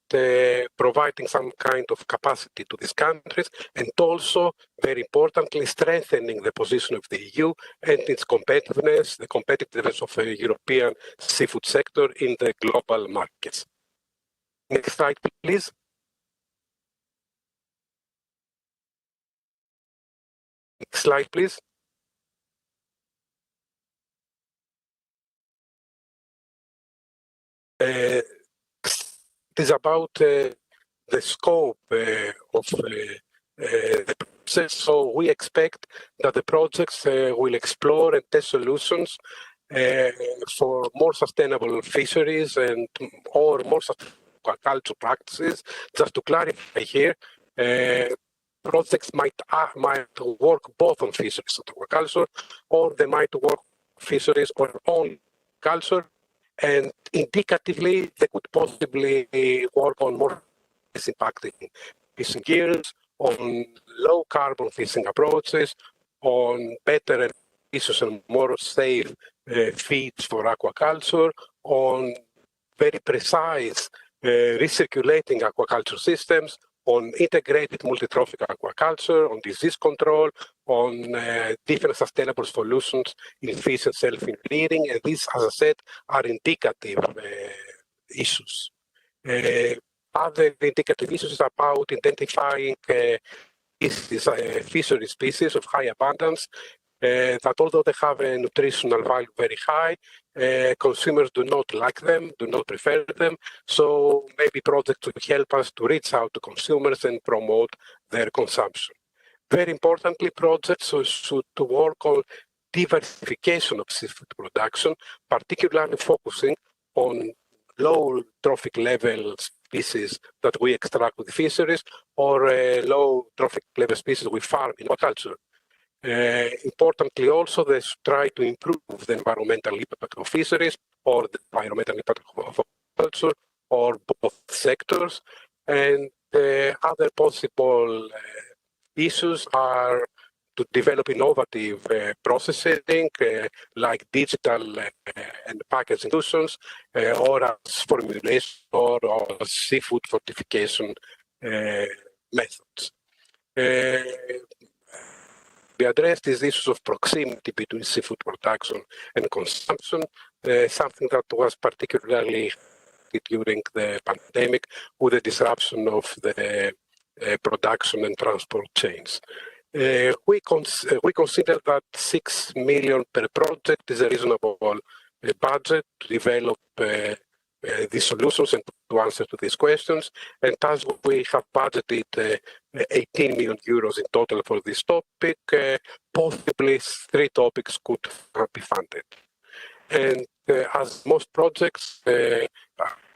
providing some kind of capacity to these countries, and also, very importantly, strengthening the position of the EU and its competitiveness, the competitiveness of the European seafood sector in the global markets. Next slide, please. Next slide, please. It is about the scope of the process. So we expect that the projects will explore and test solutions for more sustainable fisheries and or more sustainable aquaculture practices. Just to clarify here, projects might work both on fisheries and aquaculture, or they might work fisheries or only culture. And indicatively, they could possibly work on more impacting fishing gears, on low carbon fishing approaches, on better and efficient and more safe feeds for aquaculture, on very precise recirculating aquaculture systems, on integrated multi-trophic aquaculture, on disease control, on different sustainable solutions in fish and self-breeding. And these, as I said, are indicative issues. Other indicative issues is about identifying fishery species of high abundance that although they have a nutritional value very high, consumers do not like them, do not prefer them. So maybe projects will help us to reach out to consumers and promote their consumption. Very importantly, projects should work on diversification of seafood production, particularly focusing on low trophic level species that we extract with fisheries, or low trophic level species we farm in aquaculture. Importantly also, they should try to improve the environmental impact of fisheries or the environmental impact of aquaculture, or both sectors. And other possible issues are to develop innovative processing like digital and packaging solutions, or as formulation or seafood fortification methods. We address these issues of proximity between seafood production and consumption, something that was particularly during the pandemic with the disruption of the production and transport chains. We consider that 6 million per project is a reasonable budget to develop these solutions and to answer to these questions. And thus we have budgeted 18 million euros in total for this topic. Possibly 3 topics could be funded. And as most projects,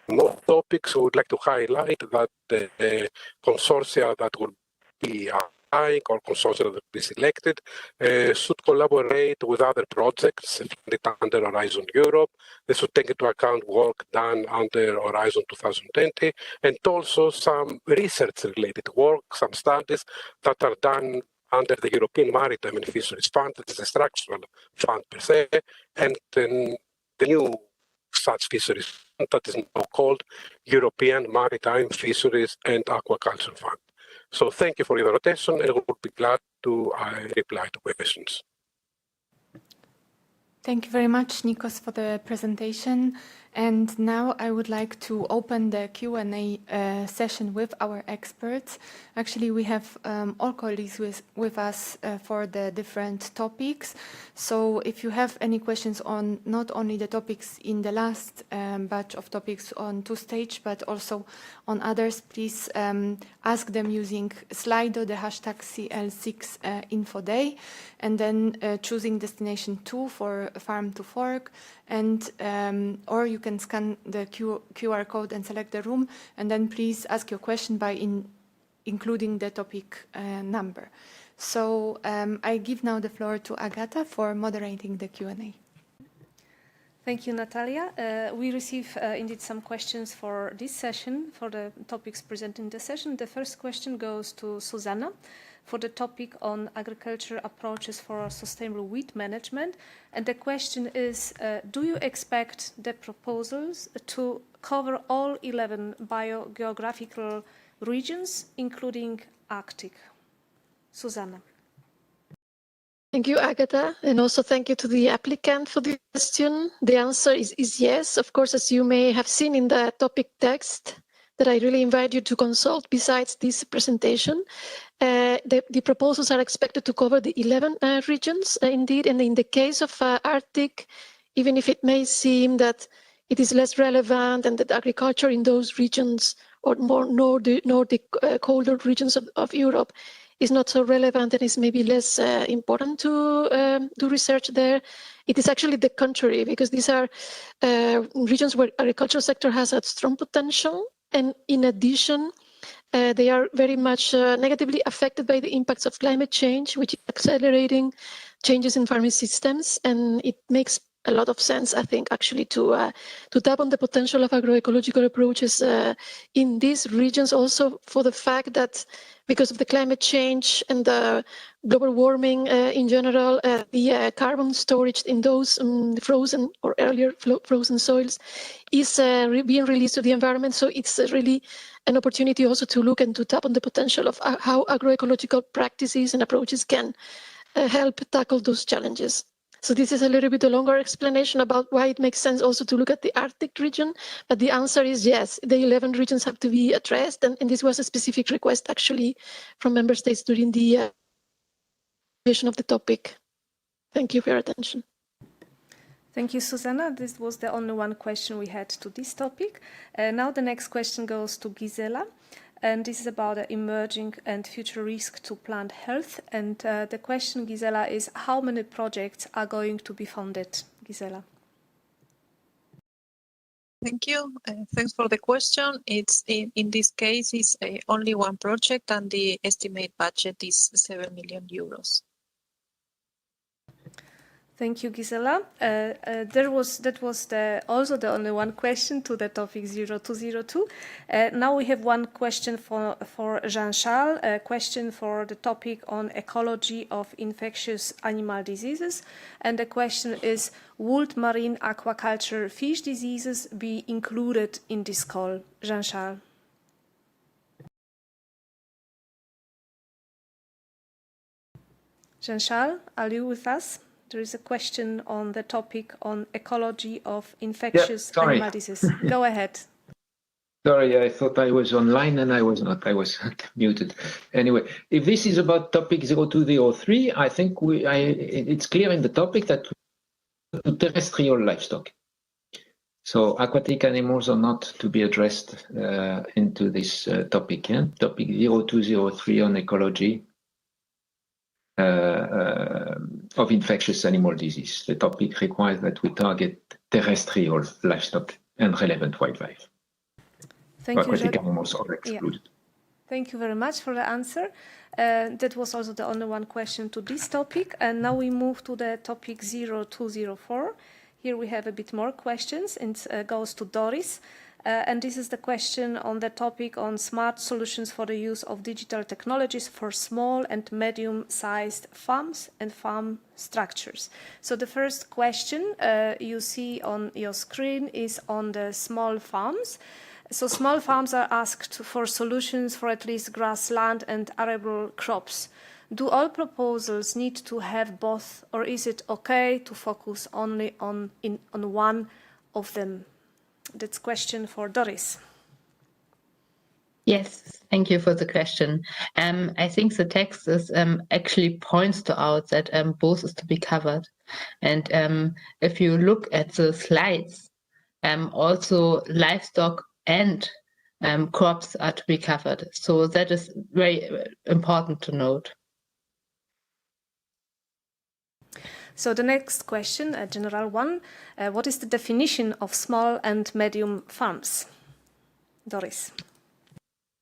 most topics, we would like to highlight that the consortia that will be or consortia that will be selected should collaborate with other projects under Horizon Europe. They should take into account work done under Horizon 2020, and also some research-related work, some studies that are done under the European Maritime and Fisheries Fund, that is a structural fund per se, and then the new such fisheries fund that is now called European Maritime, Fisheries and Aquaculture Fund. So thank you for your attention, and we would be glad to reply to questions. Thank you very much, Nikos, for the presentation. And now I would like to open the Q&A session with our experts. Actually, we have all colleagues with us for the different topics. So if you have any questions on not only the topics in the last batch of topics on 2Stage, but also on others, please ask them using Slido, the hashtag CL6InfoDay, and then choosing destination 2 for farm to fork, and or you can scan the QR code and select the room, and then please ask your question by including the topic number. So I give now the floor to Agata for moderating the Q&A. Thank you, Natalia. We receive indeed some questions for this session, for the topics presented in the session. The first question goes to Susanna for the topic on agriculture approaches for sustainable weed management. And the question is, do you expect the proposals to cover all 11 biogeographical regions, including Arctic? Susanna. Thank you, Agatha, and also thank you to the applicant for the question. The answer is yes. Of course, as you may have seen in the topic text that I really invite you to consult besides this presentation, the proposals are expected to cover the 11 regions indeed, and in the case of Arctic, even if it may seem that it is less relevant and that agriculture in those regions or more Nordic colder regions of Europe is not so relevant and is maybe less important to do research there. It is actually the contrary, because these are regions where agricultural sector has a strong potential, and in addition, they are very much negatively affected by the impacts of climate change, which is accelerating changes in farming systems, and it makes a lot of sense, I think, actually to tap on the potential of agroecological approaches in these regions, also for the fact that because of the climate change and the global warming in general, the carbon storage in those frozen or earlier frozen soils is being released to the environment. So it's really an opportunity also to look and to tap on the potential of how agroecological practices and approaches can help tackle those challenges. So this is a little bit a longer explanation about why it makes sense also to look at the Arctic region. But the answer is yes, the 11 regions have to be addressed. And this was a specific request actually from member states during the creation of the topic. Thank you for your attention. Thank you, Susanna. This was the only one question we had to this topic. Now the next question goes to Gisela. And this is about the emerging and future risk to plant health. And the question, Gisela, is how many projects are going to be funded? Gisela. Thank you. Thanks for the question. It's in this case, it's only one project, and the estimate budget is 7 million euros. Thank you, Gisela. That was also the only one question to the topic 0202. Now we have one question for Jean-Charles, a question for the topic on ecology of infectious animal diseases. And the question is, would marine aquaculture fish diseases be included in this call? Jean-Charles. Jean-Charles, are you with us? There is a question on the topic on ecology of infectious animal disease. Go ahead. Sorry, I thought I was online and I was not. I was muted. Anyway, if this is about topic 0203, I think it's clear in the topic that terrestrial livestock. So aquatic animals are not to be addressed into this topic. Yeah? Topic 0203 on ecology of infectious animal disease. The topic requires that we target terrestrial livestock and relevant wildlife. Thank you, aquatic animals are excluded. Yeah. Thank you very much for the answer. That was also the only one question to this topic. And now we move to the topic 0204. Here we have a bit more questions, and it goes to Doris. And this is the question on the topic on smart solutions for the use of digital technologies for small and medium-sized farms and farm structures. So the first question you see on your screen is on the small farms. So small farms are asked for solutions for at least grassland and arable crops. Do all proposals need to have both, or is it okay to focus only on one of them? That's a question for Doris. Yes, thank you for the question. I think the text is actually points out that both is to be covered. And if you look at the slides, also livestock and crops are to be covered. So that is very important to note. So the next question, a general one, what is the definition of small and medium farms? Doris.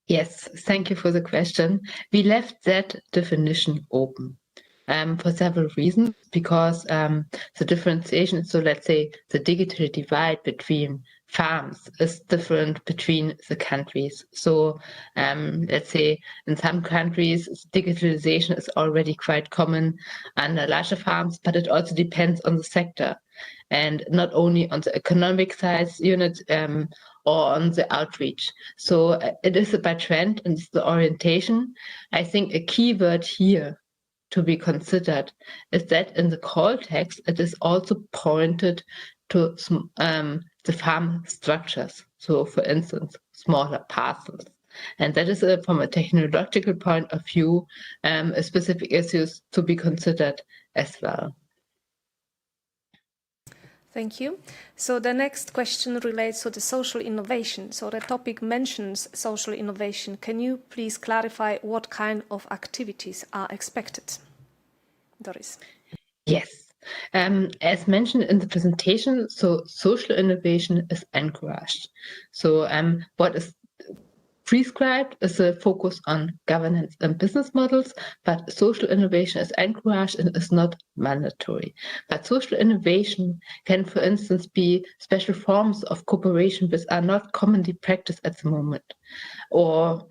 Yes, thank you for the question. We left that definition open. for several reasons, because the differentiation, so let's say the digital divide between farms is different between the countries. So let's say in some countries, digitalization is already quite common under larger farms, but it also depends on the sector and not only on the economic size unit or on the outreach. So it is about trend and it's the orientation. I think a key word here to be considered is that in the call text, it is also pointed to the farm structures. So for instance, smaller parcels. And that is from a technological point of view, a specific issues to be considered as well. Thank you. So the next question relates to the social innovation. So the topic mentions social innovation. Can you please clarify what kind of activities are expected? Doris. Yes. As mentioned in the presentation, so social innovation is encouraged. So what is prescribed is a focus on governance and business models, but social innovation is encouraged and is not mandatory. But social innovation can, for instance, be special forms of cooperation which are not commonly practiced at the moment. Or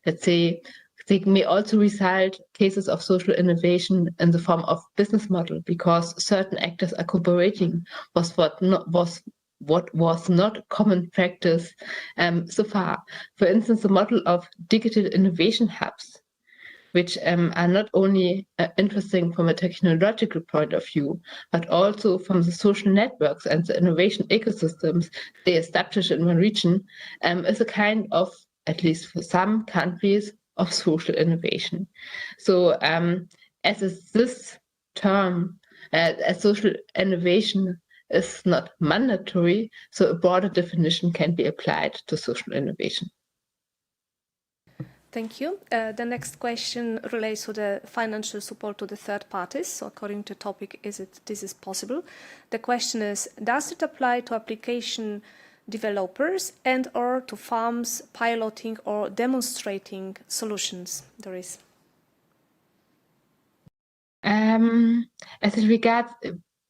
let's say, they may also result cases of social innovation in the form of business model, because certain actors are cooperating what was not common practice so far. For instance, the model of digital innovation hubs, which are not only interesting from a technological point of view, but also from the social networks and the innovation ecosystems they establish in one region, is a kind of, at least for some countries, of social innovation. So as is this term, as social innovation is not mandatory, so a broader definition can be applied to social innovation. Thank you. The next question relates to the financial support to the third parties. So according to topic, this is possible? The question is, does it apply to application developers and or to farms piloting or demonstrating solutions? Doris. As it regards,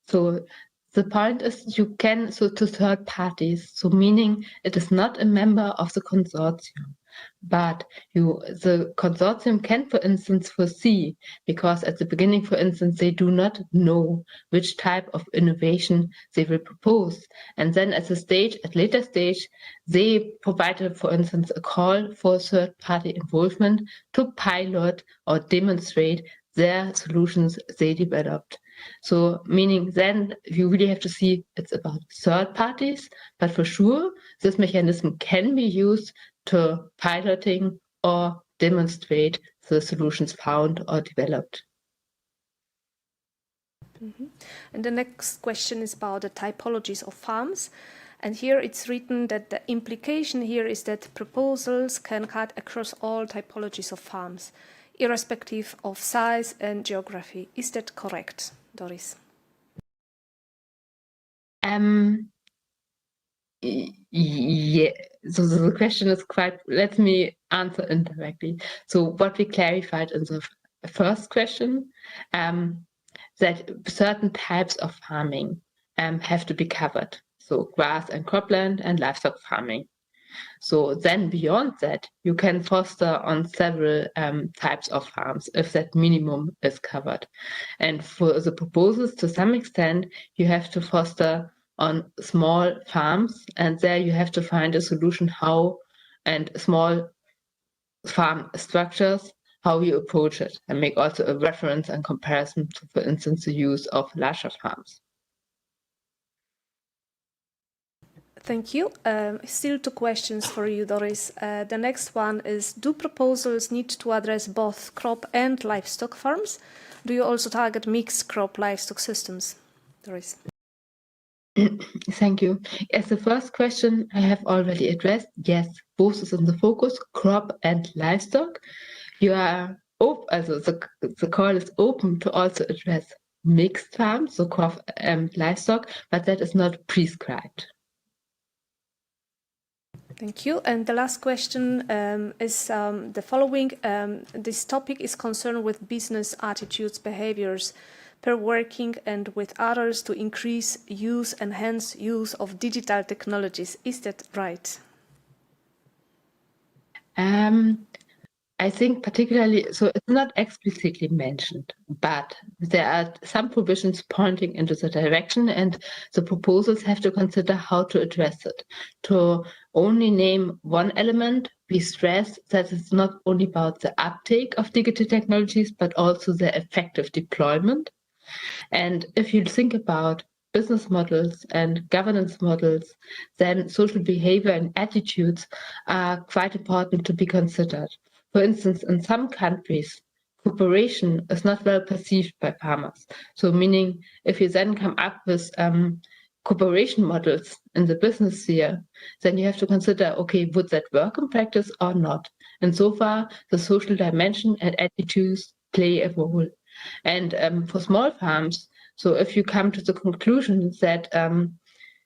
so the point is you can, so to third parties, so meaning it is not a member of the consortium, but the consortium can, for instance, foresee, because at the beginning, for instance, they do not know which type of innovation they will propose. And then at later stage, they provided, for instance, a call for third party involvement to pilot or demonstrate their solutions they developed. So meaning then you really have to see it's about third parties, but for sure this mechanism can be used to piloting or demonstrate the solutions found or developed. Mm-hmm. And the next question is about the typologies of farms. And here it's written that the implication here is that proposals can cut across all typologies of farms, irrespective of size and geography. Is that correct, Doris? Yeah, so the question is let me answer indirectly. So what we clarified in the first question, that certain types of farming have to be covered. So grass and cropland and livestock farming. So then beyond that, you can foster on several types of farms if that minimum is covered. And for the proposals, to some extent, you have to foster on small farms, and there you have to find a solution how, and small farm structures, how you approach it, and make also a reference and comparison to, for instance, the use of larger farms. Thank you. Still two questions for you, Doris. The next one is, do proposals need to address both crop and livestock farms? Do you also target mixed crop livestock systems? Doris. Thank you. As the first question I have already addressed, yes, both is in the focus, crop and livestock. You are also the call is open to also address mixed farms, so crop and livestock, but that is not prescribed. Thank you. And the last question is the following. This topic is concerned with business attitudes, behaviors, per working and with others to increase use, enhance use of digital technologies. Is that right? I think particularly, so it's not explicitly mentioned, but there are some provisions pointing into the direction, and the proposals have to consider how to address it. To only name one element, we stress that it's not only about the uptake of digital technologies, but also their effective deployment. And if you think about business models and governance models, then social behavior and attitudes are quite important to be considered. For instance, in some countries, cooperation is not well perceived by farmers. So meaning if you then come up with cooperation models in the business sphere, then you have to consider, okay, would that work in practice or not? And so far, the social dimension and attitudes play a role. And for small farms, so if you come to the conclusion that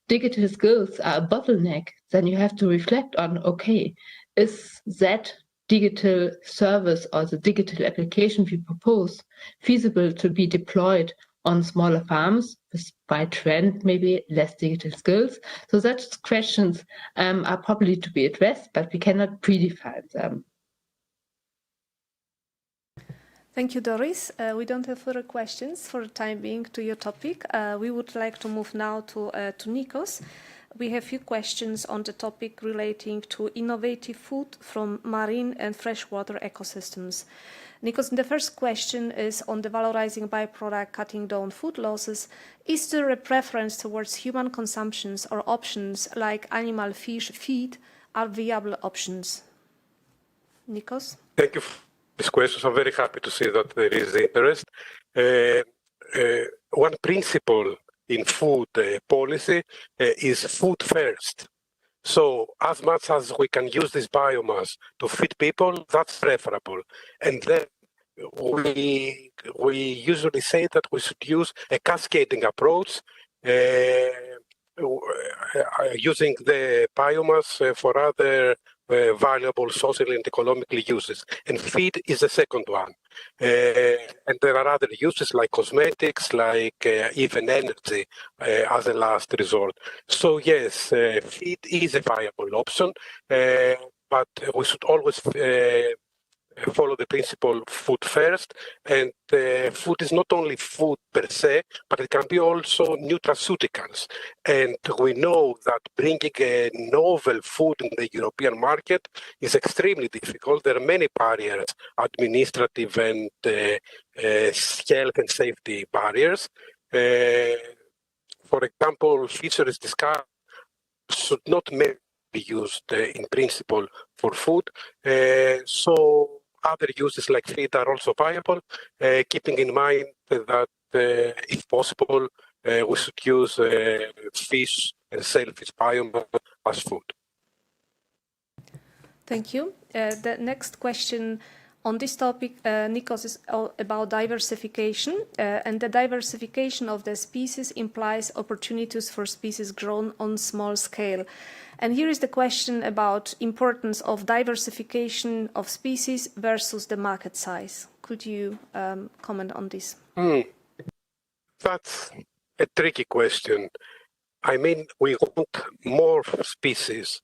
digital skills are a bottleneck, then you have to reflect on, okay, is that digital service or the digital application we propose feasible to be deployed on smaller farms with by trend maybe less digital skills? So such questions are probably to be addressed, but we cannot predefine them. Thank you, Doris. We don't have further questions for the time being to your topic. We would like to move now to Nikos. We have a few questions on the topic relating to innovative food from marine and freshwater ecosystems. Nikos, the first question is on the valorizing byproduct, cutting down food losses. Is there a preference towards human consumptions or options like animal fish feed are viable options? Nikos? Thank you for these questions. I'm very happy to see that there is interest. One principle in food policy is food first. So as much as we can use this biomass to feed people, that's preferable. And then we usually say that we should use a cascading approach, using the biomass for other valuable social and economically uses. And feed is the second one. And there are other uses like cosmetics, like even energy as a last resort. So yes, feed is a viable option, but we should always follow the principle food first, and food is not only food per se, but it can be also nutraceuticals. And we know that bringing a novel food in the European market is extremely difficult. There are many barriers, administrative and health and safety barriers. For example, fisheries discard should not be used in principle for food. So other uses like feed are also viable, keeping in mind that if possible, we should use fish and shellfish biomass as food. Thank you. The next question on this topic, Nikos, is about diversification, and the diversification of the species implies opportunities for species grown on small scale. And here is the question about importance of diversification of species versus the market size. Could you comment on this? That's a tricky question. I mean, we want more species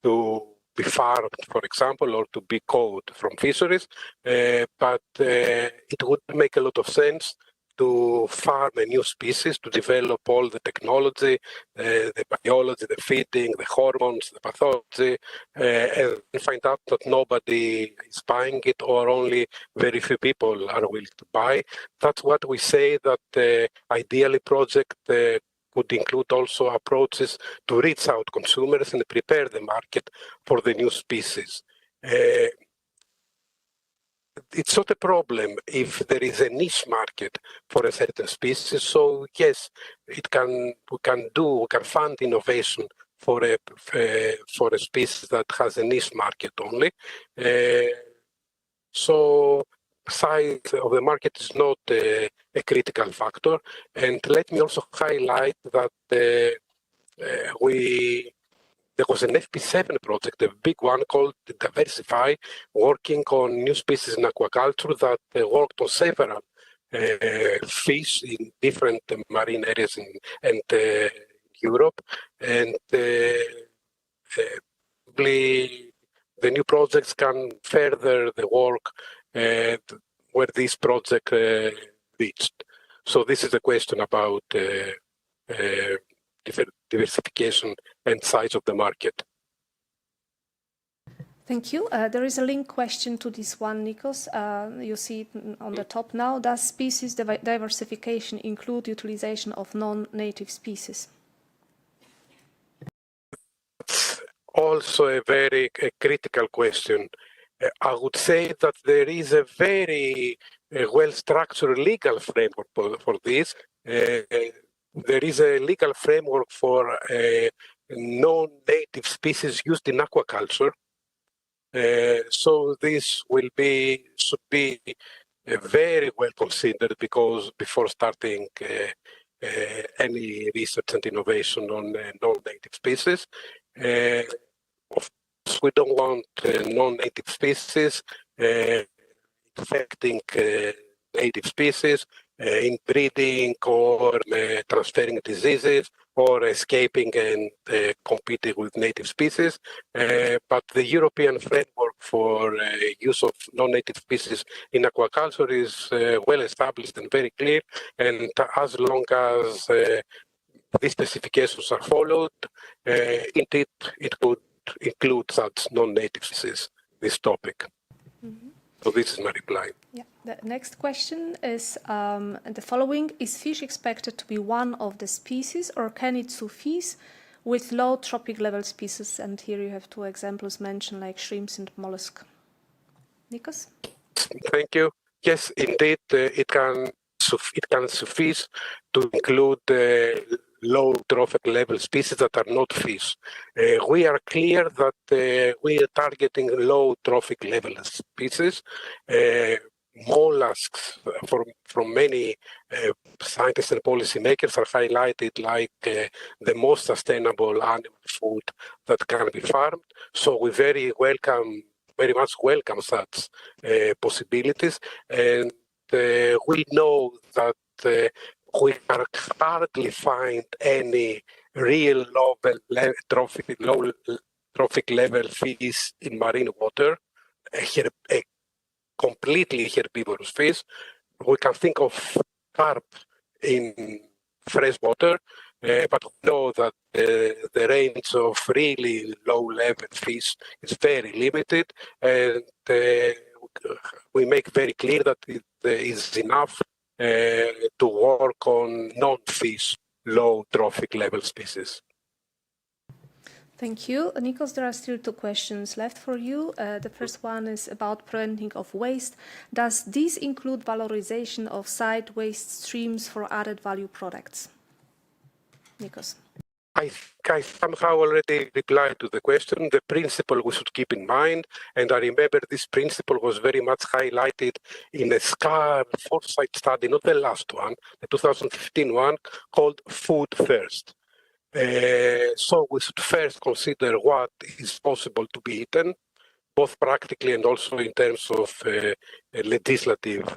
to be farmed, for example, or to be caught from fisheries, but it would make a lot of sense to farm a new species, to develop all the technology, the biology, the feeding, the hormones, the pathology, and find out that nobody is buying it or only very few people are willing to buy. That's what we say that ideally project would include also approaches to reach out consumers and prepare the market for the new species. It's not a problem if there is a niche market for a certain species. So yes, we can fund innovation for a species that has a niche market only. So size of the market is not a critical factor. And let me also highlight that we there was an FP7 project, a big one called Diversify, working on new species in aquaculture that worked on several fish in different marine areas in Europe. And probably the new projects can further the work where this project reached. So this is a question about diversification and size of the market. Thank you. There is a link question to this one, Nikos. You see it on the top now. Does species diversification include utilization of non-native species? Also a very critical question. I would say that there is a very well-structured legal framework for this. There is a legal framework for non-native species used in aquaculture. So this should be very well considered, because before starting any research and innovation on non-native species, of course we don't want non-native species infecting native species, inbreeding or transferring diseases, or escaping and competing with native species. But the European framework for use of non-native species in aquaculture is well established and very clear. And as long as these specifications are followed, indeed it could include such non-native species, this topic. Mm-hmm. So this is my reply. Yeah. The next question is the following: is fish expected to be one of the species, or can it suffice with low trophic level species? And here you have two examples mentioned, like shrimps and mollusk. Nikos? Thank you. Yes, indeed, it can suffice to include low trophic level species that are not fish. We are clear that we are targeting low trophic level species. Mollusks from many scientists and policymakers are highlighted like the most sustainable animal food that can be farmed. So we very much welcome such possibilities. And we know that we can hardly find any real low trophic level fish in marine water, a completely herbivorous fish. We can think of carp in freshwater, but we know that the range of really low-level fish is very limited, and we make very clear that it is enough to work on non-fish low trophic level species. Thank you. Nikos, there are still two questions left for you. The first one is about preventing of waste. Does this include valorization of side waste streams for added value products? Nikos. I somehow already replied to the question. The principle we should keep in mind, and I remember this principle was very much highlighted in a SCAR foresight study, not the last one, the 2015 one, called Food First. So we should first consider what is possible to be eaten, both practically and also in terms of legislative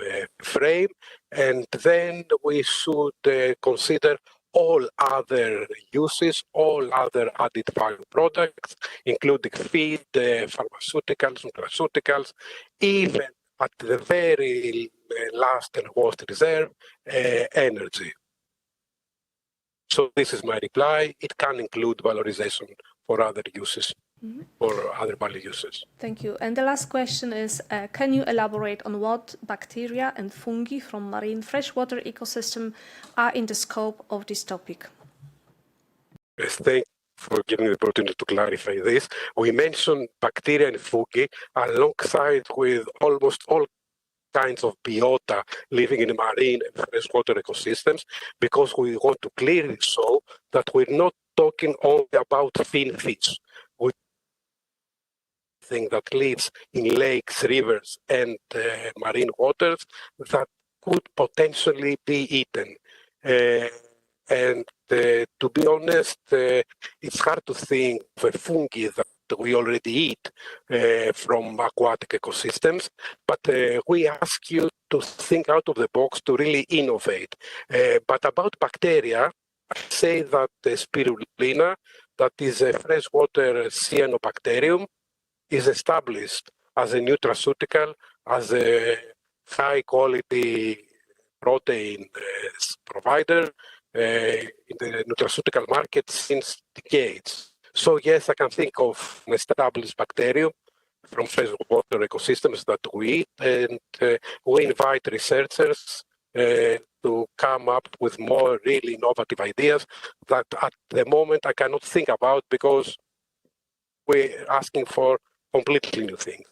frame, and then we should consider all other uses, all other added value products, including feed, pharmaceuticals, nutraceuticals, even at the very last and worst reserve, energy. So this is my reply. It can include valorization for other uses, or other value uses. Thank you. And the last question is, can you elaborate on what bacteria and fungi from marine freshwater ecosystem are in the scope of this topic? Yes, thank you for giving me the opportunity to clarify this. We mentioned bacteria and fungi alongside with almost all kinds of biota living in marine and freshwater ecosystems, because we want to clearly show that we're not talking only about fin fish. We think that lives in lakes, rivers, and marine waters that could potentially be eaten. And to be honest, it's hard to think of a fungi that we already eat from aquatic ecosystems, but we ask you to think out of the box to really innovate. But about bacteria, I say that the spirulina, that is a freshwater cyanobacterium, is established as a nutraceutical, as a high-quality protein provider in the nutraceutical market since decades. So yes, I can think of an established bacterium from freshwater ecosystems that we eat, and we invite researchers to come up with more really innovative ideas that at the moment I cannot think about because we're asking for completely new things.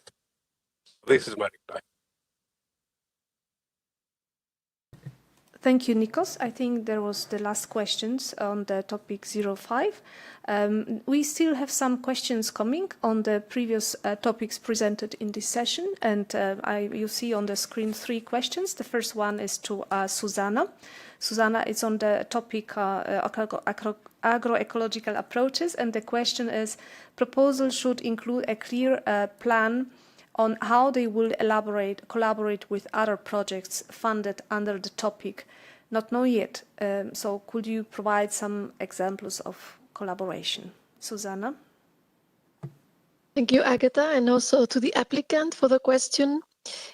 This is my reply. Thank you, Nikos. I think there was the last questions on the topic 05. We still have some questions coming on the previous topics presented in this session, and you see on the screen 3 questions. The first one is to Susanna. Susanna is on the topic agroecological approaches, and the question is, proposal should include a clear plan on how they will collaborate with other projects funded under the topic. Not know yet. So could you provide some examples of collaboration? Susanna? Thank you, Agatha, and also to the applicant for the question.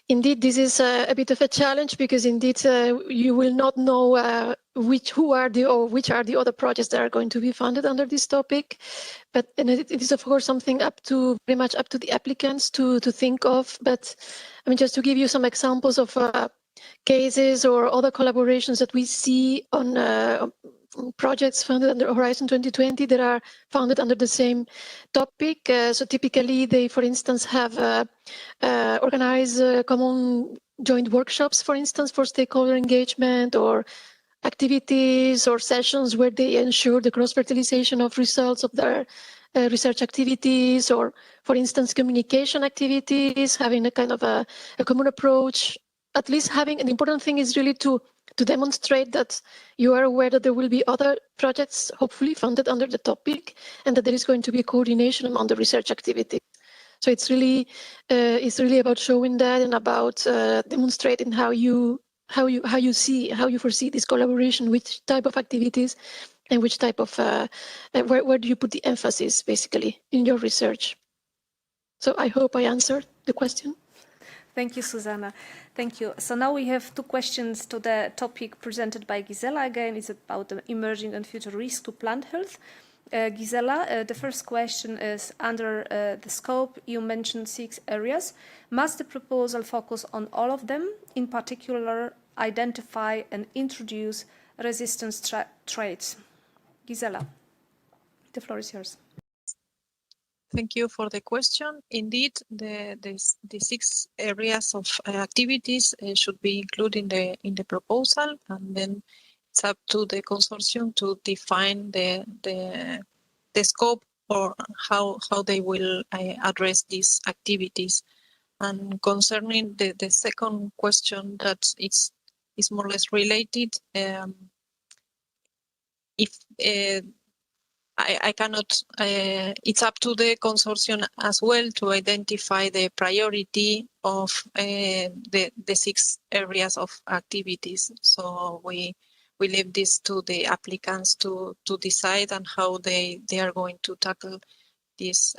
Indeed, this is a bit of a challenge because indeed you will not know which are the other projects that are going to be funded under this topic. But it is of course something very much up to the applicants to think of. But I mean, just to give you some examples of cases or other collaborations that we see on projects funded under Horizon 2020 that are funded under the same topic. So typically they, for instance, have organized common joint workshops, for instance, for stakeholder engagement, or activities or sessions where they ensure the cross-fertilization of results of their research activities, or, for instance, communication activities, having a kind of a common approach. At least having, an important thing is really to demonstrate that you are aware that there will be other projects, hopefully funded under the topic, and that there is going to be a coordination among the research activities. So it's really about showing that and about demonstrating how you foresee this collaboration, which type of activities, and which type of where do you put the emphasis basically in your research. So I hope I answered the question. Thank you, Susanna. Thank you. So now we have 2 questions to the topic presented by Gisela. Again, it's about the emerging and future risk to plant health. Gisela, the first question is, under the scope, you mentioned 6 areas. Must the proposal focus on all of them? In particular, identify and introduce resistance traits. Gisela, the floor is yours. Thank you for the question. Indeed, the 6 areas of activities should be included in the proposal, and then it's up to the consortium to define the scope or how they will address these activities. And concerning the second question, that is more or less related, I cannot, it's up to the consortium as well to identify the priority of the 6 areas of activities. So we leave this to the applicants to decide on how they are going to tackle these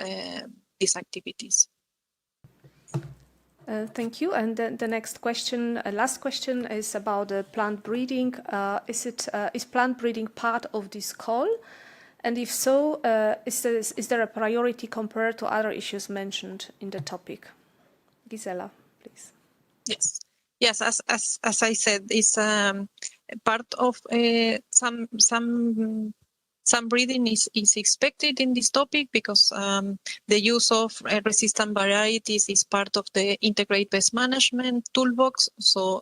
activities. Thank you. And then the next question, last question, is about plant breeding. Is plant breeding part of this call? And if so, is there a priority compared to other issues mentioned in the topic? Gisela, please. Yes. As I said, it's part of some breeding is expected in this topic because the use of resistant varieties is part of the integrated pest management toolbox. So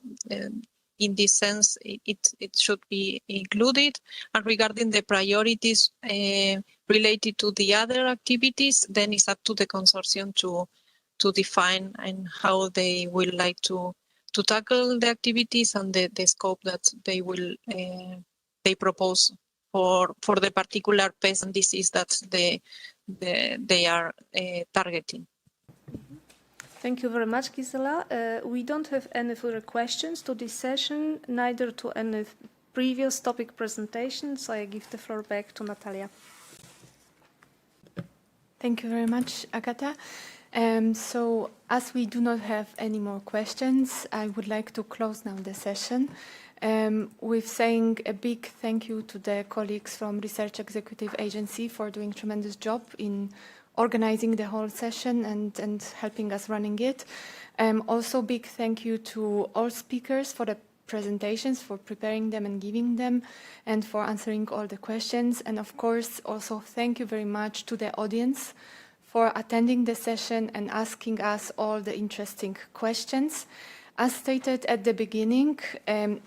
in this sense, it should be included. And regarding the priorities related to the other activities, then it's up to the consortium to define and how they will like to tackle the activities and the scope that they will they propose for the particular pest and disease that they are targeting. Thank you very much, Gisela. We don't have any further questions to this session, neither to any previous topic presentation, so I give the floor back to Natalia. Thank you very much, Agata. So as we do not have any more questions, I would like to close now the session with saying a big thank you to the colleagues from Research Executive Agency for doing a tremendous job in organizing the whole session and helping us running it. Also big thank you to all speakers for the presentations, for preparing them and giving them, and for answering all the questions. And of course, also thank you very much to the audience for attending the session and asking us all the interesting questions. As stated at the beginning,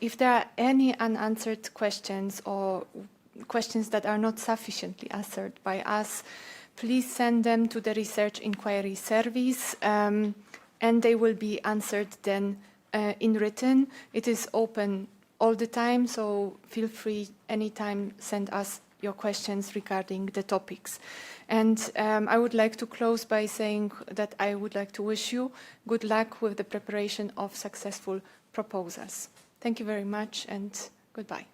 if there are any unanswered questions or questions that are not sufficiently answered by us, please send them to the Research Inquiry Service, and they will be answered then in written. It is open all the time, so feel free anytime send us your questions regarding the topics. And I would like to close by saying that I would like to wish you good luck with the preparation of successful proposals. Thank you very much and goodbye.